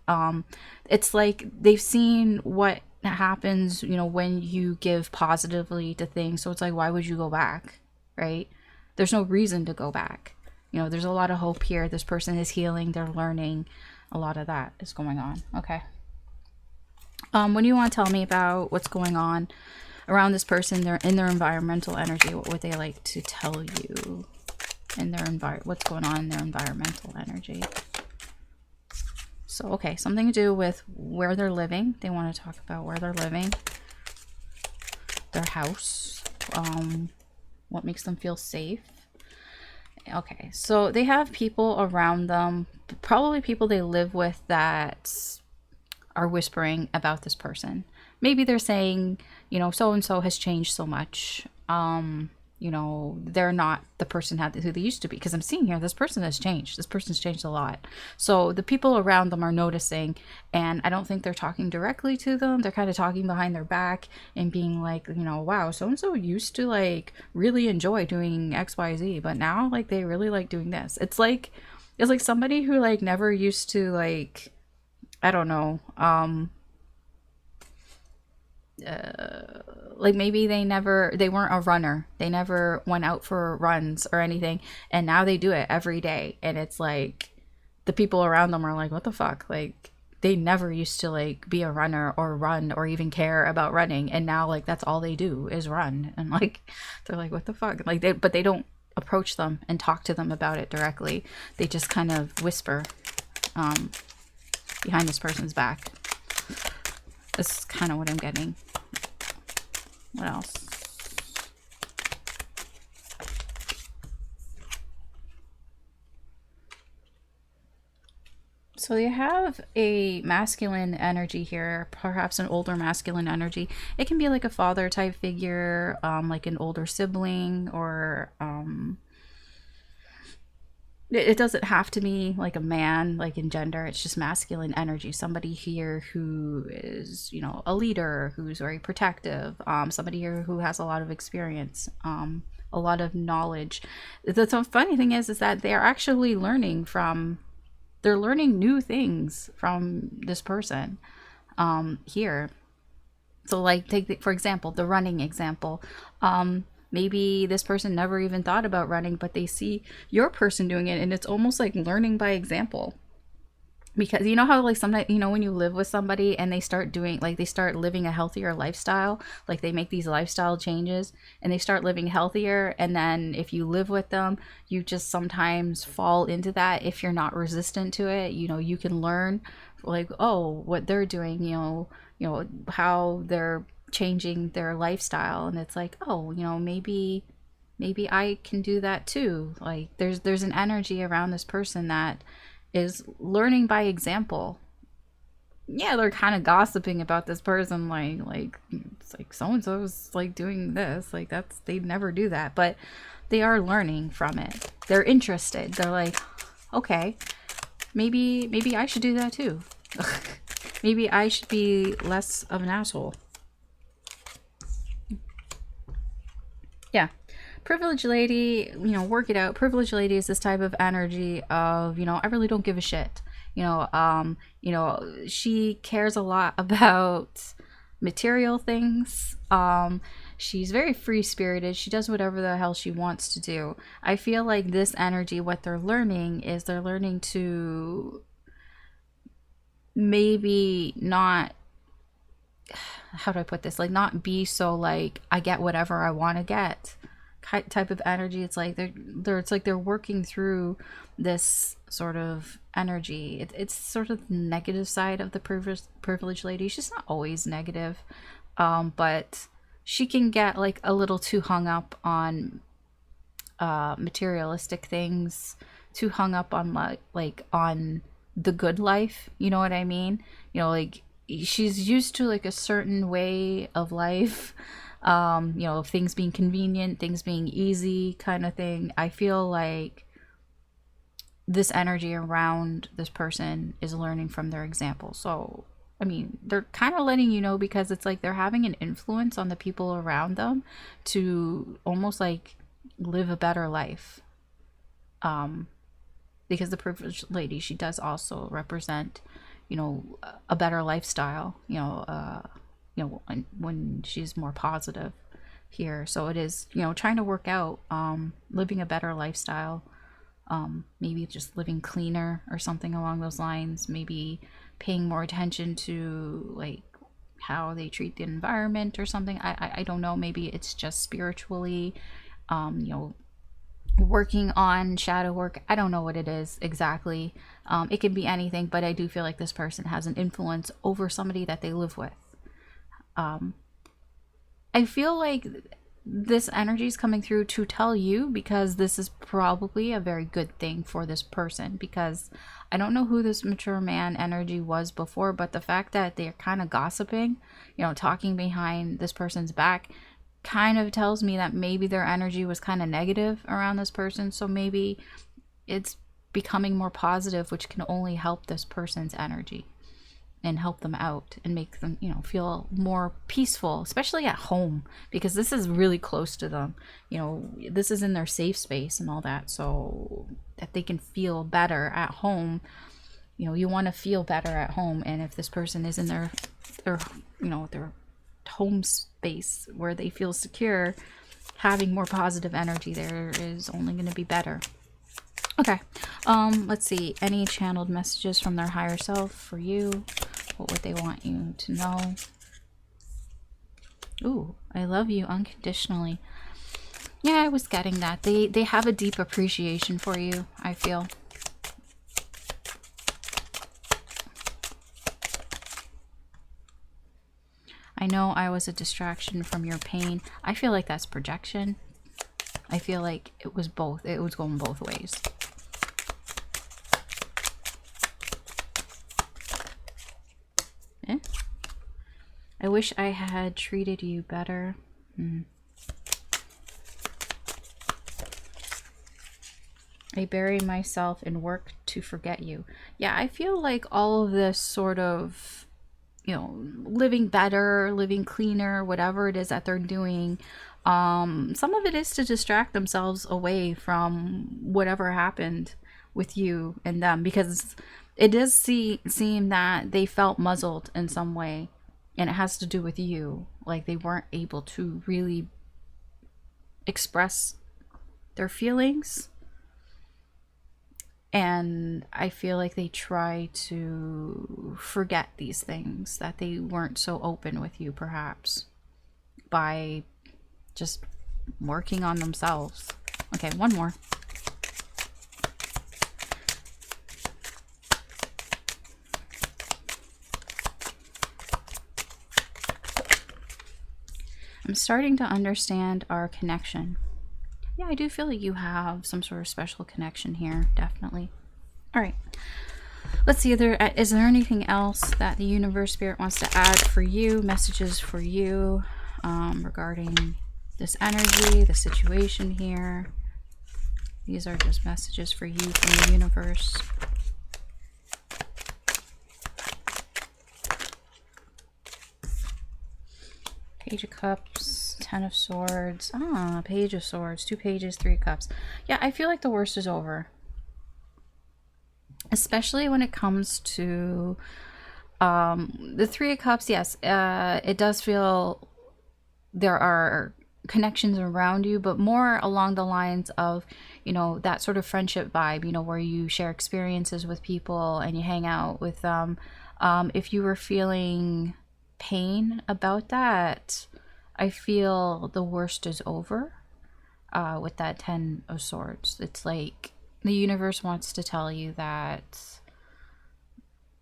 Speaker 1: It's like they've seen what happens, you know, when you give positively to things. So it's like, why would you go back, right? There's no reason to go back. You know, there's a lot of hope here. This person is healing. They're learning. A lot of that is going on. Okay. What do you want to tell me about what's going on around this person? They're in their environmental energy. What would they like to tell you in their what's going on in their environmental energy? So, okay, something to do with where they're living. They want to talk about where they're living, their house, what makes them feel safe. Okay, so they have people around them, probably people they live with, that are whispering about this person. Maybe they're saying, you know, so and so has changed so much. You know, they're not the person who they used to be. Because I'm seeing here, this person has changed. This person's changed a lot. So the people around them are noticing, and I don't think they're talking directly to them. They're kind of talking behind their back and being like, you know, wow, so and so used to like really enjoy doing XYZ, but now like they really like doing this. It's like somebody who like never used to, like, I don't know, like maybe they weren't a runner, they never went out for runs or anything, and now they do it every day, and it's like the people around them are like, what the fuck, like they never used to like be a runner or run or even care about running, and now like that's all they do is run, and like they're like, what the fuck, like they don't approach them and talk to them about it directly. They just kind of whisper behind this person's back. This is kind of what I'm getting. What else? So you have a masculine energy here, perhaps an older masculine energy. It can be like a father type figure, like an older sibling, or it doesn't have to be like a man, like in gender. It's just masculine energy. Somebody here who is, you know, a leader, who's very protective. Somebody here who has a lot of experience, a lot of knowledge. The funny thing is that they are actually learning from. They're learning new things from this person here. So, like, for example, the running example. Maybe this person never even thought about running, but they see your person doing it, and it's almost like learning by example. Because you know how, like, sometimes, you know, when you live with somebody and they start doing, like, they start living a healthier lifestyle, like they make these lifestyle changes and they start living healthier, and then if you live with them, you just sometimes fall into that. If you're not resistant to it, you know, you can learn, like, oh, what they're doing, you know how they're changing their lifestyle, and it's like, oh, you know, maybe I can do that too. Like, there's an energy around this person that is learning by example. Yeah, they're kind of gossiping about this person, like it's like so and so's like doing this, like they'd never do that, but they are learning from it. They're interested. They're like, okay, maybe I should do that too. Maybe I should be less of an asshole. Yeah. Privileged lady, you know, work it out. Privileged lady is this type of energy of, you know, I really don't give a shit. You know, she cares a lot about material things. She's very free spirited. She does whatever the hell she wants to do. I feel like this energy, what they're learning is they're learning to maybe not, how do I put this? Like, not be so like, I get whatever I want to get type of energy. It's like they're working through this sort of energy. It's sort of the negative side of the privileged lady. She's not always negative, but she can get like a little too hung up on materialistic things, too hung up on like on the good life. You know what I mean? You know, like, she's used to like a certain way of life, you know, things being convenient, things being easy, kind of thing. I feel like this energy around this person is learning from their example. So, I mean, they're kind of letting you know, because it's like they're having an influence on the people around them to almost like live a better life. Because the privileged lady, she does also represent, you know, a better lifestyle, you know, when she's more positive here. So it is, you know, trying to work out, living a better lifestyle, maybe just living cleaner or something along those lines, maybe paying more attention to like how they treat the environment or something. I don't know, maybe it's just spiritually, you know, working on shadow work. I don't know what it is exactly. It can be anything, but I do feel like this person has an influence over somebody that they live with. I feel like this energy is coming through to tell you, because this is probably a very good thing for this person, because I don't know who this mature man energy was before, but the fact that they're kind of gossiping, you know, talking behind this person's back, kind of tells me that maybe their energy was kind of negative around this person. So maybe it's becoming more positive, which can only help this person's energy and help them out and make them, you know, feel more peaceful, especially at home, because this is really close to them. You know, this is in their safe space and all that, so that they can feel better at home. You know, you want to feel better at home, and if this person is in their you know, their home space where they feel secure, having more positive energy there is only going to be better. Okay, let's see, any channeled messages from their higher self for you. What would they want you to know? Ooh, I love you unconditionally. Yeah, I was getting that. They have a deep appreciation for you, I feel. I know I was a distraction from your pain. I feel like that's projection. I feel like it was both. It was going both ways. I wish I had treated you better. I bury myself in work to forget you. Yeah, I feel like all of this sort of, you know, living better, living cleaner, whatever it is that they're doing, some of it is to distract themselves away from whatever happened with you and them, because it does seem that they felt muzzled in some way, and it has to do with you. Like they weren't able to really express their feelings, and I feel like they try to forget these things, that they weren't so open with you, perhaps, by just working on themselves. Okay, one more. I'm starting to understand our connection. Yeah, I do feel like you have some sort of special connection here, definitely. All right. Let's see, is there anything else that the universe spirit wants to add for you, messages for you regarding this energy, the situation here? These are just messages for you from the universe. Page of Cups, Ten of Swords, Page of Swords, 2 pages, 3 cups. Yeah, I feel like the worst is over. Especially when it comes to the 3 of Cups. Yes, it does feel there are connections around you, but more along the lines of, you know, that sort of friendship vibe, you know, where you share experiences with people and you hang out with them. If you were feeling pain about that, I feel the worst is over with that 10 of Swords. It's like the universe wants to tell you that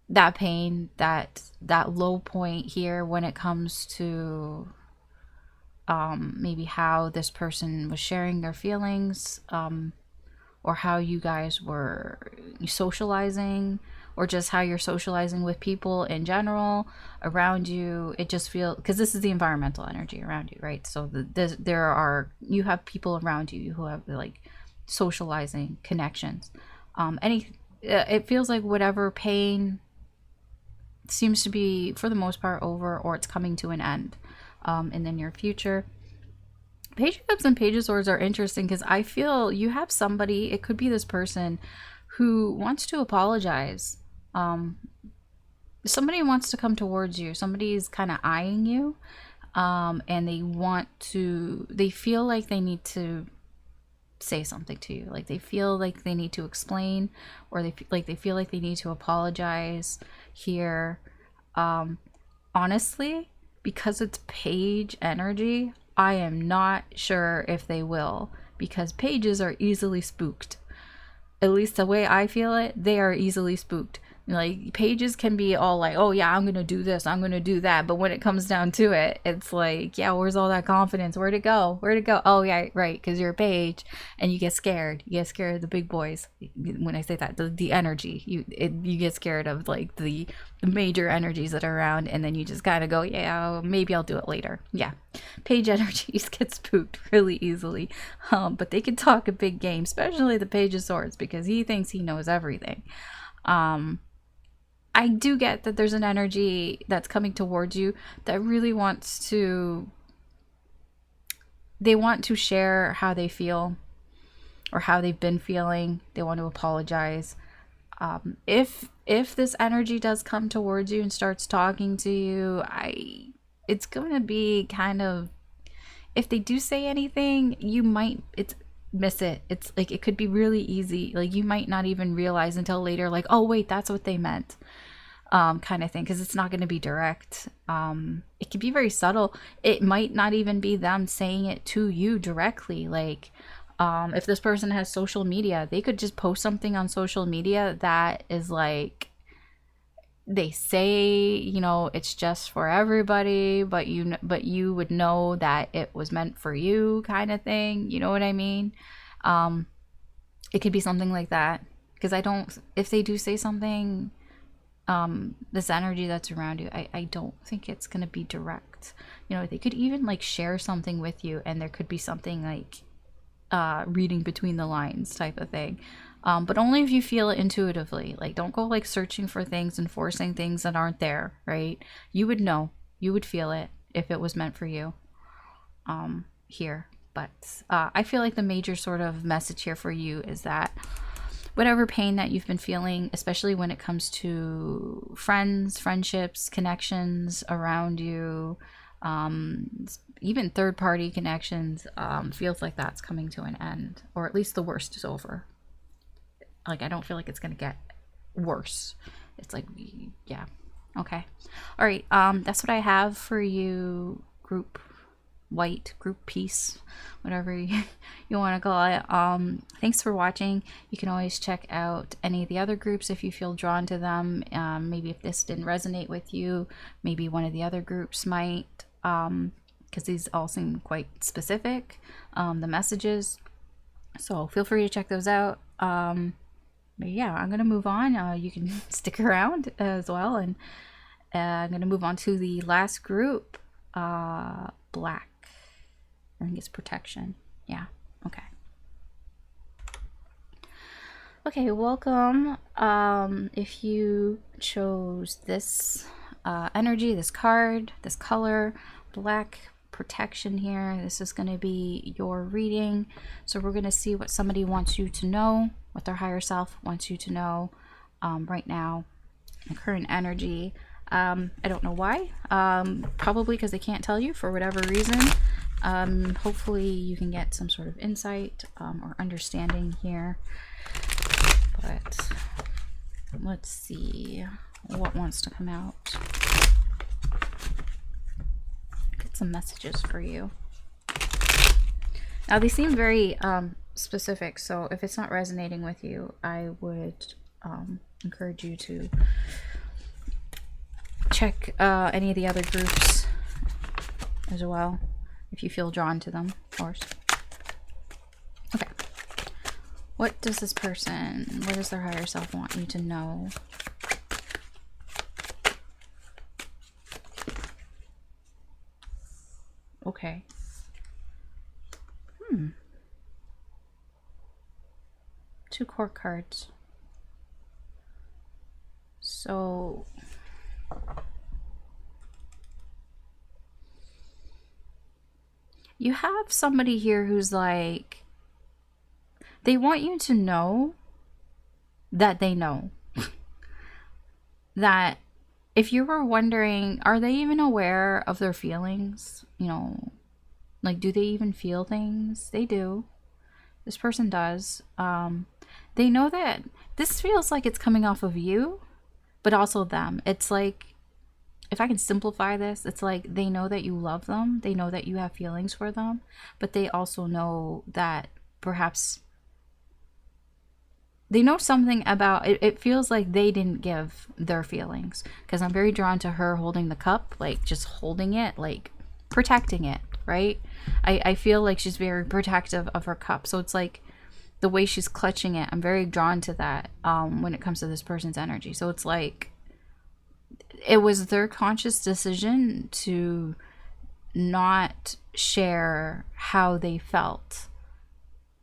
Speaker 1: that pain, that low point here when it comes to maybe how this person was sharing their feelings, or how you guys were socializing, or just how you're socializing with people in general around you. It just feels, because this is the environmental energy around you, right? So you have people around you who have like socializing connections. It feels like whatever pain seems to be for the most part over, or it's coming to an end in the near future. Page of Cups and Page of Swords are interesting because I feel you have somebody, it could be this person, who wants to apologize. Somebody wants to come towards you. Somebody's kind of eyeing you, and they feel like they need to say something to you. Like they feel like they need to explain, or they feel like they need to apologize here. Honestly, because it's page energy, I am not sure if they will, because pages are easily spooked. At least the way I feel it, they are easily spooked. Like, pages can be all like, oh yeah, I'm gonna do this, I'm gonna do that, but when it comes down to it, it's like, yeah, where's all that confidence? Where'd it go? Oh yeah, right, because you're a page and you get scared of the big boys. When I say that, the energy, you get scared of like the major energies that are around, and then you just kind of go, yeah, maybe I'll do it later. Yeah, page energies get spooked really easily, but they can talk a big game, especially the Page of Swords, because he thinks he knows everything. I do get that there's an energy that's coming towards you that really they want to share how they feel or how they've been feeling. They want to apologize. If this energy does come towards you and starts talking to you, it's going to be kind of, if they do say anything, you might miss it. It's like, it could be really easy. Like, you might not even realize until later, like, oh wait, that's what they meant, kind of thing, because it's not going to be direct. It could be very subtle. It might not even be them saying it to you directly. Like, if this person has social media, they could just post something on social media that is like, they say, you know, it's just for everybody, but you would know that it was meant for you, kind of thing. You know what I mean? It could be something like that, because if they do say something this energy that's around you, I don't think it's going to be direct. You know, they could even like share something with you, and there could be something like reading between the lines type of thing. But only if you feel it intuitively. Like, don't go like searching for things and forcing things that aren't there, right? You would know, you would feel it if it was meant for you here. But I feel like the major sort of message here for you is that whatever pain that you've been feeling, especially when it comes to friends, friendships, connections around you, even third-party connections, feels like that's coming to an end, or at least the worst is over. Like, I don't feel like it's gonna get worse. It's like, yeah, okay, all right. That's what I have for you, group white, group peace, whatever you want to call it. Thanks for watching. You can always check out any of the other groups if you feel drawn to them. Maybe if this didn't resonate with you, maybe one of the other groups might, because these all seem quite specific, the messages. So feel free to check those out. But yeah, I'm gonna move on. You can stick around as well, and I'm gonna move on to the last group, black. I think it's protection. Yeah, okay. Okay, welcome. If you chose this energy, this card, this color, black protection here, this is going to be your reading. So we're going to see what somebody wants you to know, what their higher self wants you to know right now, the current energy. I don't know why. Probably because they can't tell you for whatever reason. Hopefully you can get some sort of insight or understanding here. But let's see what wants to come out. Get some messages for you. Now they seem very specific, so if it's not resonating with you, I would encourage you to check any of the other groups as well, if you feel drawn to them, of course. Okay. What does this person, what does their higher self want you to know? Okay. Two court cards. So you have somebody here who's like, they want you to know that they know. That if you were wondering, are they even aware of their feelings? You know, like, do they even feel things? They do. This person does. They know that this feels like it's coming off of you, but also them. It's like, if I can simplify this, it's like they know that you love them. They know that you have feelings for them, but they also know that perhaps they know something about it. It feels like they didn't give their feelings, because I'm very drawn to her holding the cup, like just holding it, like protecting it, right? I feel like she's very protective of her cup. So it's like the way she's clutching it, I'm very drawn to that when it comes to this person's energy. So it's like it was their conscious decision to not share how they felt,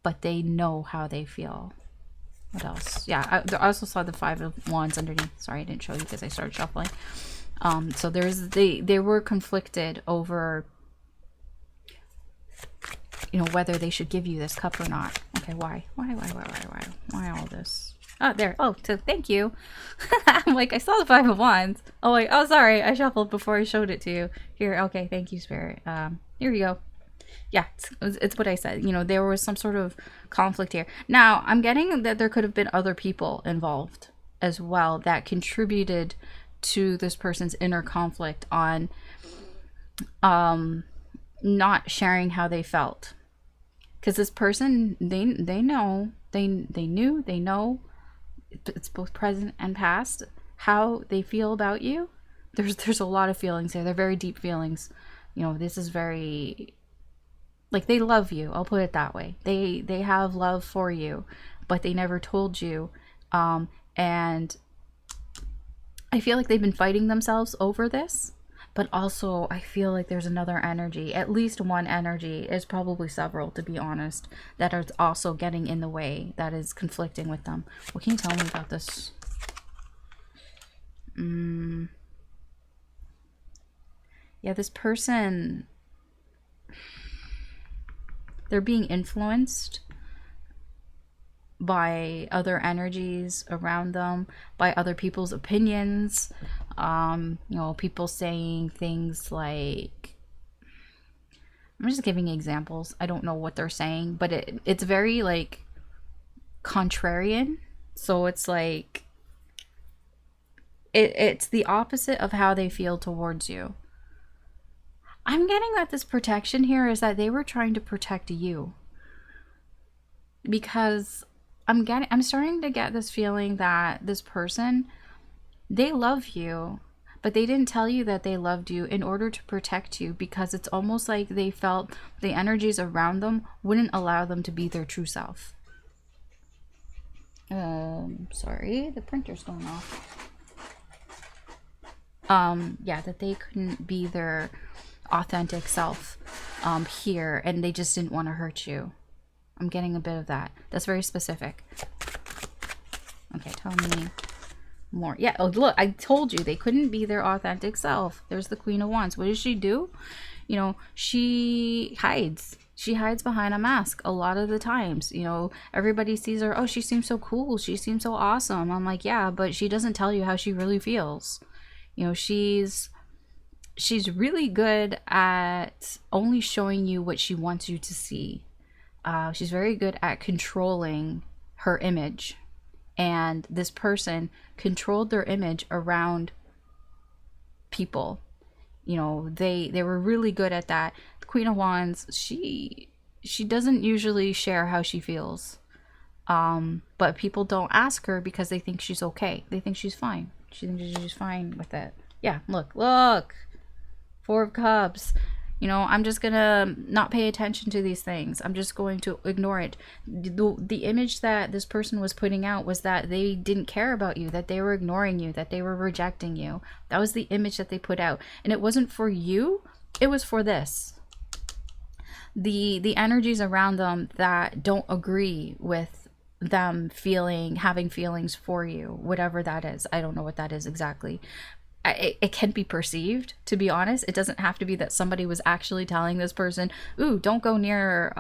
Speaker 1: but they know how they feel. What else? Yeah, I also saw the 5 of Wands underneath. Sorry, I didn't show you because I started shuffling. So there's they were conflicted over, you know, whether they should give you this cup or not. Okay, why all this? Oh, there. Oh, thank you. I'm like, I saw the 5 of Wands. Oh, wait. Oh, sorry. I shuffled before I showed it to you. Here. Okay. Thank you, Spirit. Here we go. Yeah, it's what I said. You know, there was some sort of conflict here. Now, I'm getting that there could have been other people involved as well that contributed to this person's inner conflict on not sharing how they felt. Because this person, they know, they know, it's both present and past, how they feel about you. There's a lot of feelings here. They're very deep feelings. You know, this is very, like, they love you. I'll put it that way. They have love for you, but they never told you. And I feel like they've been fighting themselves over this, but also I feel like there's another energy, at least one energy, is probably several to be honest, that are also getting in the way, that is conflicting with them. What can you tell me about this? Yeah, this person, they're being influenced by other energies around them, by other people's opinions. You know, people saying things like, I'm just giving examples. I don't know what they're saying, but it's very like contrarian. So it's like it's the opposite of how they feel towards you. I'm getting that this protection here is that they were trying to protect you. Because I'm starting to get this feeling that this person, they love you, but they didn't tell you that they loved you in order to protect you, because it's almost like they felt the energies around them wouldn't allow them to be their true self. Sorry, the printer's going off. Yeah, that they couldn't be their authentic self here, and they just didn't want to hurt you. I'm getting a bit of that. That's very specific. Okay, tell me more. Yeah, oh, look, I told you they couldn't be their authentic self. There's the Queen of Wands. What does she do? You know, she hides. She hides behind a mask a lot of the times. You know, everybody sees her, oh, she seems so cool. She seems so awesome. I'm like, yeah, but she doesn't tell you how she really feels. You know, she's really good at only showing you what she wants you to see. She's very good at controlling her image. And this person controlled their image around people. You know, they were really good at that. The Queen of Wands, she doesn't usually share how she feels. But people don't ask her because they think she's okay. They think she's fine. She thinks she's fine with it. Yeah, look. Four of Cups. You know, I'm just gonna not pay attention to these things. I'm just going to ignore it. The image that this person was putting out was that they didn't care about you, that they were ignoring you, that they were rejecting you. That was the image that they put out. And it wasn't for you, it was for this. The energies around them that don't agree with them having feelings for you, whatever that is. I don't know what that is exactly. It can be perceived, to be honest. It doesn't have to be that somebody was actually telling this person, ooh, don't go near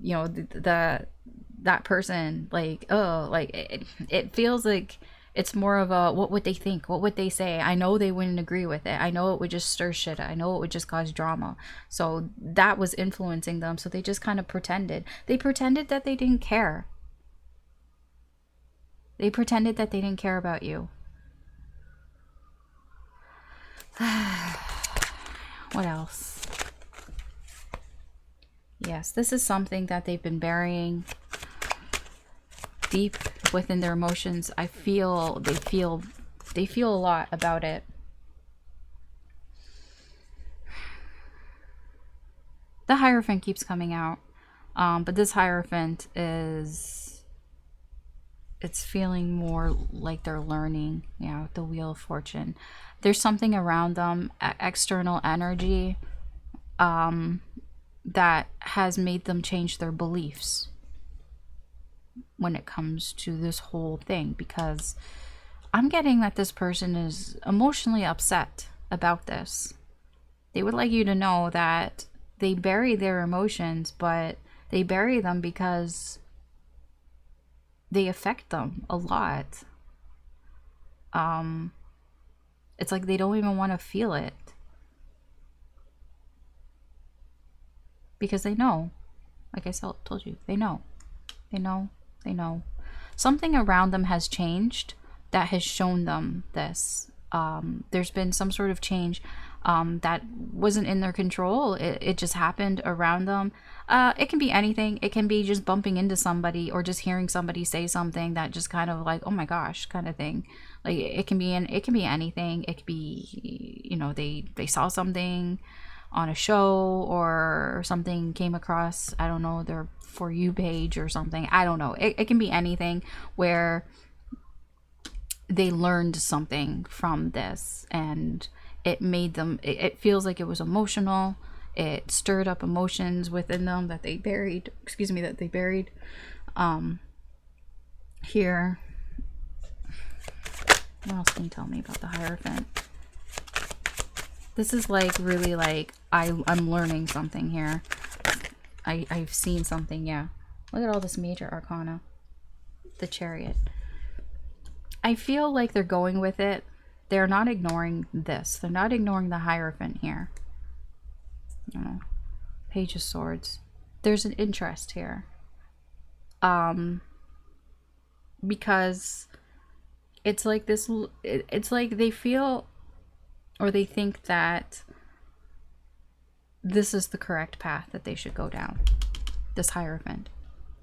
Speaker 1: you know, that person. Like, oh, like it feels like it's more of a, what would they think, what would they say? I know they wouldn't agree with it. I know it would just stir shit. I know it would just cause drama. So that was influencing them. So they just kind of pretended that they didn't care. They pretended that they didn't care about you. What else? Yes, this is something that they've been burying deep within their emotions. I feel they feel a lot about it. The Hierophant keeps coming out, but this Hierophant is, it's feeling more like they're learning. You know, the Wheel of Fortune. There's something around them, external energy, that has made them change their beliefs when it comes to this whole thing, because I'm getting that this person is emotionally upset about this. They would like you to know that they bury their emotions, but they bury them because they affect them a lot. It's like they don't even want to feel it. Because they know. Like I told you, they know. They know. Something around them has changed that has shown them this. There's been some sort of change that wasn't in their control. It just happened around them. It can be anything. It can be just bumping into somebody or just hearing somebody say something that just kind of like, oh my gosh, kind of thing. Like it can be anything. It could be, you know, they saw something on a show or something came across, I don't know, their For You page or something. I don't know. It can be anything where they learned something from this, and it made them, it feels like it was emotional. It stirred up emotions within them that they buried, here. What else can you tell me about the Hierophant? This is like really like I'm learning something here. I've seen something, yeah. Look at all this major arcana. The Chariot. I feel like they're going with it. They're not ignoring this. They're not ignoring the Hierophant here. Page of Swords. There's an interest here. Because it's like this, it's like they feel, or they think that this is the correct path that they should go down. This Hierophant.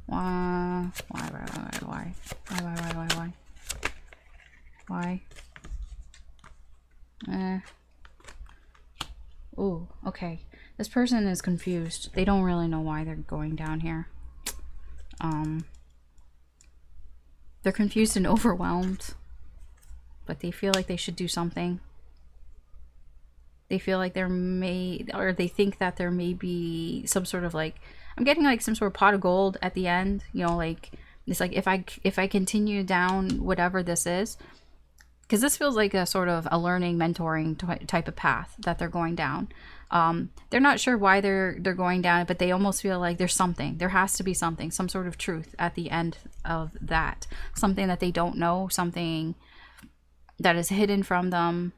Speaker 1: Why? Oh, okay. This person is confused. They don't really know why they're going down here. They're confused and overwhelmed, but they feel like they should do something. They feel like they think that there may be some sort of like, I'm getting like some sort of pot of gold at the end, you know, like it's like if I continue down whatever this is, because this feels like a sort of a learning, mentoring type of path that they're going down. They're not sure why they're going down, but they almost feel like there's something. There has to be something, some sort of truth at the end of that. Something that they don't know, something that is hidden from them.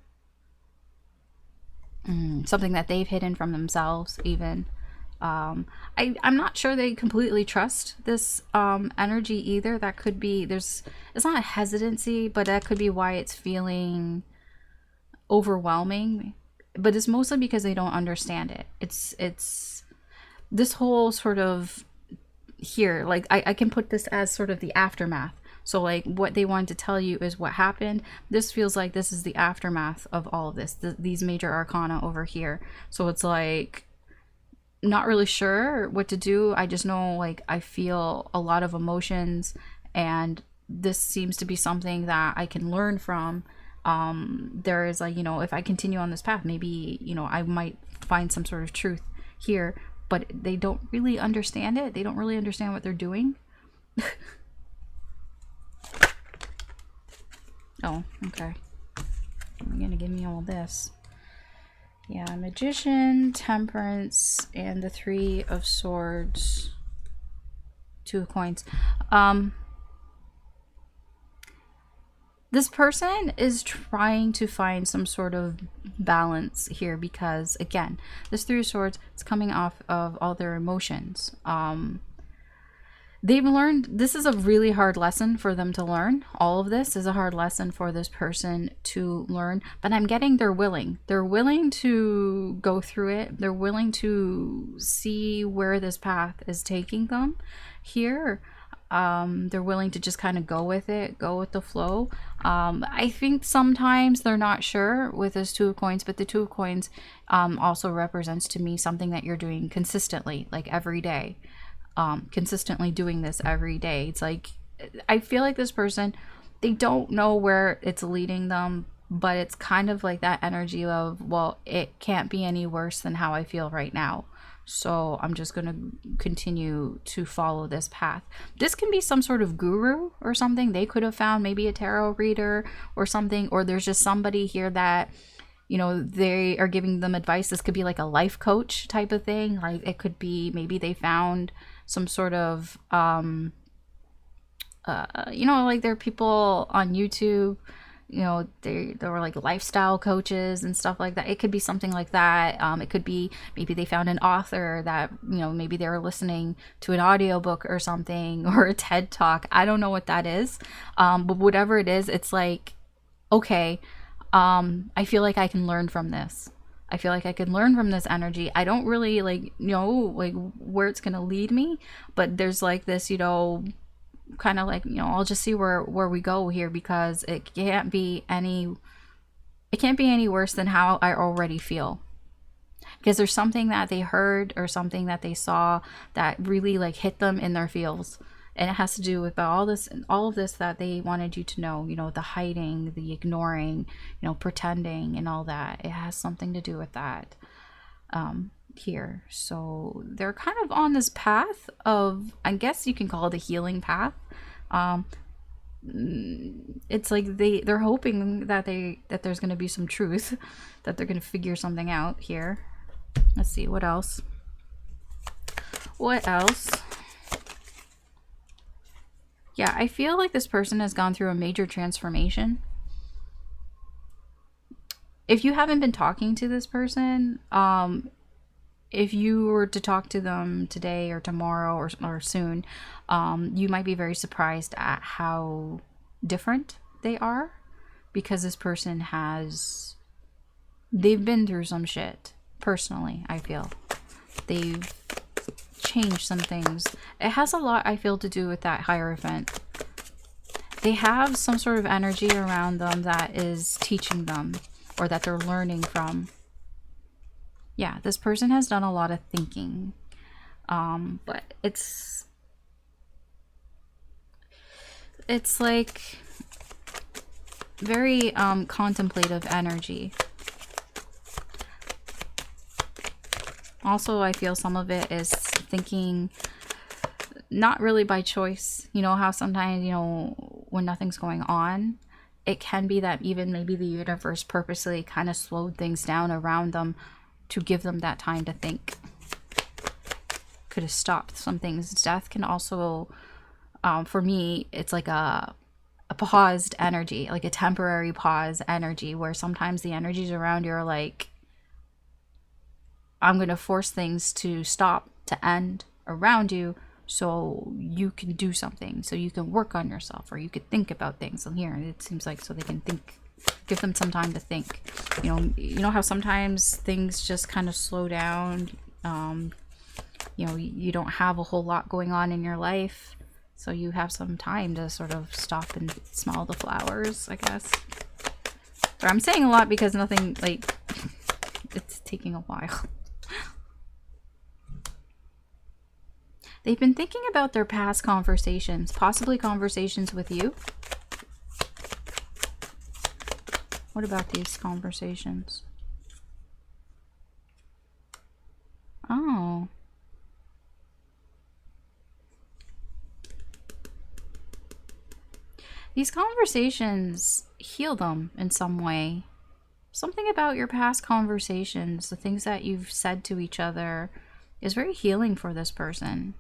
Speaker 1: Something that they've hidden from themselves even. I'm not sure they completely trust this energy either. That could be, it's not a hesitancy, but that could be why it's feeling overwhelming. But it's mostly because they don't understand it. It's this whole sort of here, like I can put this as sort of the aftermath. So like what they wanted to tell you is what happened. This feels like this is the aftermath of all of this, these major arcana over here. So it's like not really sure what to do. I just know like I feel a lot of emotions, and this seems to be something that I can learn from. There is like, you know, if I continue on this path, maybe, you know, I might find some sort of truth here, but they don't really understand it. They don't really understand what they're doing. Oh, okay. You're gonna give me all this. Yeah, Magician, Temperance, and the Three of Swords. Two of Coins. This person is trying to find some sort of balance here because, again, this Three of Swords is coming off of all their emotions. They've learned, this is a really hard lesson for them to learn. All of this is a hard lesson for this person to learn, but I'm getting they're willing. They're willing to go through it. They're willing to see where this path is taking them here. They're willing to just kind of go with it, go with the flow. I think sometimes they're not sure with this Two of Coins, but the Two of Coins also represents to me something that you're doing consistently, like every day. Consistently doing this every day. It's like, I feel like this person, they don't know where it's leading them, but it's kind of like that energy of, well, it can't be any worse than how I feel right now. So I'm just going to continue to follow this path. This can be some sort of guru or something. They could have found maybe a tarot reader or something, or there's just somebody here that, you know, they are giving them advice. This could be like a life coach type of thing. Like it could be, maybe they found some sort of, you know, like there are people on YouTube, you know, there were like lifestyle coaches and stuff like that. It could be something like that. It could be maybe they found an author that, you know, maybe they were listening to an audiobook or something, or a TED talk. I don't know what that is. But whatever it is, it's like, okay, I feel like I can learn from this. I feel like I can learn from this energy. I don't really like know like where it's gonna lead me, but there's like this, you know, kind of like, you know, I'll just see where we go here, because it can't be any worse than how I already feel. Because there's something that they heard or something that they saw that really like hit them in their feels. And it has to do with all this and all of this that they wanted you to know, you know, the hiding, the ignoring, you know, pretending and all that. It has something to do with that here. So they're kind of on this path of, I guess you can call it a healing path. It's like they're hoping that there's going to be some truth, that they're going to figure something out here. Let's see, what else? What else? Yeah, I feel like this person has gone through a major transformation. If you haven't been talking to this person, if you were to talk to them today or tomorrow or soon, you might be very surprised at how different they are, because this person they've been through some shit. Personally, I feel they've changed some things. It has a lot, I feel, to do with that Hierophant. They have some sort of energy around them that is teaching them, or that they're learning from. Yeah, this person has done a lot of thinking, but it's like very contemplative energy. Also, I feel some of it is thinking not really by choice. You know how sometimes, you know, when nothing's going on, it can be that even maybe the universe purposely kind of slowed things down around them to give them that time to think. Could have stopped some things. Death can also, for me, it's like a paused energy, like a temporary pause energy, where sometimes the energies around you are like, I'm going to force things to stop, to end around you, so you can do something, so you can work on yourself, or you could think about things. And here it seems like so they can think, give them some time to think. You know how sometimes things just kind of slow down. You know, you don't have a whole lot going on in your life, so you have some time to sort of stop and smell the flowers, I guess. But I'm saying a lot because nothing, like, it's taking a while. They've been thinking about their past conversations, possibly conversations with you. What about these conversations? Oh. These conversations heal them in some way. Something about your past conversations, the things that you've said to each other, is very healing for this person.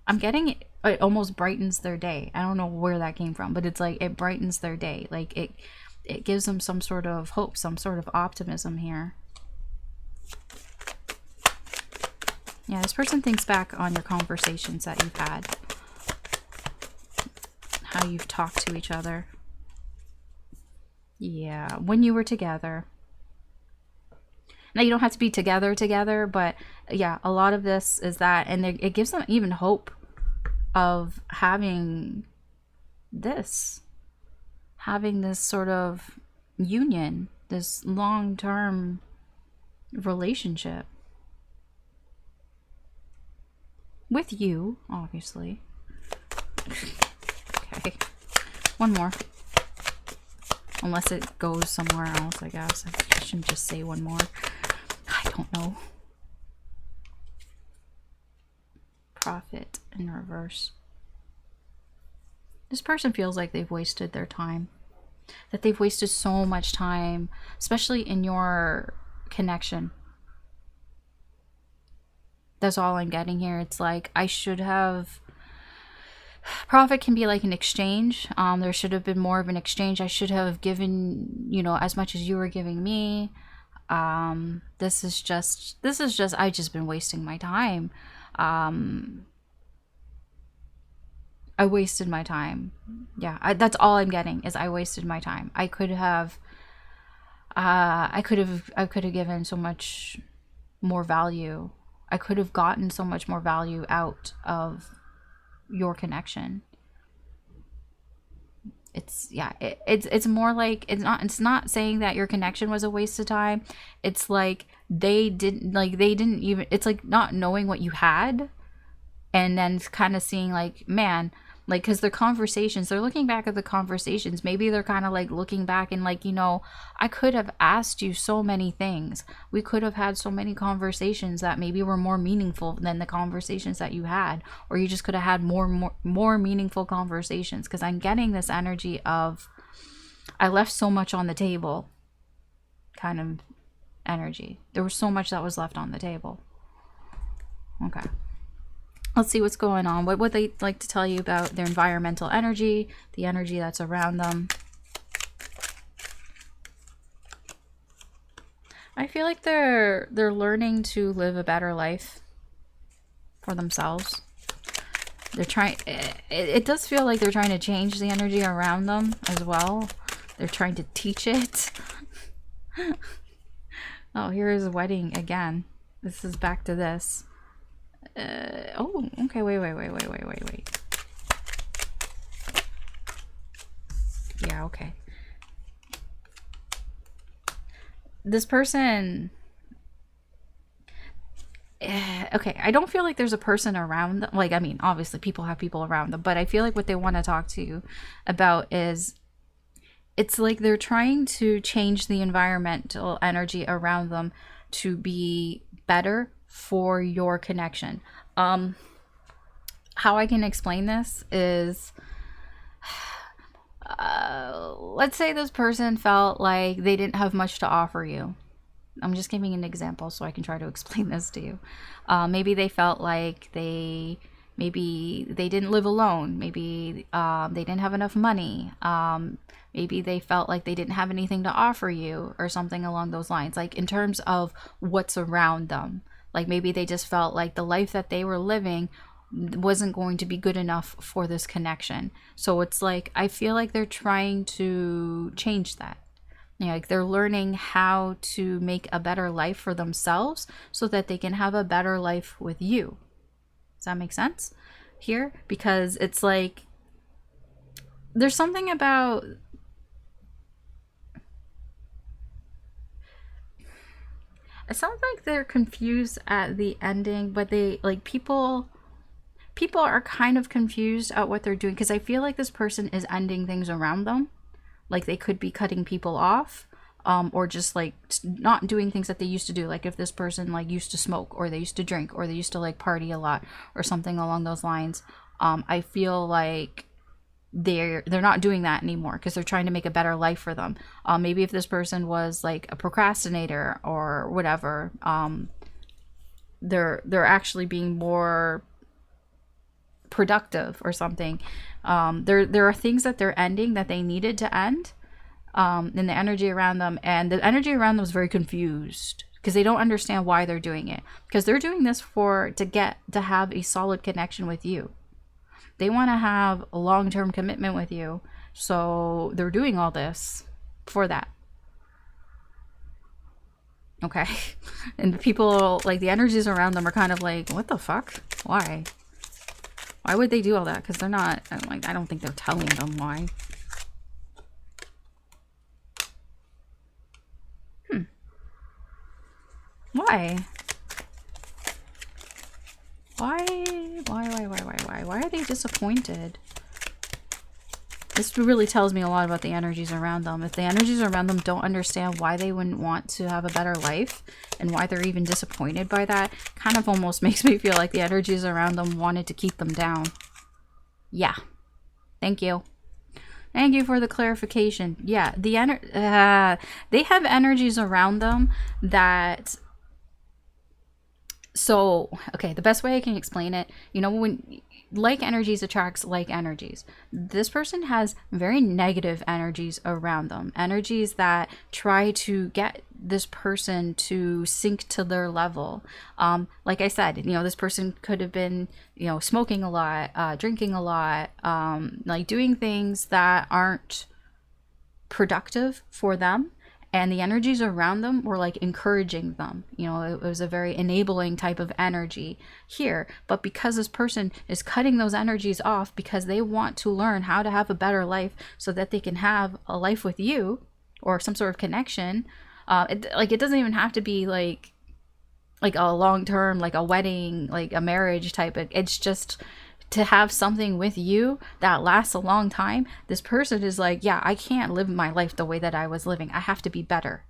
Speaker 1: I'm getting it almost brightens their day. I don't know where that came from, but it's like it brightens their day. Like it gives them some sort of hope, some sort of optimism here. Yeah, this person thinks back on your conversations that you've had, how you've talked to each other. Yeah, when you were together. Now, you don't have to be together, but yeah, a lot of this is that, and it gives them even hope of having this sort of union, this long-term relationship with you, obviously. Okay, one more. Unless it goes somewhere else, I guess. I shouldn't just say one more. I don't know. Prophet in reverse. This person feels like they've wasted their time. That they've wasted so much time, especially in your connection. That's all I'm getting here. It's like, I should have... Profit can be like an exchange. There should have been more of an exchange. I should have given, you know, as much as you were giving me. This is just I've just been wasting my time. I wasted my time. Yeah, that's all I'm getting is I wasted my time. I could have given so much more value. I could have gotten so much more value out of your connection. It's more like it's not saying that your connection was a waste of time. It's like they didn't even, it's like not knowing what you had and then kind of seeing like, man, like, because their conversations, they're looking back at the conversations, maybe they're kind of like looking back and like, you know, I could have asked you so many things, we could have had so many conversations that maybe were more meaningful than the conversations that you had, or you just could have had more meaningful conversations. Because I'm getting this energy of, I left so much on the table kind of energy. There was so much that was left on the table. Okay. Let's see what's going on. What would they like to tell you about their environmental energy, the energy that's around them? I feel like they're learning to live a better life for themselves. They're trying, it does feel like they're trying to change the energy around them as well. They're trying to teach it. Oh, here is a wedding again. This is back to this. Oh, okay, wait. Yeah, okay. This person... okay, I don't feel like there's a person around them. Like, I mean, obviously people have people around them, but I feel like what they want to talk to you about is... it's like they're trying to change the environmental energy around them to be better for your connection. How I can explain this is, let's say this person felt like they didn't have much to offer you. I'm just giving an example so I can try to explain this to you. Maybe they felt like maybe they didn't live alone. Maybe they didn't have enough money. Maybe they felt like they didn't have anything to offer you or something along those lines. Like in terms of what's around them. Like maybe they just felt like the life that they were living wasn't going to be good enough for this connection. So it's like, I feel like they're trying to change that. You know, like they're learning how to make a better life for themselves so that they can have a better life with you. Does that make sense here? Because it's like, there's something about... it sounds like they're confused at the ending, but they, like, people are kind of confused at what they're doing, because I feel like this person is ending things around them. Like they could be cutting people off, or just like not doing things that they used to do. Like if this person like used to smoke, or they used to drink, or they used to like party a lot, or something along those lines. I feel like they're not doing that anymore because they're trying to make a better life for them. Maybe if this person was like a procrastinator or whatever, they're actually being more productive or something. There are things that they're ending that they needed to end, in the energy around them, and the energy around them is very confused because they don't understand why they're doing it, because they're doing this to have a solid connection with you. They want to have a long-term commitment with you, so they're doing all this for that. Okay. And people, like, the energies around them are kind of like, what the fuck? Why would they do all that? Because they're not, like, I don't think they're telling them why. Why? Why are they disappointed? This really tells me a lot about the energies around them. If the energies around them don't understand why they wouldn't want to have a better life and why they're even disappointed by that, kind of almost makes me feel like the energies around them wanted to keep them down. Yeah. Thank you. Thank you for the clarification. Yeah, they have energies around them that... So, okay, the best way I can explain it, you know, when like energies attracts like energies. This person has very negative energies around them. Energies that try to get this person to sink to their level. Like I said, you know, this person could have been, you know, smoking a lot, drinking a lot, like doing things that aren't productive for them. And the energies around them were like encouraging them. You know, it was a very enabling type of energy here. But because this person is cutting those energies off because they want to learn how to have a better life so that they can have a life with you or some sort of connection. It doesn't even have to be like like a long term, like a wedding, like a marriage type of, it's just to have something with you that lasts a long time. This person is like, yeah, I can't live my life the way that I was living. I have to be better.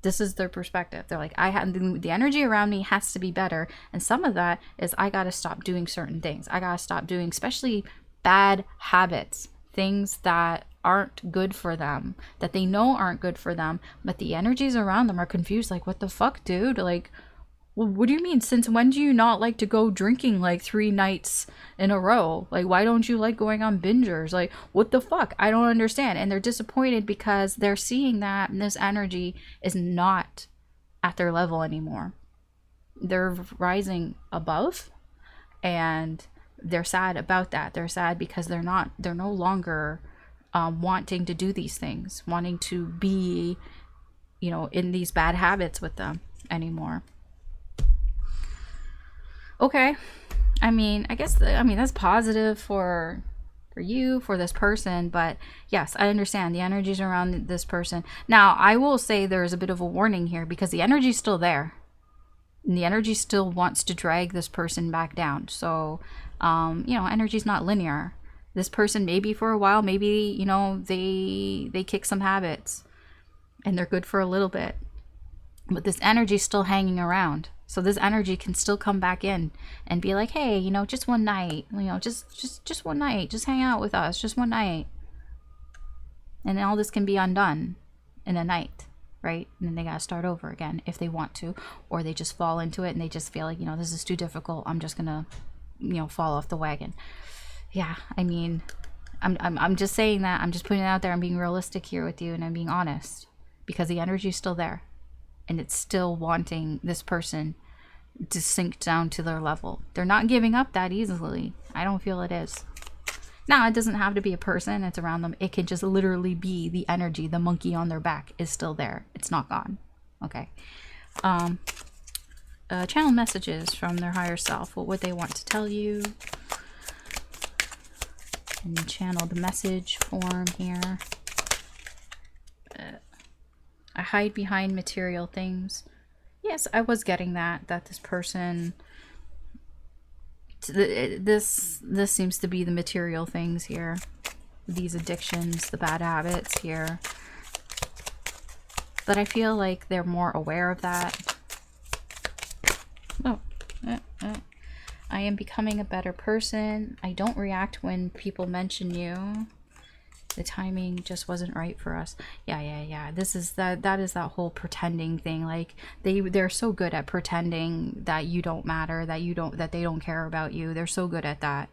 Speaker 1: This is their perspective. They're like, I have the energy around me has to be better. And some of that is I got to stop doing certain things. I got to stop doing, especially bad habits, things that aren't good for them, that they know aren't good for them, but the energies around them are confused. Like, what the fuck, dude? Like, well, what do you mean? Since when do you not like to go drinking like 3 nights in a row? Like, why don't you like going on bingers? Like, what the fuck? I don't understand. And they're disappointed because they're seeing that this energy is not at their level anymore. They're rising above, and they're sad about that. They're sad because they're no longer wanting to do these things, wanting to be, in these bad habits with them anymore. Okay. I guess that's positive for you, for this person, but yes, I understand the energies around this person. Now, I will say there's a bit of a warning here because the energy's still there. And the energy still wants to drag this person back down. So, energy's not linear. This person, maybe for a while, maybe, they kick some habits and they're good for a little bit. But this energy's still hanging around. So this energy can still come back in and be like, hey, just one night, just one night, just hang out with us, just one night. And then all this can be undone in a night, right? And then they got to start over again if they want to, or they just fall into it and they just feel like, this is too difficult. I'm just going to, fall off the wagon. Yeah. I'm just saying that. I'm just putting it out there. I'm being realistic here with you and I'm being honest because the energy is still there. And it's still wanting this person to sink down to their level. They're not giving up that easily. I don't feel it is. Now, it doesn't have to be a person that's around them. It can just literally be the energy. The monkey on their back is still there. It's not gone. Okay. Channel messages from their higher self. What would they want to tell you? And channel the message form here. I hide behind material things. Yes, I was getting that this person, this seems to be the material things here. These addictions, the bad habits here. But I feel like they're more aware of that. I am becoming a better person. I don't react when people mention you. The timing just wasn't right for us. Yeah. This is that is that whole pretending thing. Like they're so good at pretending that you don't matter, that they don't care about you. They're so good at that.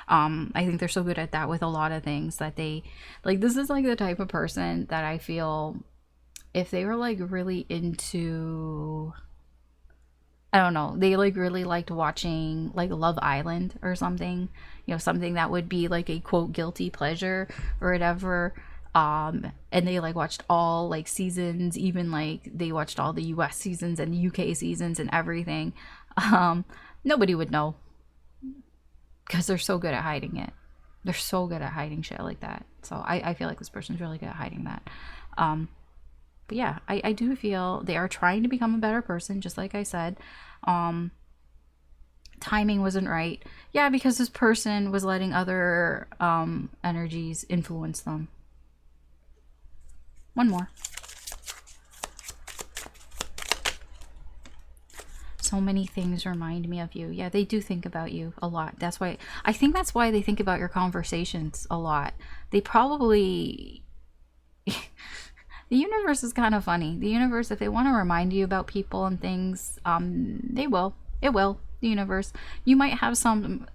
Speaker 1: I think they're so good at that with a lot of things that they like. This is like the type of person that I feel if they were like really into, I don't know, they like really liked watching like Love Island or something, something that would be like a quote guilty pleasure or whatever. And they like watched all like seasons, even like they watched all the US seasons and the UK seasons and everything. Nobody would know because they're so good at hiding it. They're so good at hiding shit like that. So I feel like this person's really good at hiding that. But yeah, I do feel they are trying to become a better person, just like I said. Timing wasn't right. Yeah, because this person was letting other energies influence them. One more. So many things remind me of you. Yeah, they do think about you a lot. That's why they think about your conversations a lot. They probably the universe is kind of funny. The universe, if they want to remind you about people and things, they will. It will. The universe. You might have some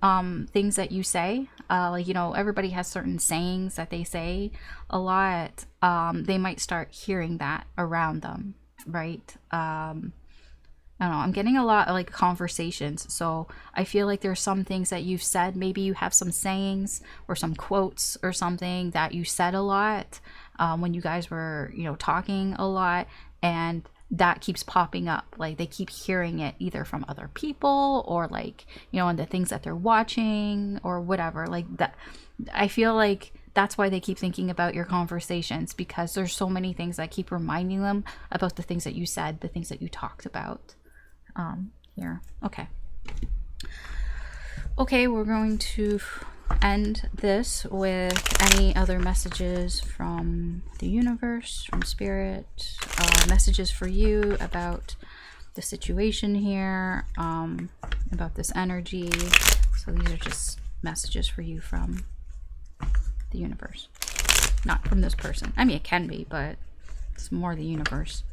Speaker 1: things that you say. Like, everybody has certain sayings that they say a lot. They might start hearing that around them, right? I don't know. I'm getting a lot of like conversations. So I feel like there's some things that you've said. Maybe you have some sayings or some quotes or something that you said a lot when you guys were, talking a lot, and that keeps popping up. Like they keep hearing it either from other people or like, and the things that they're watching or whatever like that. I feel like that's why they keep thinking about your conversations, because there's so many things that keep reminding them about the things that you said, the things that you talked about. here. Okay. Okay, we're going to end this with any other messages from the universe, from spirit, messages for you about the situation here, about this energy. So these are just messages for you from the universe, not from this person. I mean, it can be, but it's more the universe.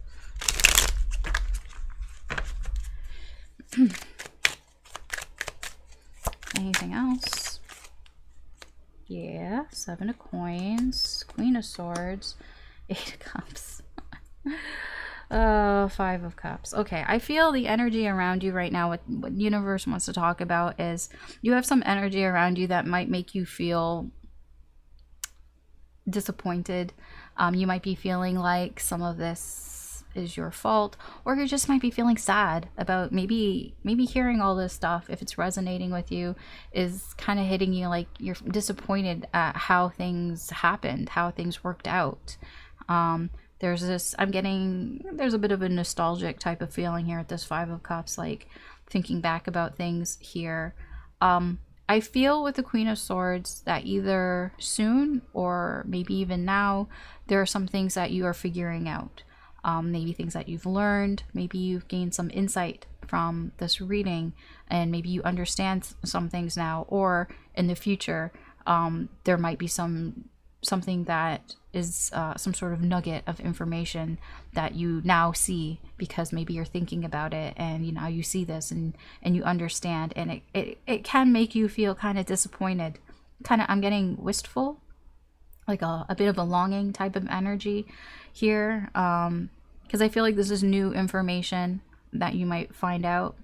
Speaker 1: Anything else? Yeah, 7 of coins, Queen of swords, 8 of cups. 5 of cups. Okay, I feel the energy around you right now, what universe wants to talk about is you have some energy around you that might make you feel disappointed. You might be feeling like some of this is your fault, or you just might be feeling sad about maybe hearing all this stuff. If it's resonating with you, is kind of hitting you like you're disappointed at how things happened, how things worked out. There's this, there's a bit of a nostalgic type of feeling here at this 5 of cups, like thinking back about things here. I feel with the Queen of Swords that either soon or maybe even now, there are some things that you are figuring out. Maybe things that you've learned, maybe you've gained some insight from this reading, and maybe you understand some things now, or in the future, there might be something that is some sort of nugget of information that you now see because maybe you're thinking about it, and now you see this and you understand, and it can make you feel kind of disappointed. I'm getting wistful, like a bit of a longing type of energy here, because I feel like this is new information that you might find out.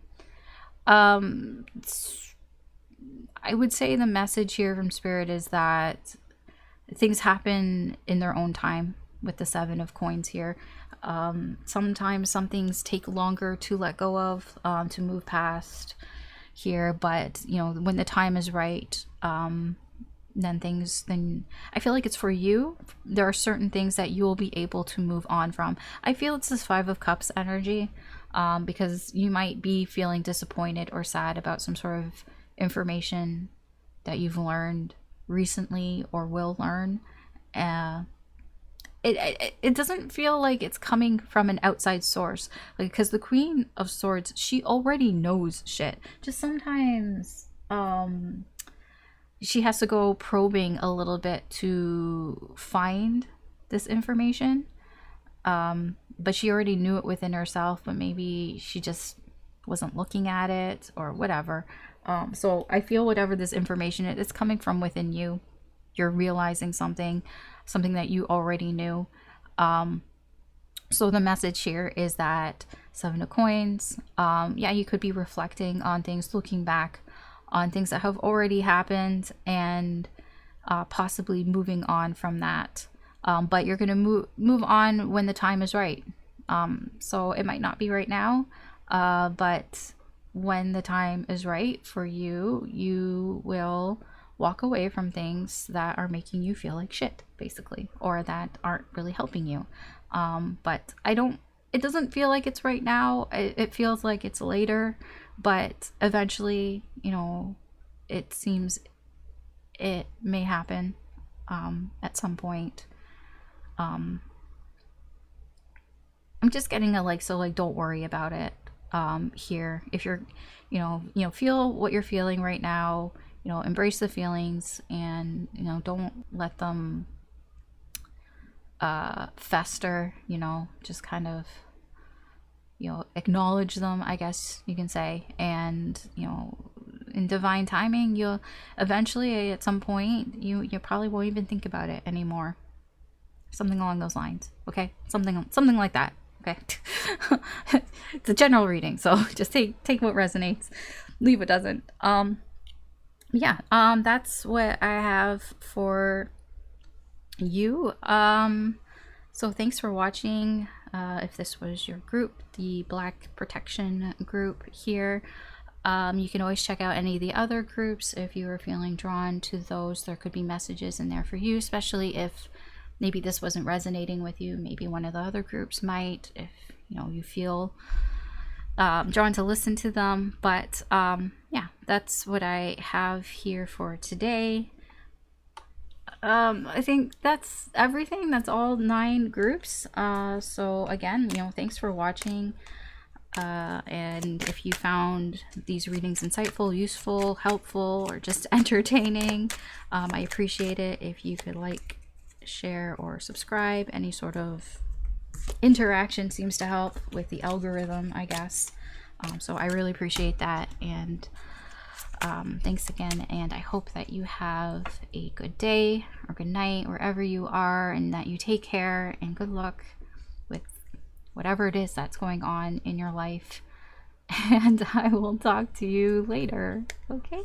Speaker 1: I would say the message here from Spirit is that things happen in their own time with the 7 of coins here. Sometimes some things take longer to let go of, to move past here, but when the time is right, then I feel like it's for you. There are certain things that you will be able to move on from. I feel it's this 5 of cups energy, because you might be feeling disappointed or sad about some sort of information that you've learned recently or will learn. It doesn't feel like it's coming from an outside source, like, because the Queen of Swords, she already knows shit. Just sometimes she has to go probing a little bit to find this information, but she already knew it within herself, but maybe she just wasn't looking at it or whatever. So I feel whatever this information is, it's coming from within you. You're realizing something that you already knew. So the message here is that 7 of coins, yeah, you could be reflecting on things, looking back on things that have already happened, and possibly moving on from that. But you're going to move on when the time is right. So it might not be right now, but when the time is right for you, you will walk away from things that are making you feel like shit, basically, or that aren't really helping you. But it doesn't feel like it's right now. It feels like it's later, but eventually, it seems it may happen at some point. I'm just getting don't worry about it here. If you're, feel what you're feeling right now, embrace the feelings, and, don't let them fester, just kind of, acknowledge them, I guess you can say. And, in divine timing, you'll eventually, at some point, you probably won't even think about it anymore. Something along those lines. Okay. Something like that. Okay. It's a general reading, so just take what resonates, leave what doesn't. Yeah, that's what I have for you. So thanks for watching. If this was your group, the Black Protection group here, you can always check out any of the other groups if you are feeling drawn to those. There could be messages in there for you, especially if maybe this wasn't resonating with you. Maybe one of the other groups might, if you feel drawn to listen to them. But yeah, that's what I have here for today. I think that's everything. That's all 9 groups. So again, thanks for watching. And if you found these readings insightful, useful, helpful, or just entertaining, I appreciate it if you could like, share, or subscribe. Any sort of interaction seems to help with the algorithm, I guess. So I really appreciate that. And thanks again, and I hope that you have a good day or good night wherever you are, and that you take care, and good luck with whatever it is that's going on in your life. And I will talk to you later. Okay?